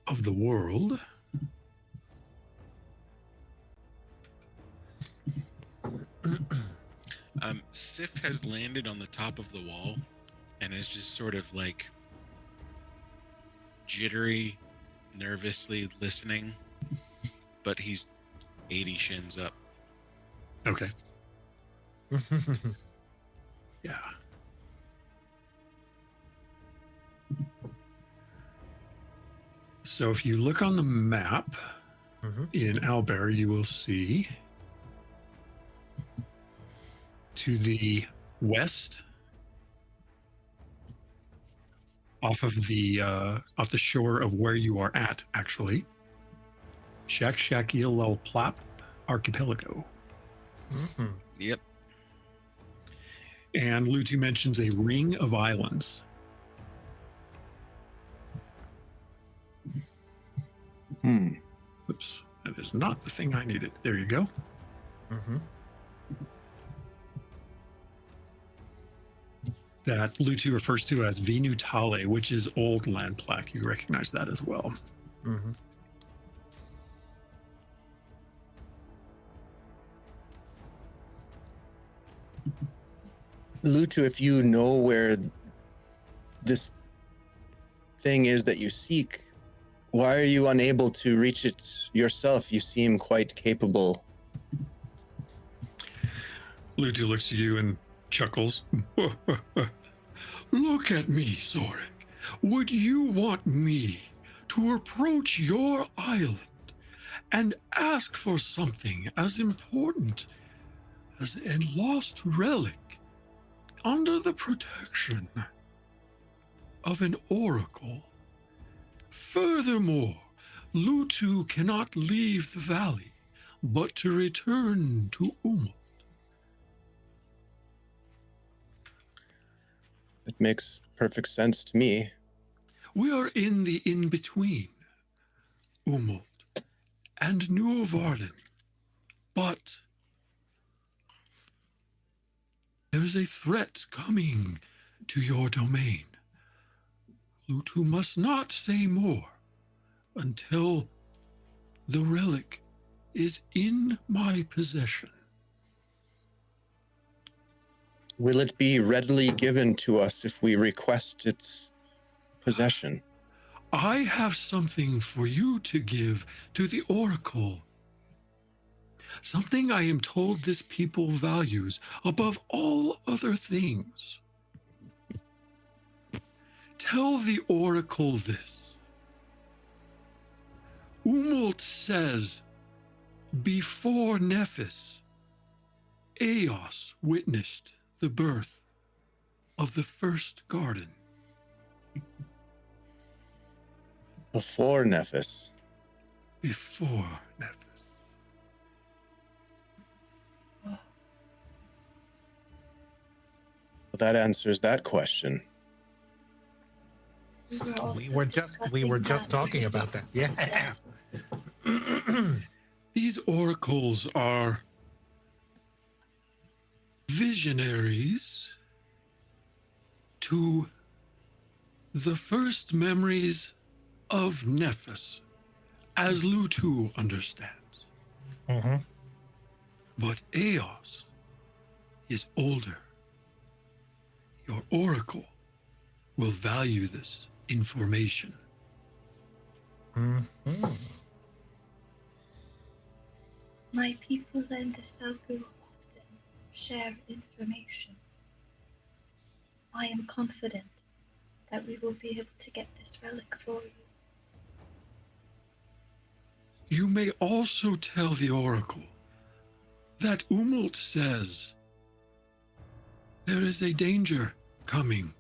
Speaker 2: of the world.
Speaker 5: Sif has landed on the top of the wall and is just sort of like jittery, nervously listening, but he's 80 shins up.
Speaker 2: Okay. Yeah. So if you look on the map in Albert, you will see to the west, off the shore of where you are at, actually, Shak Shak Ilal Plap Archipelago.
Speaker 5: Yep.
Speaker 2: And Lutu mentions a ring of islands. Oops, that is not the thing I needed. There you go. That Lutu refers to as Vinutale, which is Old Land Plaque. You recognize that as well.
Speaker 4: Lutu, if you know where this thing is that you seek, why are you unable to reach it yourself? You seem quite capable.
Speaker 2: Lutu looks at you and chuckles. Look at me, Zorik. Would you want me to approach your island and ask for something as important as a lost relic under the protection of an oracle? Furthermore, Lutu cannot leave the valley but to return to Umul.
Speaker 4: It makes perfect sense to me.
Speaker 2: We are in the in-between, Umul and Nuovarden, but there is a threat coming to your domain. Lutu must not say more until the relic is in my possession.
Speaker 4: Will it be readily given to us if we request its possession?
Speaker 2: I have something for you to give to the oracle. Something I am told this people values above all other things. Tell the oracle this. Umult says, before Nephis, Eos witnessed the birth of the first garden.
Speaker 4: Before Nephis.
Speaker 2: Before Nephis.
Speaker 4: Well, that answers that question.
Speaker 6: We were just talking about that. Yeah.
Speaker 3: Yes.
Speaker 2: These oracles are visionaries to the first memories of Nephis, as Lutu understands. But Eos is older. Your oracle will value this information.
Speaker 3: My people and the Selku often share information. I am confident that we will be able to get this relic for you.
Speaker 2: You may also tell the Oracle that Umult says there is a danger coming,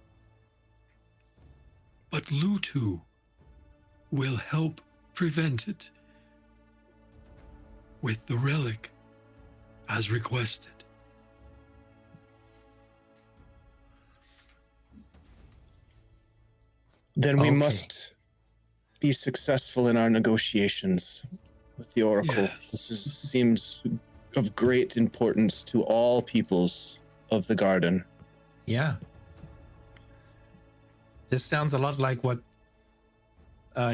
Speaker 2: but Lutu will help prevent it with the relic as requested.
Speaker 4: Then we
Speaker 6: Okay.
Speaker 4: must be successful in our negotiations with the Oracle.
Speaker 2: Yes.
Speaker 4: Seems of great importance to all peoples of the garden.
Speaker 6: Yeah. This sounds a lot like what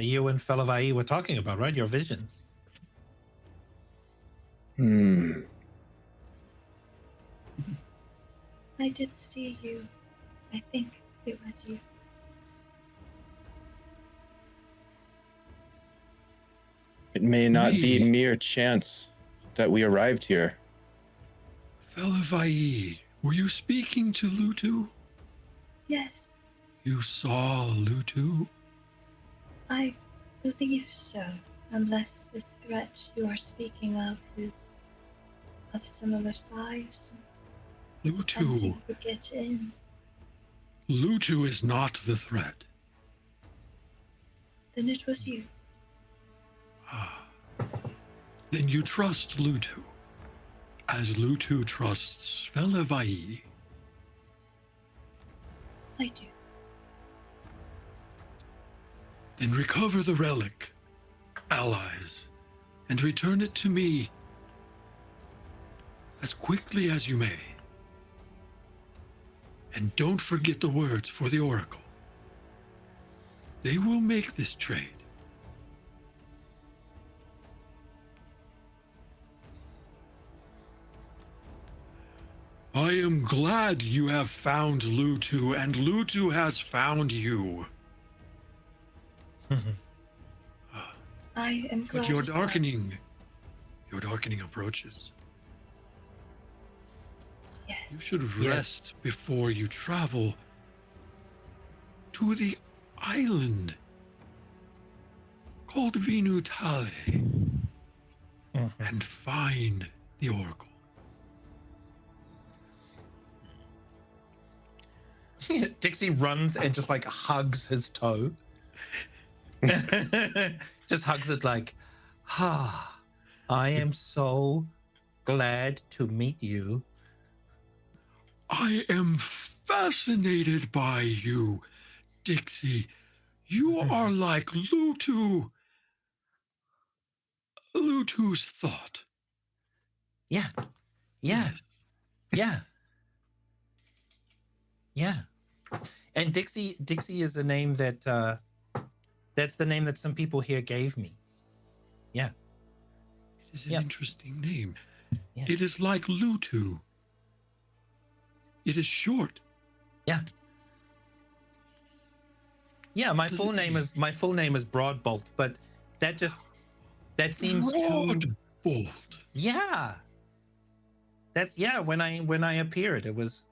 Speaker 6: you and Fellavaai were talking about, right? Your visions.
Speaker 3: I did see you. I think it was you.
Speaker 4: It may not be
Speaker 2: Me?
Speaker 4: mere chance that we arrived here.
Speaker 2: Fellavaai, were you speaking to Lutu?
Speaker 3: Yes,
Speaker 2: You saw Lutu?
Speaker 3: I believe so. Unless this threat you are speaking of is of similar size. Is attempting
Speaker 2: Lutu.
Speaker 3: to get in.
Speaker 2: Lutu is not the threat.
Speaker 3: Then it was you.
Speaker 2: Then you trust Lutu, as Lutu trusts Fellavaai.
Speaker 3: I do.
Speaker 2: Then recover the relic, allies, and return it to me as quickly as you may. And don't forget the words for the Oracle. They will make this trade. I am glad you have found Lutu, and Lutu has found you.
Speaker 3: I am glad
Speaker 2: But your
Speaker 3: as well.
Speaker 2: darkening approaches. You
Speaker 3: Yes.
Speaker 2: should
Speaker 6: Yes.
Speaker 2: rest before you travel to the island called Vinutale and find the Oracle.
Speaker 6: Dixie runs and just like hugs his toe. Just hugs it like, I am so glad to meet you.
Speaker 2: I am fascinated by you, Dixie. You are like Lutu's thought.
Speaker 6: Yeah. Yeah. Yeah. Yeah. And Dixie is a name that that's the name that some people here gave me. Yeah.
Speaker 2: It is an
Speaker 6: Yep.
Speaker 2: interesting name.
Speaker 6: Yeah.
Speaker 2: It is like Lutu. It is short.
Speaker 6: Yeah. Yeah, my
Speaker 2: Does
Speaker 6: full
Speaker 2: it-
Speaker 6: name is Broadbolt, but that seems too
Speaker 2: Broadbolt.
Speaker 6: Yeah. That's when I appeared, it was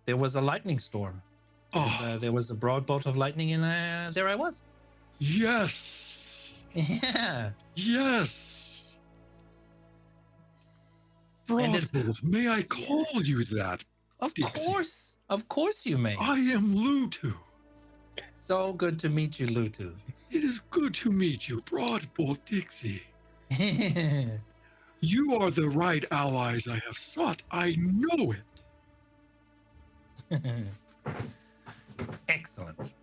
Speaker 6: there was a lightning storm. And, there was a broad bolt of lightning and there I was.
Speaker 2: Yes.
Speaker 6: Yeah.
Speaker 2: Yes.
Speaker 6: And it's-
Speaker 2: Broadbolt, may I call you that?
Speaker 6: Of
Speaker 2: Dixie.
Speaker 6: course you may.
Speaker 2: I am Lutu.
Speaker 6: So good to meet you, Lutu.
Speaker 2: It is good to meet you, Broadbolt Dixie. You are the right allies I have sought. I know it.
Speaker 6: Excellent.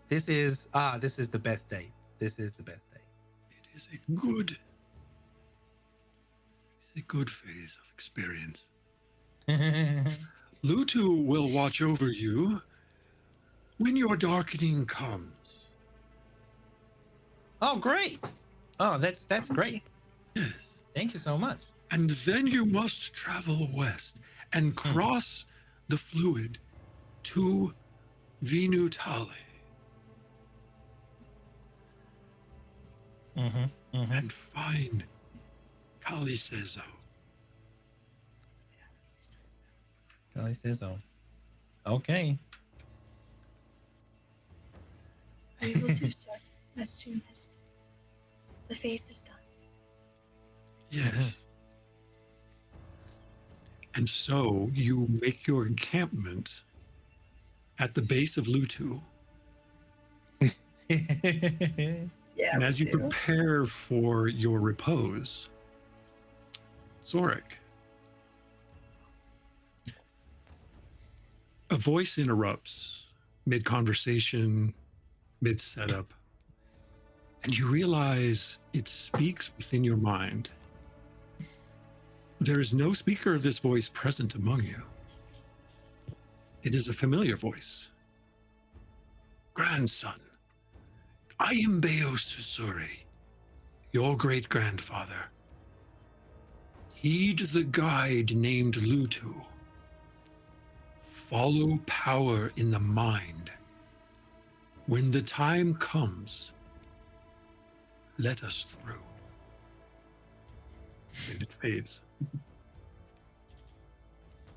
Speaker 6: This is the best day. This is the best day.
Speaker 2: It is a good phase of experience. Lutu will watch over you when your darkening comes.
Speaker 6: Oh, great. Oh, that's great.
Speaker 2: Yes.
Speaker 6: Thank you so much.
Speaker 2: And then you must travel west and cross the fluid to Vinutale and find Kalisezo.
Speaker 6: I say so. Okay.
Speaker 3: We will do so as soon as the phase is done.
Speaker 2: Yes. And so you make your encampment at the base of Lutu.
Speaker 3: Yeah.
Speaker 2: And as you prepare for your repose, Zorik, a voice interrupts mid-conversation, mid-setup, and you realize it speaks within your mind. There is no speaker of this voice present among you. It is a familiar voice. Grandson, I am Beo Susuri, your great-grandfather. Heed the guide named Lutu. Follow power in the mind. When the time comes, let us through. And it fades.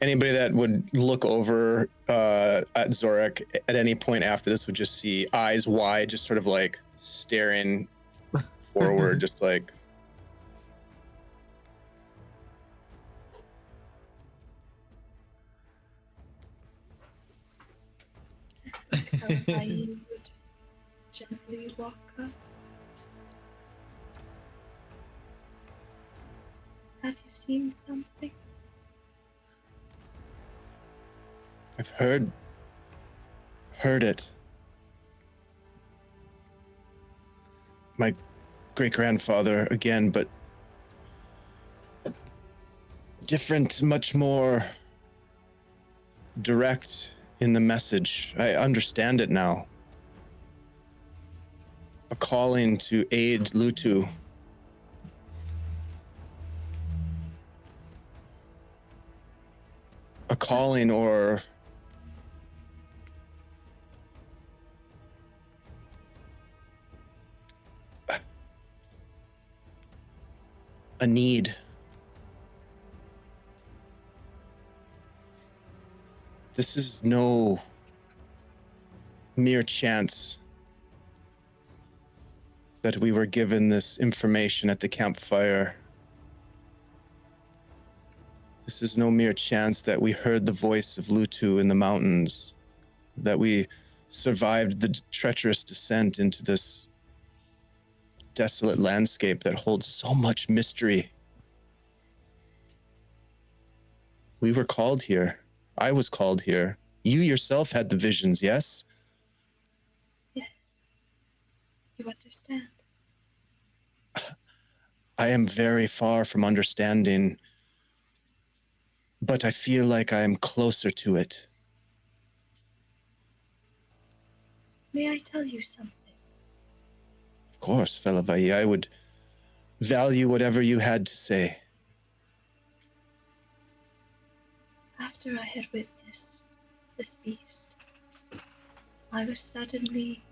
Speaker 4: Anybody that would look over at Zorik at any point after this would just see eyes wide, just sort of like staring forward, just like.
Speaker 3: I would gently walk up. Have you seen something?
Speaker 4: I've heard it. My great-grandfather again, but different, much more direct in the message. I understand it now. A calling to aid Lutu. A calling or a need. This is no mere chance that we were given this information at the campfire. This is no mere chance that we heard the voice of Lutu in the mountains, that we survived the treacherous descent into this desolate landscape that holds so much mystery. We were called here. I was called here. You yourself had the visions, yes?
Speaker 3: Yes. You understand?
Speaker 4: I am very far from understanding, but I feel like I am closer to it.
Speaker 3: May I tell you something?
Speaker 4: Of course, Fellavaai, I would value whatever you had to say.
Speaker 3: After I had witnessed this beast, I was suddenly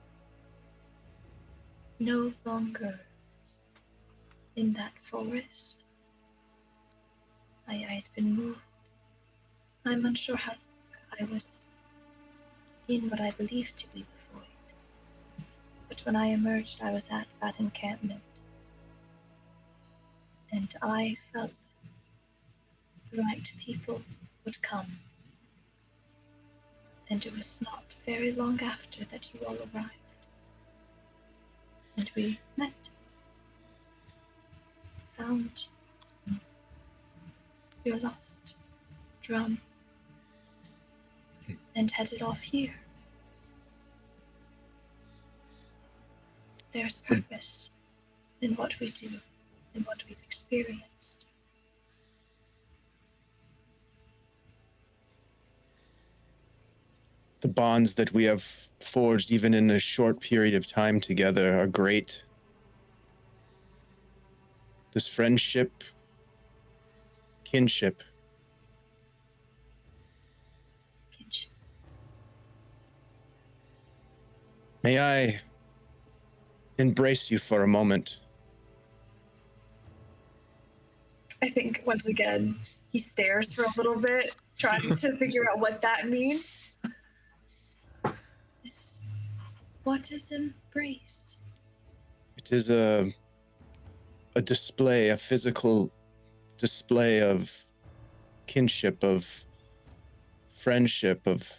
Speaker 3: no longer in that forest. I had been moved. I'm unsure how long I was in what I believed to be the void. But when I emerged, I was at that encampment. And I felt the right people would come. And it was not very long after that you all arrived. And we met. Found your lost drum. And headed off here. There's purpose in what we do, in what we've experienced.
Speaker 4: The bonds that we have forged, even in a short period of time together, are great. This friendship, kinship.
Speaker 3: Kinship.
Speaker 4: May I embrace you for a moment?
Speaker 3: I think once again he stares for a little bit trying to figure out what that means. What is embrace?
Speaker 4: It is a display, a physical display of kinship, of friendship, of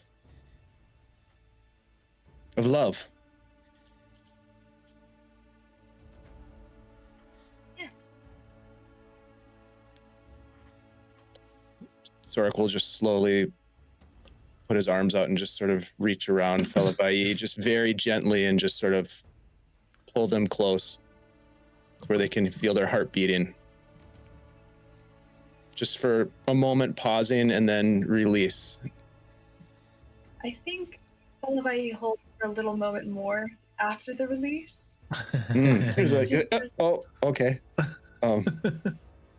Speaker 4: love.
Speaker 3: Yes.
Speaker 4: Zorik will just slowly put his arms out and just sort of reach around Fellavaai, just very gently, and just sort of pull them close where they can feel their heart beating. Just for a moment, pausing, and then release.
Speaker 3: I think Fellavaai holds for a little moment more after the release.
Speaker 4: He's like,
Speaker 3: Just this-
Speaker 4: oh, okay.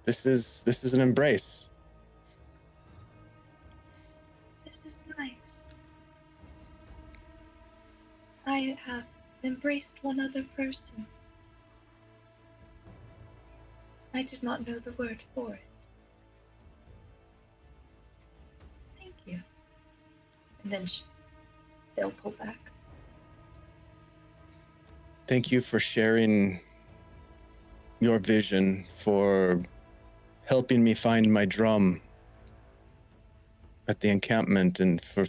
Speaker 4: This is an embrace.
Speaker 3: This is nice. I have embraced one other person. I did not know the word for it. Thank you. And then they'll pull back.
Speaker 4: Thank you for sharing your vision, for helping me find my drum at the encampment, and for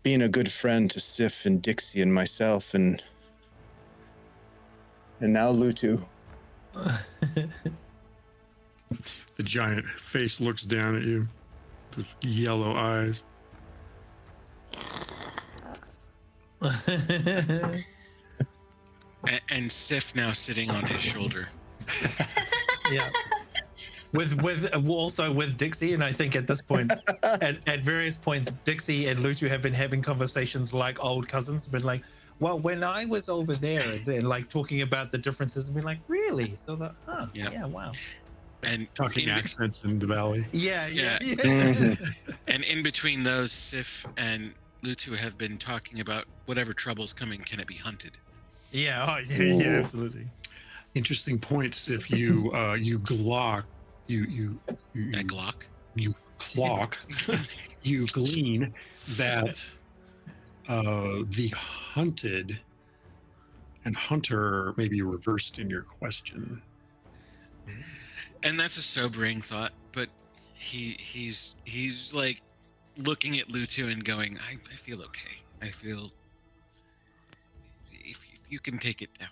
Speaker 4: being a good friend to Sif and Dixie and myself, and now Lutu.
Speaker 2: The giant face looks down at you with yellow eyes.
Speaker 5: And Sif now sitting on his shoulder.
Speaker 6: Yeah. With also with Dixie, and I think at this point, at various points, Dixie and Lutu have been having conversations like old cousins, been like, well, when I was over there, then like talking about the differences and be like, really? So that, yeah, wow.
Speaker 5: And
Speaker 2: Talking accents in the valley.
Speaker 6: Yeah.
Speaker 5: And in between those, Sif and Lutu have been talking about whatever trouble's coming, can it be hunted?
Speaker 6: Yeah, absolutely.
Speaker 2: Interesting points. If you you glock, you
Speaker 5: Glock.
Speaker 2: you clock, you glean that the hunted and hunter may be reversed in your question.
Speaker 5: And that's a sobering thought, but he's like looking at Lutu and going, I feel okay. I feel if you can take it down,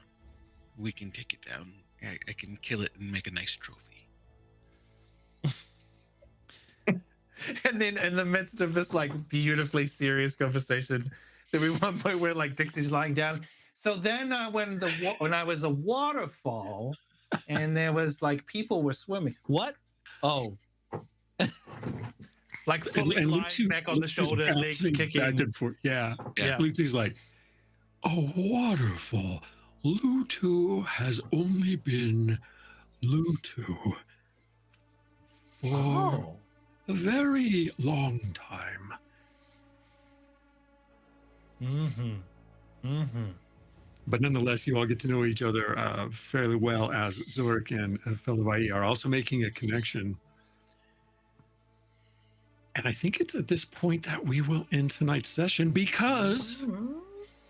Speaker 5: we can take it down. I can kill it and make a nice trophy.
Speaker 6: And then in the midst of this like beautifully serious conversation, there was one point where like Dixie's lying down. So then when I was a waterfall, and there was like people were swimming. What? Oh, like fully
Speaker 2: And
Speaker 6: lying
Speaker 2: Lutu-
Speaker 6: back on the
Speaker 2: Lutu's
Speaker 6: shoulder, legs
Speaker 2: bouncing
Speaker 6: kicking.
Speaker 2: back and forth. Yeah.
Speaker 6: Yeah.
Speaker 2: Lutu's like, a waterfall. Lutu has only been Lutu for a very long time. But nonetheless, you all get to know each other fairly well, as Zorik and Fellavaai are also making a connection. And I think it's at this point that we will end tonight's session, because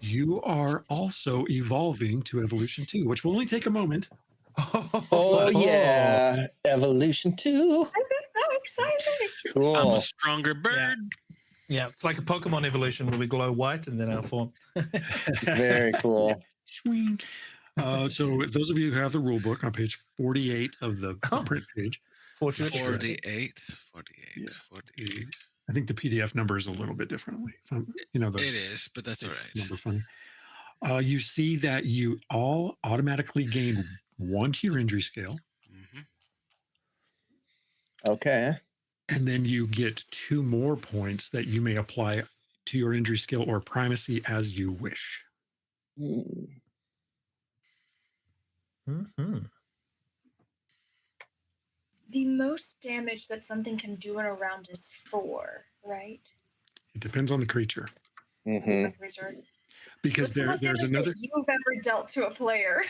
Speaker 2: you are also evolving to Evolution 2, which will only take a moment.
Speaker 4: Oh yeah, Evolution 2.
Speaker 3: This is so exciting.
Speaker 4: Cool.
Speaker 5: I'm a stronger bird.
Speaker 6: Yeah, it's like a Pokemon evolution where we glow white and then our form.
Speaker 4: Very cool.
Speaker 2: Swing. So those of you who have the rule book on page 48 of the print page,
Speaker 5: 48.
Speaker 2: I think the PDF number is a little bit differently. Those
Speaker 5: It is, but that's all right.
Speaker 2: number funny. You see that you all automatically gain 1 to your injury scale.
Speaker 4: Okay.
Speaker 2: And then you get 2 more points that you may apply to your injury skill or primacy as you wish.
Speaker 3: The most damage that something can do in a round is 4, right?
Speaker 2: It depends on the creature. Because
Speaker 3: What's the most
Speaker 2: there's
Speaker 3: damage
Speaker 2: another.
Speaker 3: that you've ever dealt to a player?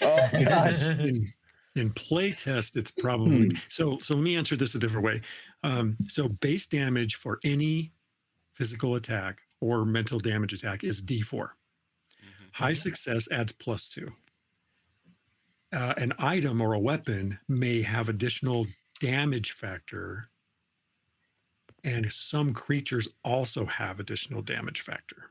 Speaker 4: Oh gosh.
Speaker 2: In playtest, it's probably so. So let me answer this a different way. So base damage for any physical attack or mental damage attack is D4. High success adds +2. An item or a weapon may have additional damage factor, and some creatures also have additional damage factor.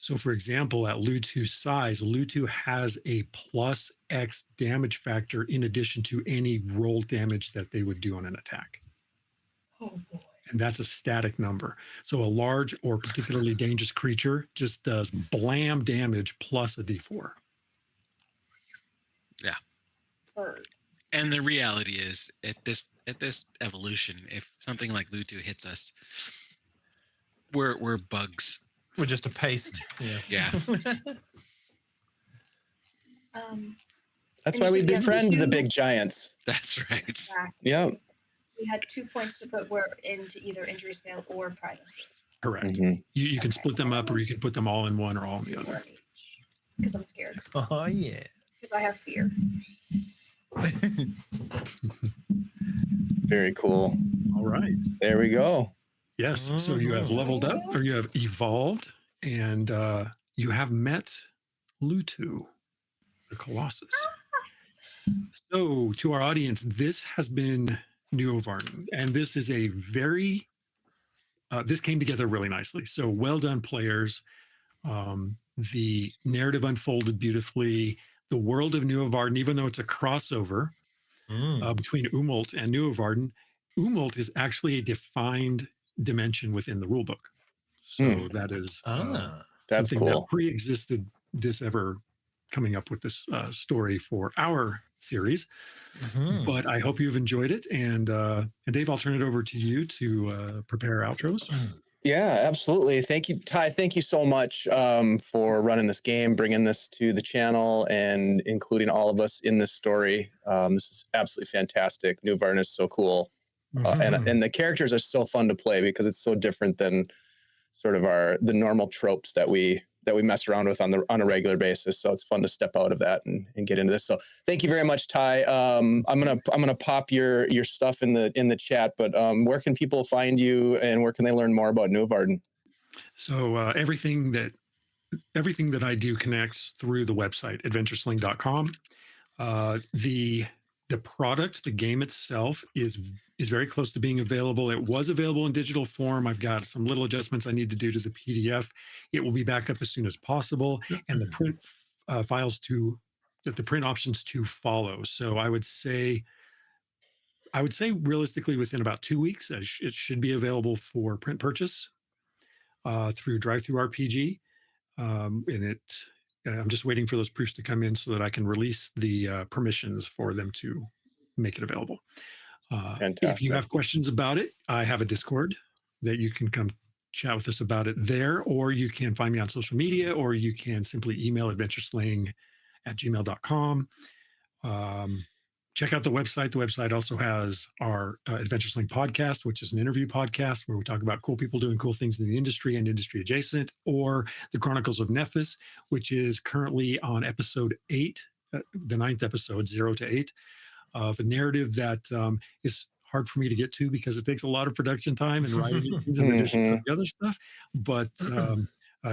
Speaker 2: So, for example, at Lutu's size, Lutu has a +X damage factor in addition to any roll damage that they would do on an attack.
Speaker 3: Oh boy.
Speaker 2: And that's a static number. So a large or particularly dangerous creature just does blam damage plus a D4.
Speaker 5: Yeah.
Speaker 3: Bird.
Speaker 5: And the reality is, at this evolution, if something like Lutu hits us, we're bugs.
Speaker 6: We're just a paste. Yeah.
Speaker 5: Yeah.
Speaker 4: That's
Speaker 3: And
Speaker 4: why
Speaker 3: you
Speaker 4: we
Speaker 3: said you have
Speaker 4: befriend the
Speaker 3: two-
Speaker 4: big giants.
Speaker 5: That's right.
Speaker 3: Exactly.
Speaker 4: Yeah.
Speaker 3: We had 2 points to put were into either injury scale or primacy.
Speaker 2: Correct.
Speaker 4: Mhm.
Speaker 2: You can split them up, or you can put them all in one or all in the other.
Speaker 3: Because I'm scared.
Speaker 6: Oh yeah.
Speaker 3: Because I have fear.
Speaker 4: Very cool.
Speaker 2: All right.
Speaker 4: There we go.
Speaker 2: Yes. So you have leveled up, or you have evolved, and you have met Lutu, the Colossus. So, to our audience, this has been Nuovarden, and this is a very this came together really nicely. So, well done, players. The narrative unfolded beautifully. The world of Nuovarden, even though it's a crossover between Umult and Nuovarden, Umult is actually a defined dimension within the rulebook. So that is
Speaker 4: That's
Speaker 2: something
Speaker 4: cool.
Speaker 2: that pre-existed this ever coming up with this story for our series. But I hope you've enjoyed it. And Dave, I'll turn it over to you to prepare outros.
Speaker 4: Yeah, absolutely. Thank you, Ty. Thank you so much for running this game, bringing this to the channel, and including all of us in this story. This is absolutely fantastic. Nuovarden is so cool, and the characters are so fun to play because it's so different than sort of the normal tropes that we mess around with on a regular basis. So it's fun to step out of that and get into this. So thank you very much, Ty. I'm gonna pop your stuff in the chat. But where can people find you, and where can they learn more about Nuovarden?
Speaker 2: So everything that I do connects through the website adventuresling.com. The product, the game itself, is very close to being available. It was available in digital form. I've got some little adjustments I need to do to the PDF. It will be back up as soon as possible, and the print the print options to follow. So I would say realistically within about 2 weeks, it should be available for print purchase through DriveThruRPG. And I'm just waiting for those proofs to come in so that I can release the permissions for them to make it available. If you have questions about it, I have a Discord that you can come chat with us about it there, or you can find me on social media, or you can simply email adventuresling@gmail.com. Check out the website. The website also has our Adventure Sling podcast, which is an interview podcast where we talk about cool people doing cool things in the industry and industry adjacent, or the Chronicles of Nephis, which is currently on episode 8, the 9th episode, 0 to 8, of a narrative that is hard for me to get to because it takes a lot of production time and writing things in addition to the other stuff. But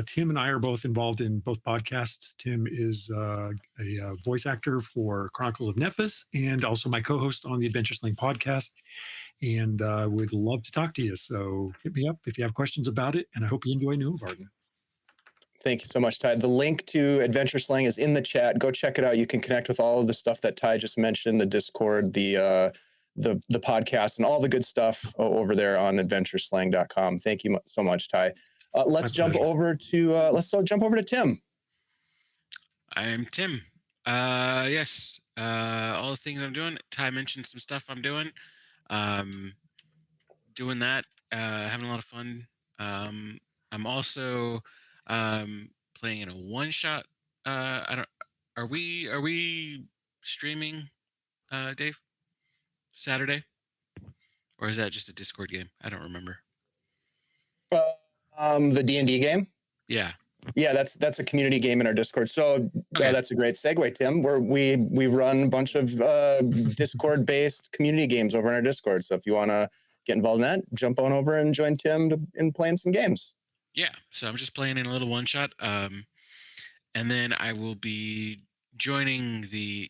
Speaker 2: Tim and I are both involved in both podcasts. Tim is a voice actor for Chronicles of Nephis and also my co-host on the Adventure Sling podcast, and would love to talk to you. So hit me up if you have questions about it, and I hope you enjoy Nuovarden.
Speaker 4: Thank you so much, Ty. The link to Adventure Sling is in the chat. Go check it out. You can connect with all of the stuff that Ty just mentioned, the Discord, the podcast, and all the good stuff over there on adventureslang.com. Thank you so much, Ty. Let's jump over to Tim.
Speaker 5: I am Tim. Yes. All the things I'm doing. Ty mentioned some stuff I'm doing. Doing that. Having a lot of fun. I'm also playing in a one-shot. I don't. Are we streaming, Dave? Saturday? Or is that just a Discord game? I don't remember.
Speaker 4: The D&D game?
Speaker 5: Yeah.
Speaker 4: Yeah, that's a community game in our Discord. So
Speaker 5: Okay.
Speaker 4: that's a great segue, Tim. Where we run a bunch of Discord-based community games over in our Discord. So if you want to get involved in that, jump on over and join Tim in playing some games.
Speaker 5: Yeah, so I'm just playing in a little one shot, and then I will be joining the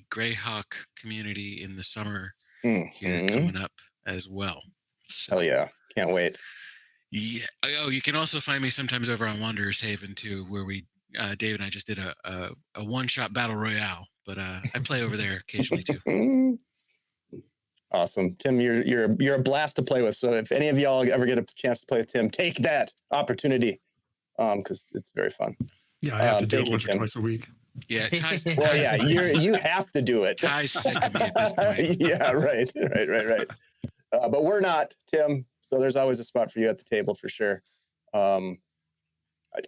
Speaker 5: Greyhawk community in the summer here coming up as well. So,
Speaker 4: Hell yeah, can't wait.
Speaker 5: Yeah. Oh, you can also find me sometimes over on Wanderer's Haven too, where we Dave and I just did a one shot battle royale. But I play over there occasionally too.
Speaker 4: Awesome, Tim. You're a blast to play with. So if any of y'all ever get a chance to play with Tim, take that opportunity, because it's very fun.
Speaker 2: Yeah, I have to do it once or twice a week.
Speaker 5: Yeah, Ty's,
Speaker 4: well, yeah, you have to do it.
Speaker 5: Ty's sick of me at this point.
Speaker 4: Yeah, right. But we're not, Tim. So there's always a spot for you at the table for sure. Are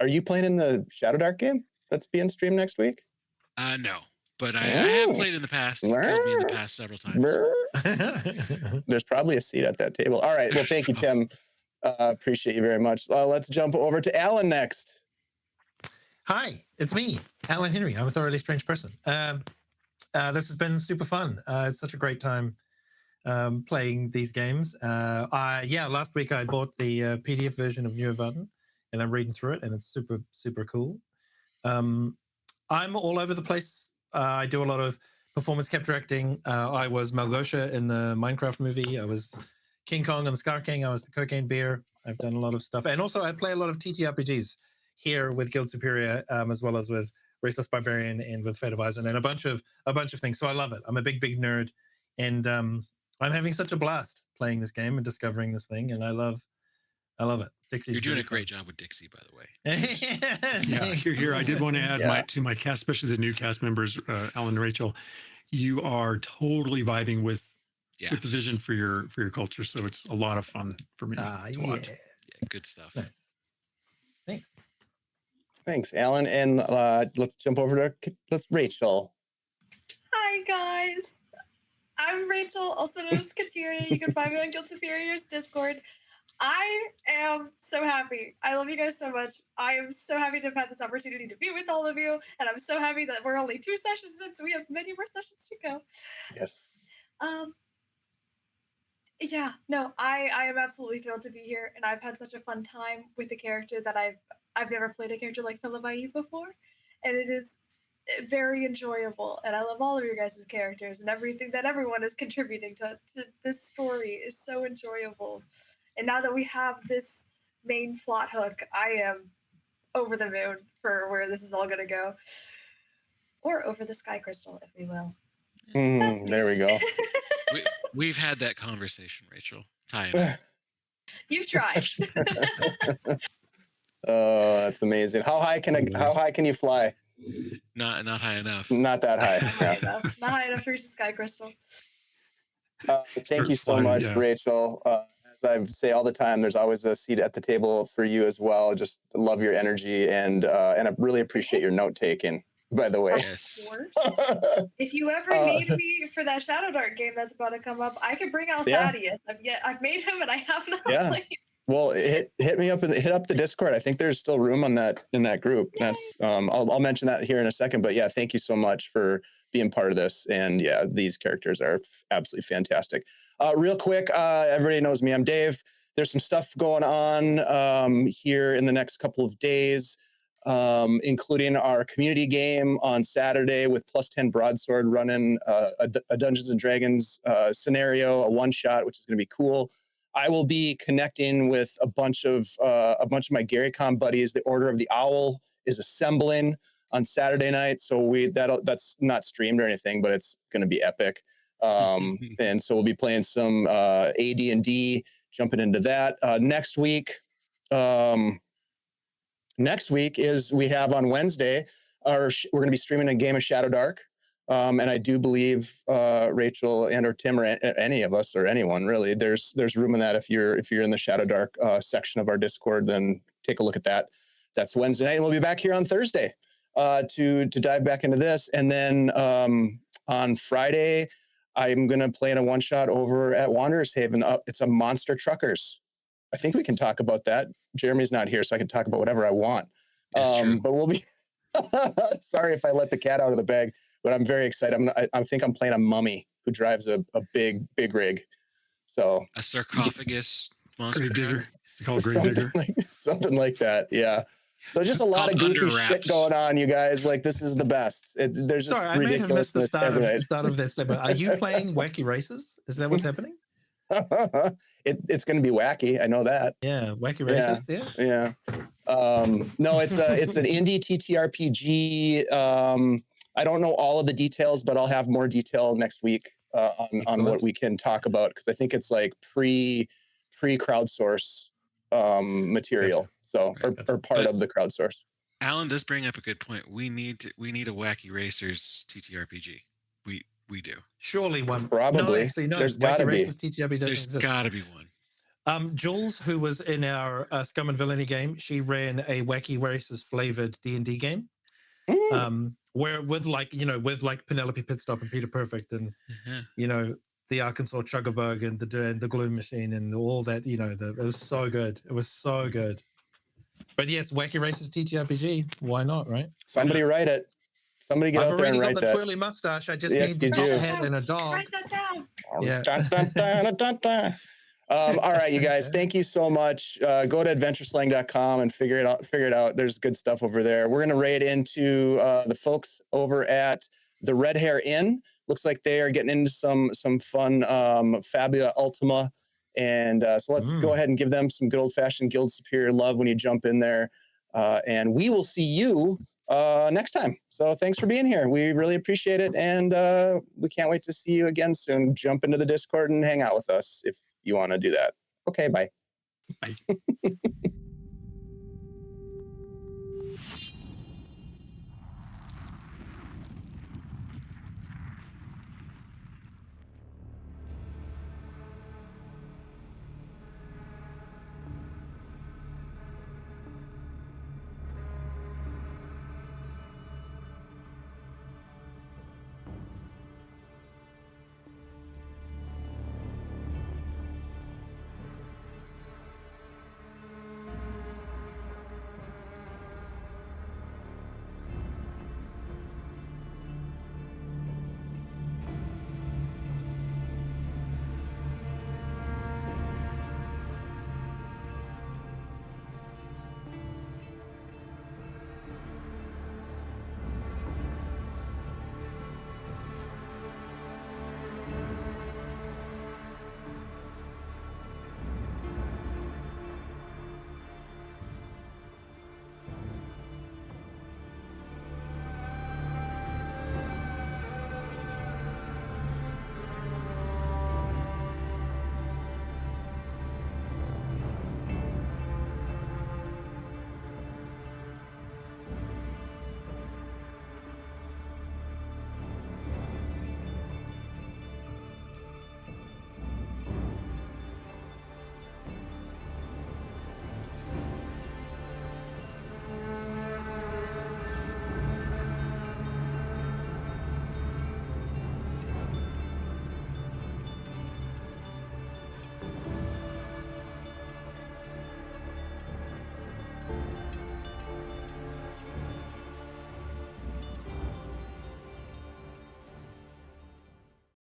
Speaker 4: you playing in the Shadow Dark game that's being streamed next week?
Speaker 5: No, but I have played in the past. You've killed me in the past several times.
Speaker 4: There's probably a seat at that table. All right. Well, thank you, Tim. Appreciate you very much. Let's jump over to Alan next.
Speaker 6: Hi, it's me, Alan Henry. I'm a thoroughly strange person. This has been super fun. It's such a great time playing these games. Last week I bought the PDF version of Nuovarden, and I'm reading through it, and it's super, super cool. I'm all over the place. I do a lot of performance capture acting. I was Malgosha in the Minecraft movie. I was King Kong and the Scar King. I was the Cocaine Bear. I've done a lot of stuff. And also I play a lot of TTRPGs here with Guild Superior, as well as with Raceless Barbarian and with Fellavaai, and a bunch of things. So I love it. I'm a big nerd, and I'm having such a blast playing this game and discovering this thing, and I love it. Dixie's
Speaker 5: You're doing
Speaker 6: really
Speaker 5: a great job with Dixie, by the way.
Speaker 2: Yeah, here. I did want to add my cast, especially the new cast members, Alan and Rachel. You are totally vibing with the vision for your culture, so it's a lot of fun for me to watch.
Speaker 5: Yeah, good stuff.
Speaker 6: Nice.
Speaker 4: Thanks, Alan. And let's jump over to Rachel.
Speaker 3: Hi, guys. I'm Rachel, also known as Ktyria. You can find me on Guild Superior's Discord. I am so happy. I love you guys so much. I am so happy to have had this opportunity to be with all of you, and I'm so happy that we're only 2 sessions in, so we have many more sessions to go.
Speaker 4: Yes.
Speaker 3: I am absolutely thrilled to be here, and I've had such a fun time with a character that I've never played a character like Fellavaai before, and it is very enjoyable, and I love all of your guys' characters, and everything that everyone is contributing to this story is so enjoyable. And now that we have this main plot hook, I am over the moon for where this is all going to go. Or over the sky crystal, if we will.
Speaker 4: There we go.
Speaker 5: We've had that conversation, Rachel. Ty and I.
Speaker 3: You've tried.
Speaker 4: Oh, that's amazing. How high can you fly?
Speaker 5: Not high enough.
Speaker 4: Not that high.
Speaker 3: Not high enough to reach the sky crystal.
Speaker 4: Thank you so much, Rachel. As I say all the time, there's always a seat at the table for you as well. Just love your energy, and I really appreciate your note taking. By the way,
Speaker 5: yes.
Speaker 3: Of course. If you ever need me for that Shadow Dark game that's about to come up, I can bring out Thaddeus. I've made him, and I have not played.
Speaker 4: Well, hit me up and hit up the Discord. I think there's still room in that group. Yay. That's I'll mention that here in a second. But yeah, thank you so much for being part of this. And yeah, these characters are absolutely fantastic. Real quick, everybody knows me. I'm Dave. There's some stuff going on here in the next couple of days, including our community game on Saturday with +10 Broadsword running a Dungeons and Dragons scenario, a one-shot, which is going to be cool. I will be connecting with a bunch of my GaryCon buddies. The Order of the Owl is assembling on Saturday night, so that's not streamed or anything, but it's going to be epic. And so we'll be playing some AD&D, jumping into that next week. Next week is we have on Wednesday. We're going to be streaming a game of Shadow Dark. And I do believe Rachel or Tim or any of us or anyone really, there's room in that. If you're in the Shadow Dark section of our Discord, then take a look at that. That's Wednesday night, and we'll be back here on Thursday to dive back into this. And then on Friday, I'm going to play in a one shot over at Wanderer's Haven. It's a Monster Truckers. I think we can talk about that. Jeremy's not here, so I can talk about whatever I want.
Speaker 5: It's true.
Speaker 4: But we'll be. Sorry if I let the cat out of the bag, but I'm very excited. I think I'm playing a mummy who drives a big rig. So
Speaker 5: A sarcophagus monster
Speaker 2: Grave digger.
Speaker 5: truck.
Speaker 2: It's called grave digger.
Speaker 4: something like that. Yeah. So just a lot of
Speaker 5: Called
Speaker 4: goofy
Speaker 5: under
Speaker 4: shit
Speaker 5: wraps.
Speaker 4: going on, you guys. Like this is the best. There's just
Speaker 6: Sorry, I may have missed the
Speaker 4: ridiculousness every night.
Speaker 6: start of that segment. Are you playing Wacky Races? Is that what's happening?
Speaker 4: It's going to be wacky. I know that.
Speaker 6: Yeah, Wacky Races. Yeah.
Speaker 4: No, it's an indie TTRPG. I don't know all of the details, but I'll have more detail next week on what we can talk about, because I think it's like pre crowdsource material.
Speaker 6: Gotcha.
Speaker 4: So or part
Speaker 5: But
Speaker 4: of the crowdsource.
Speaker 5: Alan does bring up a good point. We need a Wacky Racers TTRPG. We do.
Speaker 6: Surely one.
Speaker 4: Probably.
Speaker 6: No, actually, no.
Speaker 4: There's
Speaker 6: Wacky
Speaker 4: gotta be.
Speaker 6: Races TTRP doesn't
Speaker 5: There's
Speaker 6: exist.
Speaker 5: got to be one.
Speaker 6: Jules, who was in our Scum and Villainy game, she ran a Wacky Races flavored D&D game. Where with Penelope Pitstop and Peter Perfect and the Arkansas Chuggabug and the Gloom Machine and all that, it was so good. It was so good. But yes, Wacky Races TTRPG, why not, right?
Speaker 4: Somebody write it. Somebody get
Speaker 6: I've
Speaker 4: out there and
Speaker 6: already
Speaker 4: write
Speaker 6: got the
Speaker 4: that.
Speaker 6: twirly mustache. I just
Speaker 4: Yes,
Speaker 6: need the
Speaker 4: you
Speaker 6: top
Speaker 4: do.
Speaker 6: hat and a dog.
Speaker 3: Write that down.
Speaker 6: Yeah.
Speaker 4: Dun, dun, dun, dun, dun. All right, you guys, thank you so much. Go to adventureslang.com and figure it out. There's good stuff over there. We're going to raid into the folks over at the Red Hair Inn. Looks like they are getting into some fun Fabula Ultima. And so let's go ahead and give them some good old-fashioned Guild Superior love when you jump in there. And we will see you next time. So thanks for being here. We really appreciate it. And we can't wait to see you again soon. Jump into the Discord and hang out with us if you want to do that. Okay, bye.
Speaker 2: Bye.